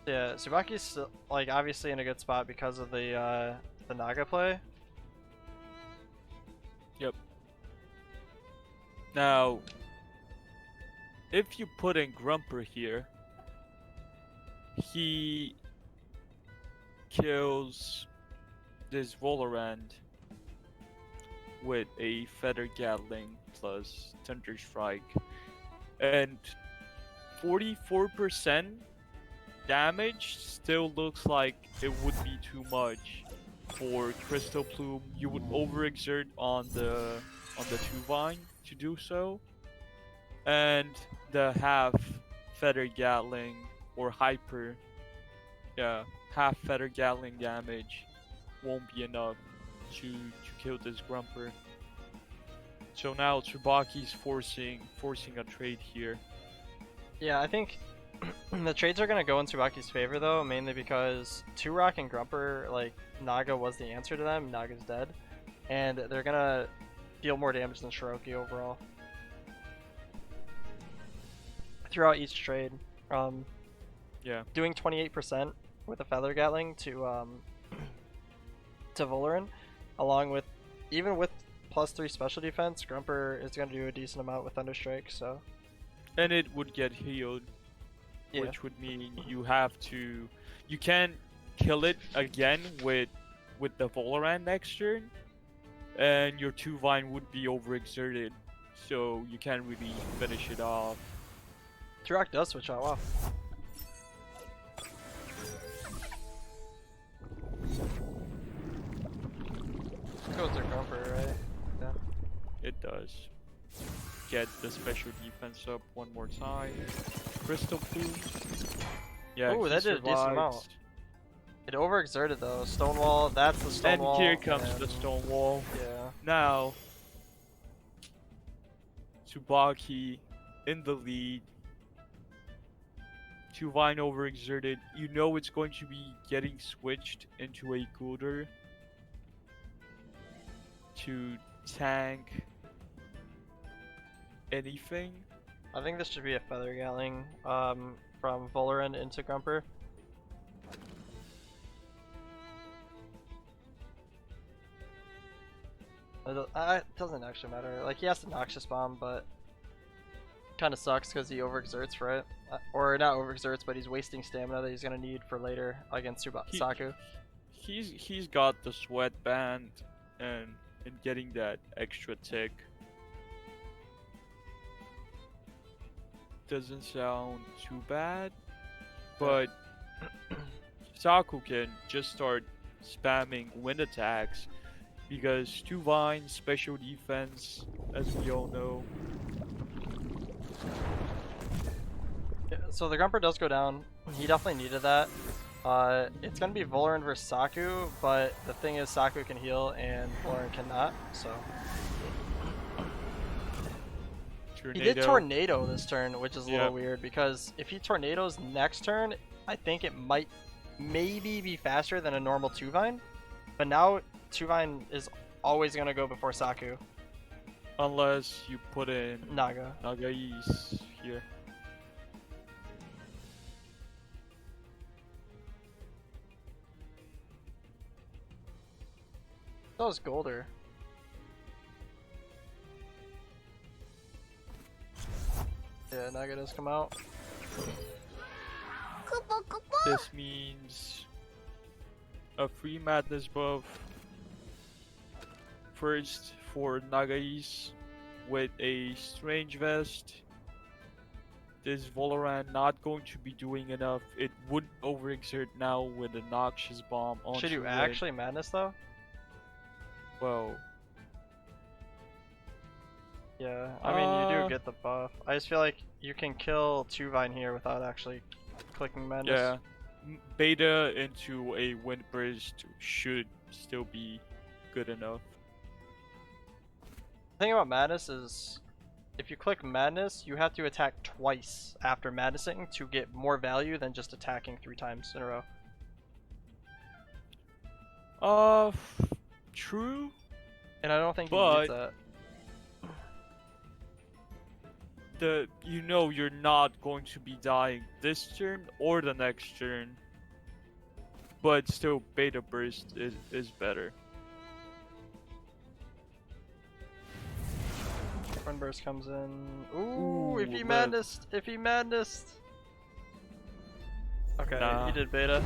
Yeah, Tsubaki's still, like, obviously in a good spot because of the Naga play. Yep. Now, if you put in Grumper here, he kills this Valorant with a Feather Gatling plus Thunder Strike, and 44% damage still looks like it would be too much for Crystal Plume. You would overexert on the two vine to do so, and the half Feather Gatling or hyper, yeah, half Feather Gatling damage won't be enough to kill this Grumper. So now Tsubaki's forcing a trade here. Yeah, I think the trades are gonna go in Tsubaki's favor though, mainly because 2-Rock and Grumper, like, Naga was the answer to them. Naga's dead, and they're gonna deal more damage than Shiroki overall throughout each trade. Yeah. Doing 28% with a Feather Gatling to Valoran, along with, even with +3 special defense, Grumper is going to do a decent amount with Thunder Strike, so. And it would get healed, Yeah. which would mean you can't kill it again with the Valorant next turn, and your 2 vine would be overexerted, so you can't really finish it off. 2-Rock does switch out, wow. Goes their Grumper, right? Yeah. It does. Get the special defense up one more time. Crystal Plume. Yeah, Ooh, he that did a decent amount. survives. It overexerted though. Stonewall, that's the Stonewall. And here comes the Stonewall. Yeah. Now, Tsubaki in the lead. 2 vine overexerted. You know it's going to be getting switched into a Gulder to tank anything. I think this should be a Feather Gatling from Valorant into Grumper. It doesn't actually matter. Like, he has the Noxious Bomb, but kind of sucks because he overexerts, right? Or not overexerts, but he's wasting stamina that he's gonna need for later against Saku. He's got the sweatband and getting that extra tick. Doesn't sound too bad, but Saku can just start spamming wind attacks because 2 vine special defense, as we all know. Yeah, so the Grumper does go down. He definitely needed that. It's gonna be Valorant versus Saku, but the thing is Saku can heal and Valorant cannot, so. Tornado. He did Tornado this turn, which is a little weird because if he Tornadoes next turn, I think it might maybe be faster than a normal 2 vine. But now 2 vine is always gonna go before Saku. Unless you put in Nagais here. That was Golder. Yeah, Naga does come out. This means a free madness buff. First for Nagais with a strange vest. This Valorant not going to be doing enough. It would overexert now with a Noxious Bomb on. Should you actually madness though? Well. Yeah, I mean you do get the buff. I just feel like you can kill 2 vine here without actually clicking madness. Yeah, beta into a wind burst should still be good enough. The thing about madness is, if you click madness, you have to attack twice after madnessing to get more value than just attacking 3 times in a row. True. And I don't think he needs that. You're not going to be dying this turn or the next turn, but still beta burst is better. Wind burst comes in. Ooh, if he madnessed. Okay, nah. he did beta.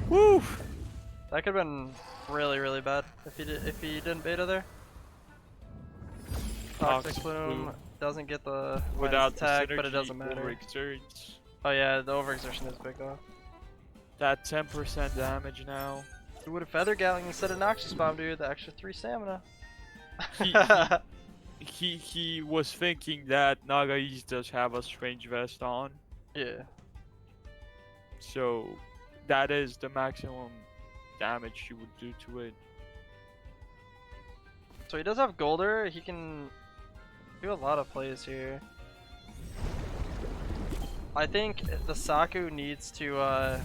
Woo! That could have been really bad if he didn't beta there. Toxic Plume doesn't get the without attack, the synergy, but it doesn't matter. overexerts. Oh yeah, the overexertion is big though. That 10% damage now. He would have Feather Galling instead of Noxious Bomb, dude. The extra 3 stamina. He was thinking that Nagais does have a strange vest on. Yeah. So that is the maximum damage you would do to it. So he does have Golder. He can do a lot of plays here. I think the Saku needs to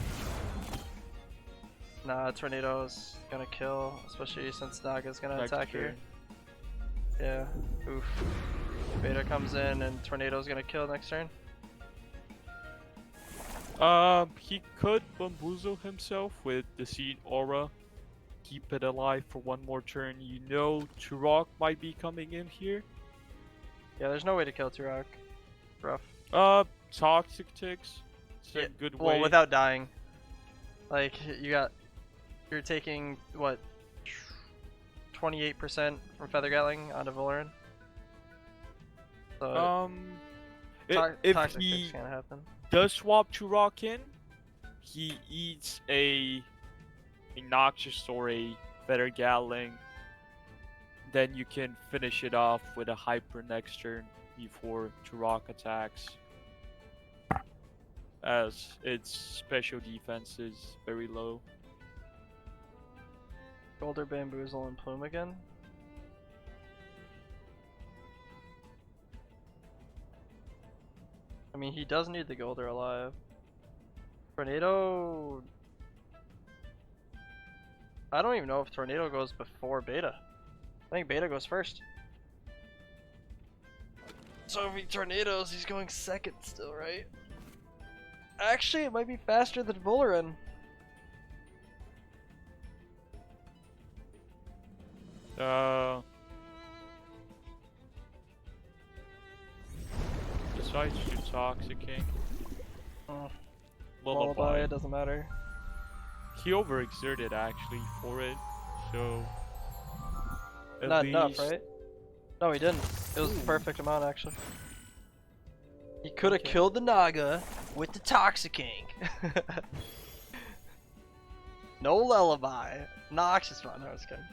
nah, Tornado's gonna kill, especially since Naga's gonna attack here. Yeah. Oof. Beta comes in and Tornado's gonna kill next turn. He could bamboozle himself with the Seed Aura. Keep it alive for one more turn. You know Turok might be coming in here. Yeah, there's no way to kill Turok. Rough. Toxic Ticks. It's a good way. Well, without dying. Like, you're taking, what, 28% from Feather Gatling onto Valoran? So, if Toxic he Ticks can't happen. does swap Turok in, he eats a Noxious or a Feather Gatling, then you can finish it off with a Hyper next turn before Turok attacks, as its special defense is very low. Golder, Bamboozle, and Plume again? I mean, he does need the Golder alive. Tornado... I don't even know if Tornado goes before Beta. I think Beta goes first. So if he Tornadoes, he's going second still, right? Actually, it might be faster than Valoran. Besides your Toxic King. Lullaby, it doesn't matter. He overexerted actually for it, so Not enough, right? No, he didn't. It was the perfect amount, actually. He could have killed the Naga with the Toxicking. No Lullaby. Noxious Bomb. No, I was kidding.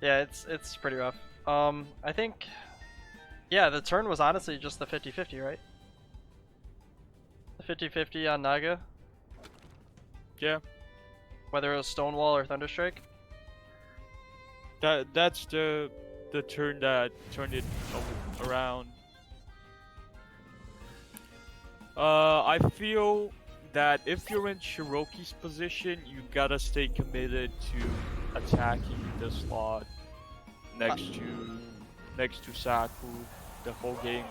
Yeah, it's pretty rough. I think, yeah, the turn was honestly just the 50-50, right? The 50-50 on Naga. Yeah. Whether it was Stonewall or Thunderstrike. That's the turn that turned it around. I feel that if you're in Shiroki's position, you gotta stay committed to attacking the slot next to Saku the whole game,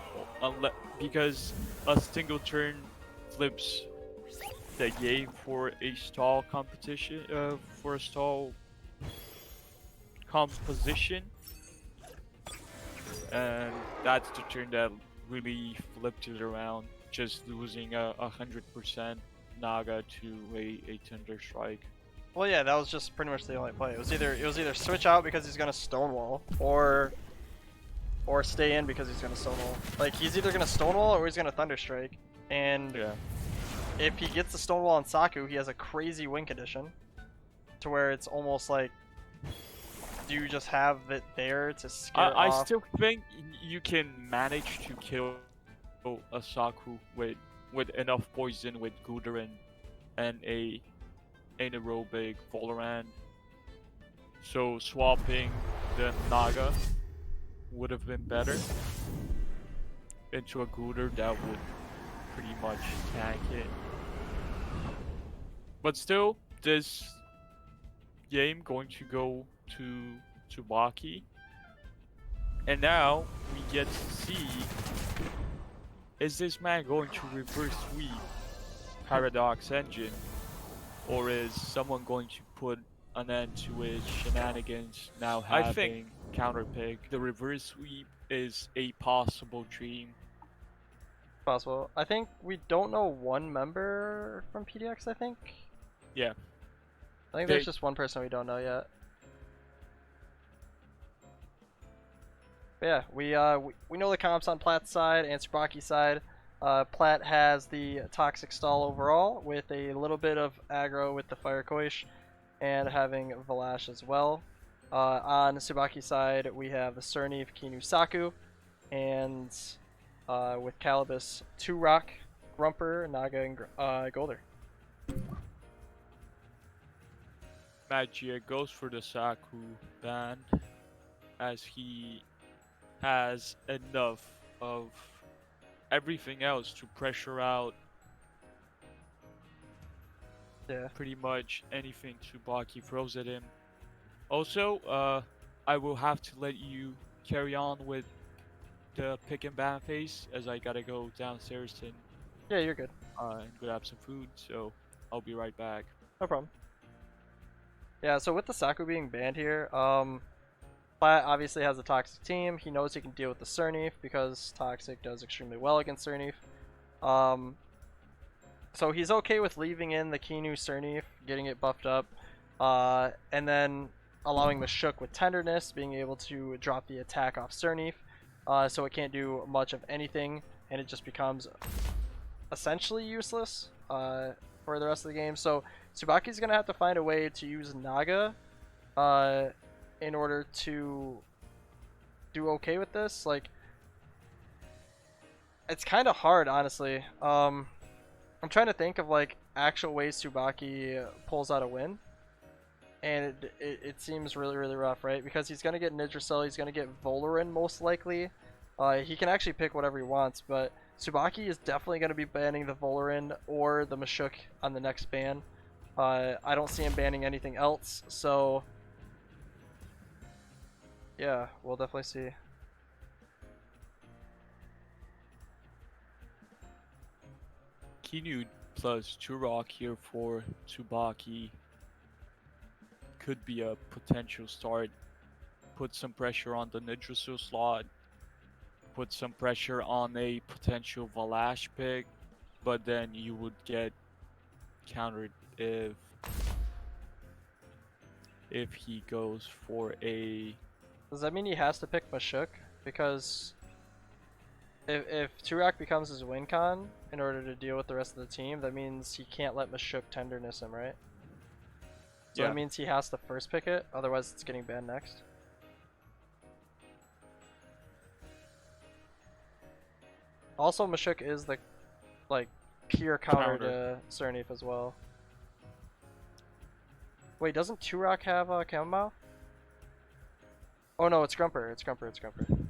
because a single turn flips the game for a stall competition, for a stall composition, and that's the turn that really flipped it around, just losing 100% Naga to a Thunder Strike. Well, yeah, that was just pretty much the only play. It was either switch out because he's gonna Stonewall, or stay in because he's gonna Stonewall. Like, he's either gonna Stonewall or he's gonna Thunderstrike, and yeah. If he gets the Stonewall on Saku, he has a crazy win condition, to where it's almost like, do you just have it there to scare it off? I still think you can manage to kill a Saku with enough poison with Gudarin and a anaerobic Valoran. So swapping the Naga would have been better into a Gudar that would pretty much tank it. But still, this game going to go to Tsubaki, and now we get to see, is this man going to reverse sweep Paradox Engine, or is someone going to put an end to his shenanigans now having counterpick? The reverse sweep is a possible dream. Possible. I think we don't know one member from PDX, I think. Yeah. I think They- there's just one person we don't know yet. But yeah, we know the comps on Platt's side and Tsubaki's side. Platt has the Toxic Stall overall with a little bit of aggro with the Fire Koish and having Valash as well. On Tsubaki's side, we have the Cerneve Kinu Saku and with Calibus, 2-Rock, Grumper, Naga, and Golder. Magia goes for the Saku band as he has enough of everything else to pressure out Yeah. pretty much anything Tsubaki throws at him. Also, I will have to let you carry on with the pick and ban phase as I gotta go downstairs and Yeah, you're good. grab some food, so I'll be right back. No problem. Yeah, so with the Saku being banned here, Platt obviously has a Toxic team. He knows he can deal with the Cerneve because Toxic does extremely well against Cerneve. So he's okay with leaving in the Kinu Cerneve, getting it buffed up, and then allowing Mashuk with Tenderness, being able to drop the attack off Cerneve, so it can't do much of anything, and it just becomes essentially useless for the rest of the game. So Tsubaki's going to have to find a way to use Naga in order to do okay with this. Like, it's kind of hard, honestly. I'm trying to think of like actual ways Tsubaki pulls out a win, and it seems really rough, right? Because he's gonna get Nidrasil, he's gonna get Voloran most likely. He can actually pick whatever he wants, but Tsubaki is definitely gonna be banning the Voloran or the Mashuk on the next ban. I don't see him banning anything else, so yeah, we'll definitely see. Kinu plus 2-Rock here for Tsubaki could be a potential start. Put some pressure on the Nidrasil slot, put some pressure on a potential Valash pick, but then you would get countered if he goes for a... Does that mean he has to pick Mashuk? Because if Turok becomes his win con in order to deal with the rest of the team, that means he can't let Mashuk Tenderness him, right? So Yeah. that means he has to first pick it, otherwise it's getting banned next. Also, Mashuk is the like pure counter to Cerneve as well. Wait, doesn't Turok have a Chamomile? Oh no, it's Grumper. It's Grumper. It's Grumper.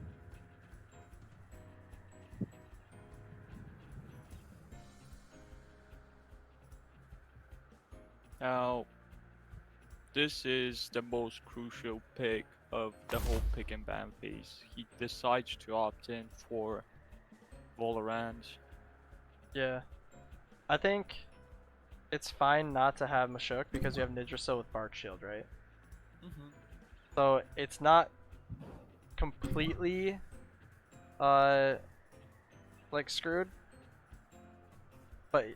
Now, this is the most crucial pick of the whole pick and ban phase. He decides to opt in for Valorant. Yeah. I think it's fine not to have Mashuk because you have Nidrasil with Bark Shield, right? So it's not completely like screwed, but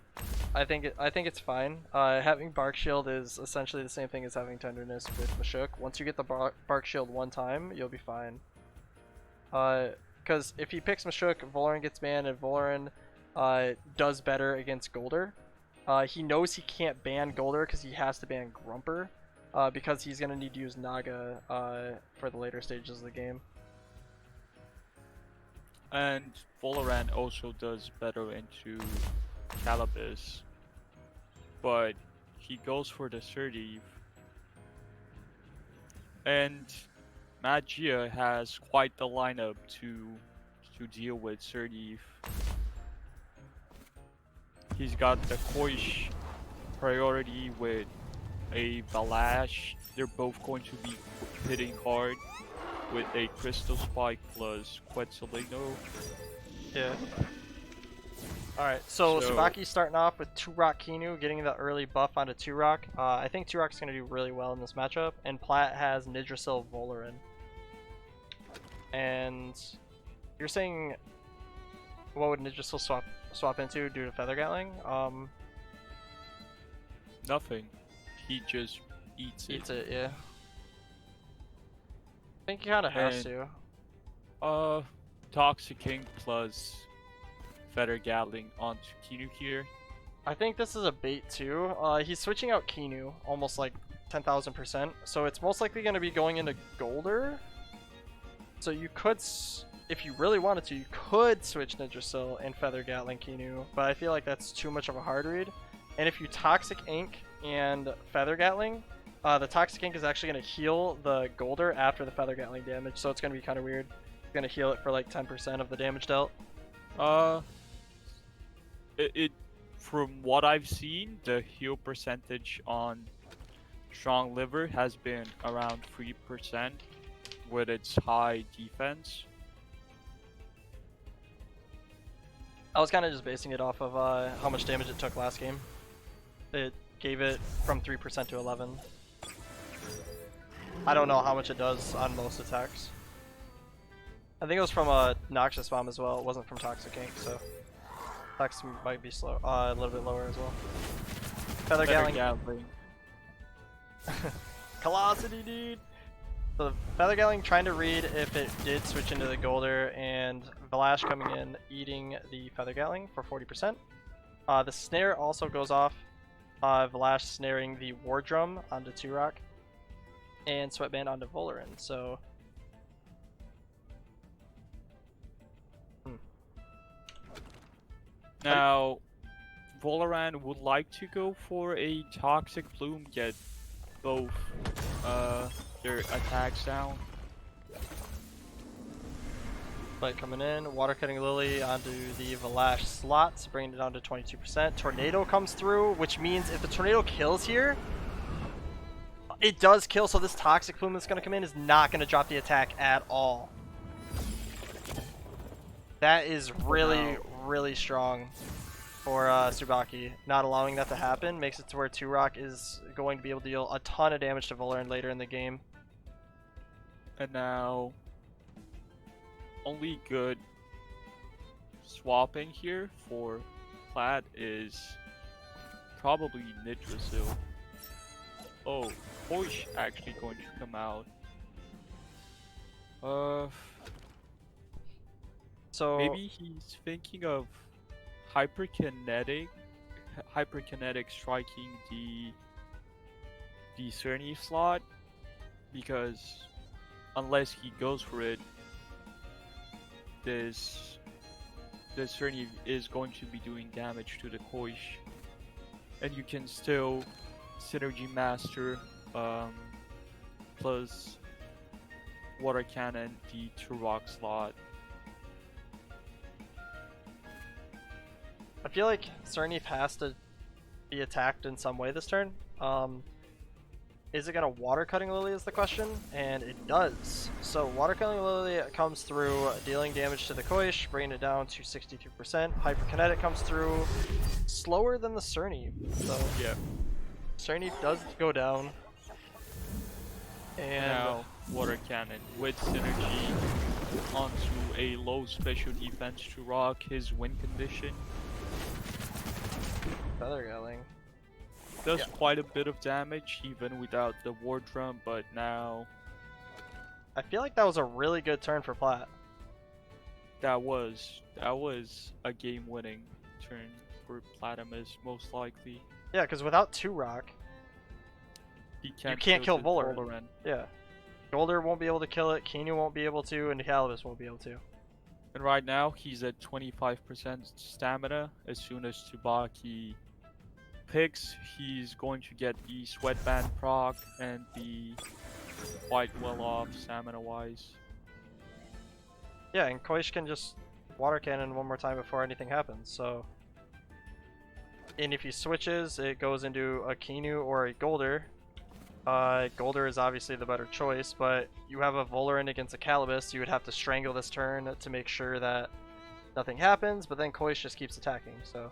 I think it's fine. Having Bark Shield is essentially the same thing as having Tenderness with Mashuk. Once you get the Bark Shield one time, you'll be fine. Because if he picks Mashuk, Voloran gets banned, and Voloran does better against Golder. He knows he can't ban Golder because he has to ban Grumper, because he's gonna need to use Naga for the later stages of the game. And Valorant also does better into Calibus, but he goes for the Cerneve. And Magia has quite the lineup to deal with Cerneve. He's got the Koish priority with a Valash. They're both going to be hitting hard with a Crystal Spike plus Quetzalino. Yeah. Alright, so Tsubaki's starting off with 2-Rock Kinu, getting the early buff onto 2-Rock. I think 2-Rock's going to do really well in this matchup, and Platt has Nidrasil Voloran. And you're saying, what would Nidrasil swap into due to Feather Gatling? Nothing. He just eats Eats it. it, yeah. I think he kind of has And to. Toxic King plus Feather Gatling onto Kinu here. I think this is a bait too. He's switching out Kinu almost like 10,000%. So it's most likely going to be going into Golder. So you could, if you really wanted to, you could switch Nidrasil and Feather Gatling Kinu. But I feel like that's too much of a hard read. And if you Toxic Ink and Feather Gatling, the Toxic Ink is actually going to heal the Golder after the Feather Gatling damage. So it's going to be kind of weird. It's going to heal it for like 10% of the damage dealt. It from what I've seen, the heal percentage on Strong Liver has been around 3% with its high defense. I was kind of just basing it off of how much damage it took last game. It gave it from 3% to 11. I don't know how much it does on most attacks. I think it was from a Noxious Bomb as well. It wasn't from Toxic Ink, so attacks might be slow, a little bit lower as well. Feather Gatling. Velocity, dude. So the Feather Gatling trying to read if it did switch into the Golder, and Valash coming in eating the Feather Gatling for 40%. The snare also goes off. Valash snaring the War Drum onto Turok, and Sweatband onto Volarin. So now, Volaran would like to go for a Toxic Bloom, get both their attacks down. Light coming in, Water Cutting Lily onto the Valash slots, bringing it down to 22%. Tornado comes through, which means if the Tornado kills here, it does kill, so this Toxic Plume that's going to come in is not going to drop the attack at all. That is really, really strong for Tsubaki. Not allowing that to happen makes it to where Turok is going to be able to deal a ton of damage to Volarin later in the game. And now, only good swapping here for Plat is probably Nidrasil. Oh, Hoish actually going to come out. So maybe he's thinking of hyperkinetic striking the Cerny slot, because unless he goes for it, this Cerny is going to be doing damage to the Koish, and you can still Synergy Master plus Water Cannon the Turok slot. I feel like Cerny has to be attacked in some way this turn. Is it going to Water Cutting Lily is the question, and it does. So Water Cutting Lily comes through, dealing damage to the Koish, bringing it down to 62%. Hyperkinetic comes through, slower than the Cerny. So yeah, Cerny does go down. And now Water Cannon with synergy onto a low special defense to rock his win condition. Feather Gatling Does quite a bit of damage even without the War Drum, but now I feel like that was a really good turn for Plat. that was a game-winning turn for Platimus, most likely. Yeah, because without Turok, You can't kill the Volarin. Yeah. Golder won't be able to kill it, Kinu won't be able to, and Calibus won't be able to. And right now he's at 25% stamina. As soon as Tsubaki picks, he's going to get the Sweatband proc and be quite well off stamina-wise. Yeah, and Koish can just Water Cannon one more time before anything happens, so... And if he switches, it goes into a Kinu or a Golder. Golder is obviously the better choice, but you have a Volarin against a Calibus, you would have to strangle this turn to make sure that nothing happens, but then Koish just keeps attacking, so...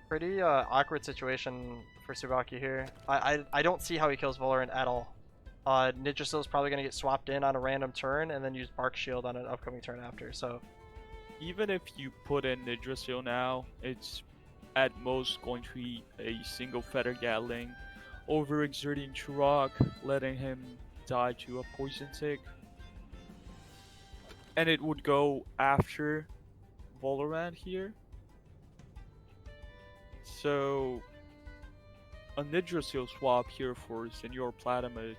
Pretty awkward situation for Tsubaki here. I don't see how he kills Volarin at all. Nidrasil is probably going to get swapped in on a random turn and then use Bark Shield on an upcoming turn after, so... Even if you put in Nidrasil now, it's at most going to be a single Feather Gatling overexerting Chirag, letting him die to a poison tick. And it would go after Valorant here. So a Nidrasil swap here for Senor Platymus.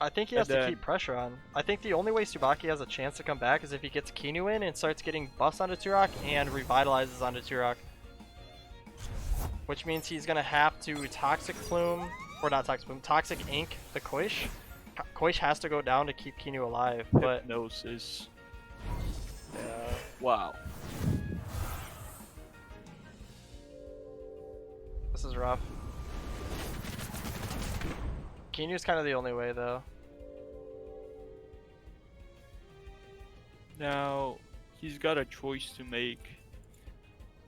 I think he has to keep pressure on. I think the only way Tsubaki has a chance to come back is if he gets Kinu in and starts getting buffs onto Turok and revitalizes onto Turok. Which means he's gonna have to Toxic Plume, or not Toxic Plume, Toxic Ink the Koish. Koish has to go down to keep Kinu alive, but... Hypnosis. Yeah. Wow. This is rough. Kinu's kind of the only way, though. Now, he's got a choice to make.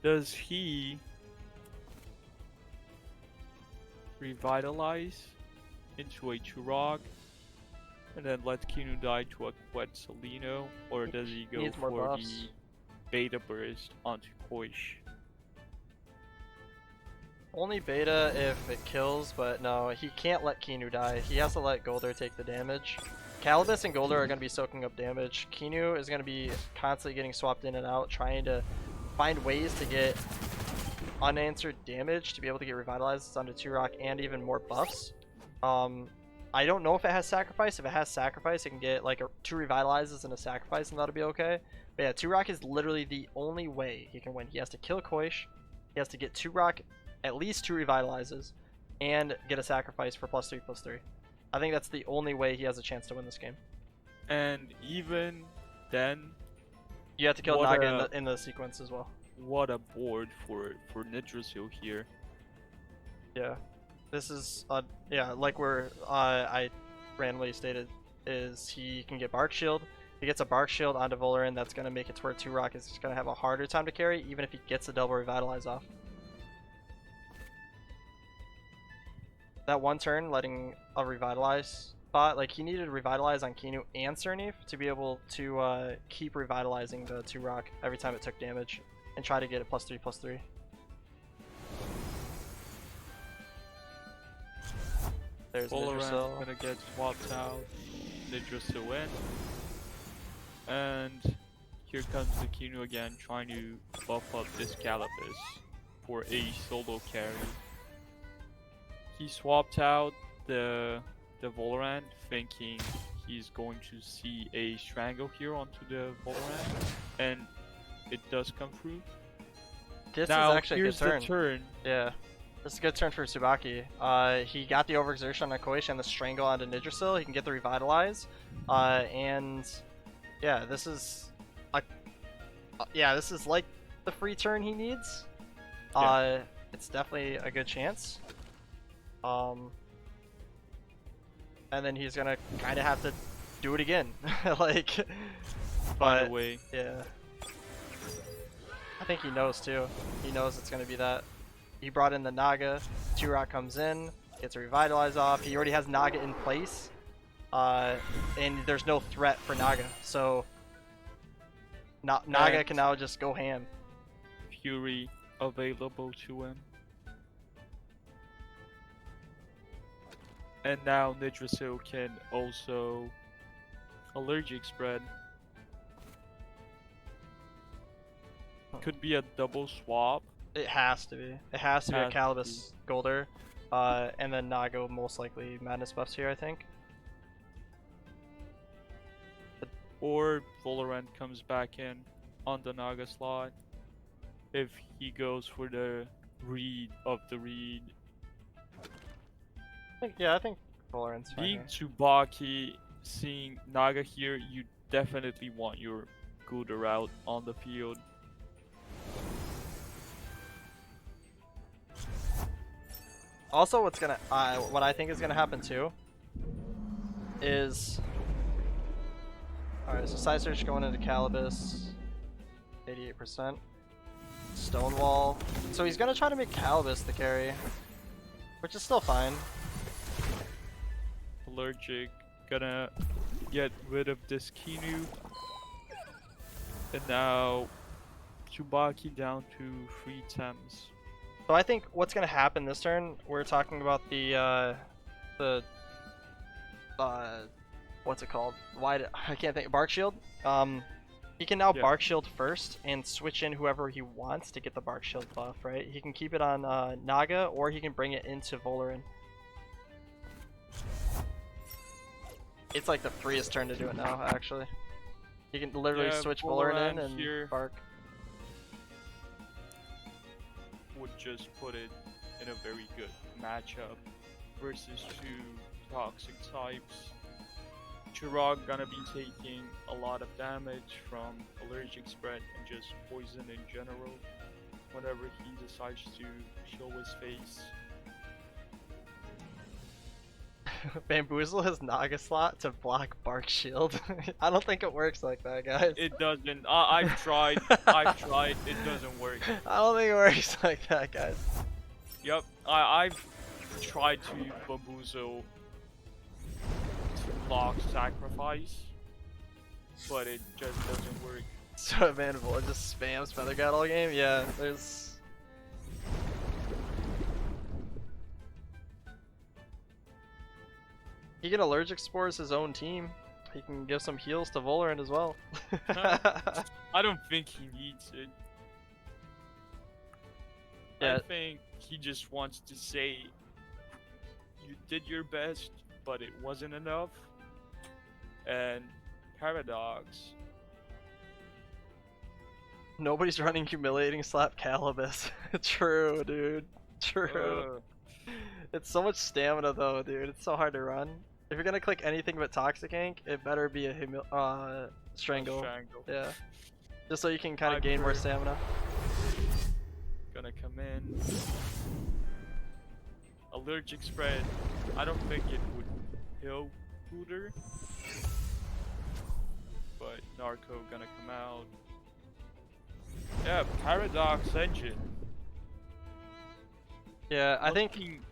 Does he revitalize into a Chirag and then let Kinu die to a Quetzalino, or does he go for the Beta Burst onto Koish? Only Beta if it kills, but no, he can't let Kinu die. He has to let Golder take the damage. Calibus and Golder are going to be soaking up damage. Kinu is going to be constantly getting swapped in and out, trying to find ways to get unanswered damage to be able to get revitalized onto Turok and even more buffs. I don't know if it has Sacrifice. If it has Sacrifice, it can get like 2 revitalizes and a Sacrifice, and that'll be okay. But yeah, Turok is literally the only way he can win. He has to kill Koish, he has to get Turok at least 2 revitalizes, and get a Sacrifice for +3/+3. I think that's the only way he has a chance to win this game. And even then, you have to kill Naga in the sequence as well. What a board for Nidrasil here. Yeah, this is yeah, like where I randomly stated, is he can get Bark Shield. He gets a Bark Shield onto Valoran, that's gonna make it to where Turok is gonna have a harder time to carry, even if he gets the double revitalize off. That one turn, letting a revitalize spot, like he needed to revitalize on Kinu and Cernif to be able to keep revitalizing the Turok every time it took damage and try to get it +3/+3. There's Nidrasil. Gonna get swapped out. Nidrasil in. And here comes the Kinu again, trying to buff up this Calibus for a solo carry. He swapped out the Valorant, thinking he's going to see a Strangle here onto the Valorant, and it does come through. This now, is actually here's a good the turn. Yeah, this is a good turn for Tsubaki. He got the overexertion on Koish and the Strangle onto Nidrasil. He can get the Revitalize, and yeah, this is this is like the free turn he needs. Yeah. It's definitely a good chance. And then he's gonna kind of have to do it again, like. But way. yeah, I think he knows too. He knows it's gonna be that. He brought in the Naga. Turok comes in, gets a Revitalize off. He already has Naga in place, and there's no threat for Naga, so Naga can now just go ham. Fury available to him. And now Nidrasil can also allergic spread. Could be a double swap. It has to be. It has to be a Calibus Golder, and then Naga most likely Madness buffs here, I think. Or Valorant comes back in on the Naga slot if he goes for the read of the read. I think Valorant's fine. Being Tsubaki, seeing Naga here, you definitely want your Golder out on the field. Also, what I think is gonna happen too is, alright, so side search going into Calibus, 88%, Stonewall. So he's gonna try to make Calibus the carry, which is still fine. Allergic, gonna get rid of this Kinu. And now Tsubaki down to 3 Tems. So I think what's gonna happen this turn, we're talking about the what's it called? I can't think. Bark Shield. He can now Yeah. Bark Shield first and switch in whoever he wants to get the Bark Shield buff, right? He can keep it on Naga, or he can bring it into Voloran. It's like the freest turn to do it now, actually. You can literally Yeah, switch Voloran in Voloran and here Bark. would just put it in a very good matchup versus two toxic types. Chirag gonna be taking a lot of damage from allergic spread and just poison in general whenever he decides to show his face. Bamboozle his Naga slot to block Bark Shield. I don't think it works like that, guys. It doesn't. I've tried. I've tried. It doesn't work. I don't think it works like that, guys. Yep. I've tried to bamboozle to block sacrifice, but it just doesn't work. So Mandible just spams Feather God all game? Yeah, there's... He can Allergic Spores his own team. He can give some heals to Voloran as well. I don't think he needs it. Yeah. I think he just wants to say, you did your best, but it wasn't enough. And Paradox. Nobody's running Humiliating Slap Calibus. True, dude. True. It's so much stamina though, dude. It's so hard to run. If you're gonna click anything but Toxic Ink, it better be a Strangle. Yeah. Just so you can kind of gain more stamina. Gonna come in. Allergic spread. I don't think it would kill Hooter. But Narco gonna come out. Yeah, Paradox Engine. Yeah, I think Looking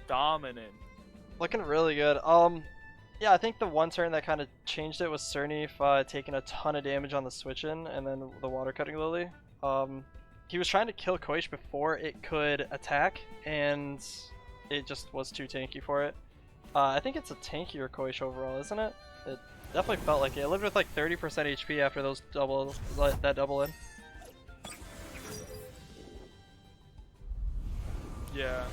dominant. looking really good. Yeah, I think the one turn that kind of changed it was Cernif taking a ton of damage on the switch in, and then the water cutting lily. He was trying to kill Koish before it could attack, and it just was too tanky for it. I think it's a tankier Koish overall, isn't it? It definitely felt like it. It lived with like 30% HP after those that double in. Yeah.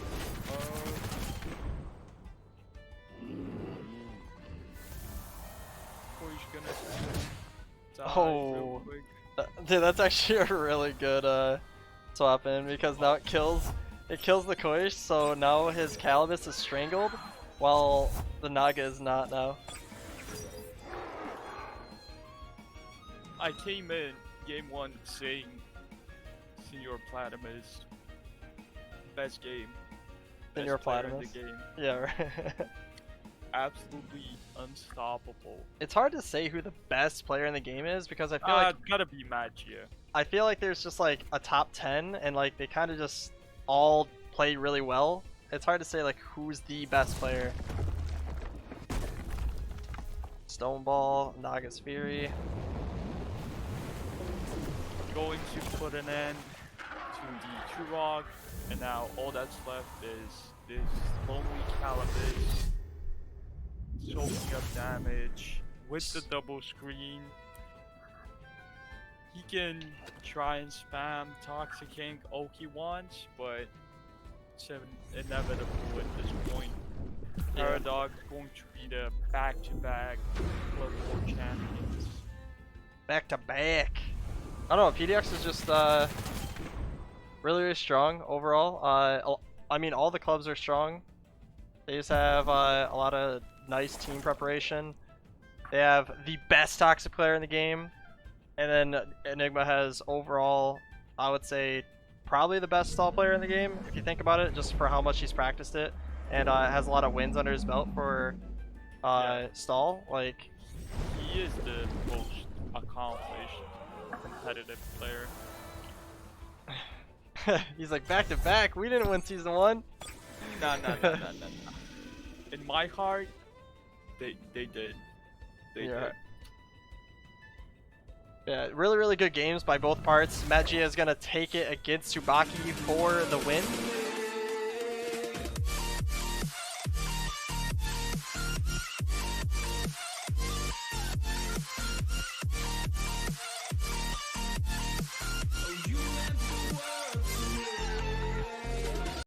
Koi's gonna die real quick. Dude, that's actually a really good swap in, because now it kills the Koish, so now his Calibus is strangled while the Naga is not now. I came in game 1 saying Senor Platinum is best game. Senor Best player in Platinum. the game. Yeah, right. Absolutely unstoppable. It's hard to say who the best player in the game is, because I feel like gotta be Magia. I feel like there's just like a top 10 and like they kind of just all play really well. It's hard to say like who's the best player. Stoneball, Naga's Fury. Going to put an end to the Turok, and now all that's left is this lonely Calibus soaking up damage with the double screen. He can try and spam Toxic Ink all he wants, but it's inevitable at this point. Paradox going to be the back-to-back level 4 champions. Back to back. I don't know, PDX is just really, really strong overall. I mean, all the clubs are strong. They just have a lot of nice team preparation. They have the best toxic player in the game. And then Enigma has overall, I would say, probably the best stall player in the game, if you think about it, just for how much he's practiced it. And has a lot of wins under his belt for stall. Like, he is the most accomplished competitive player. he's like, back to back, we didn't win season 1. No. In my heart, they did. They did. Yeah, really, really good games by both parts. Magia is going to take it against Tsubaki for the win.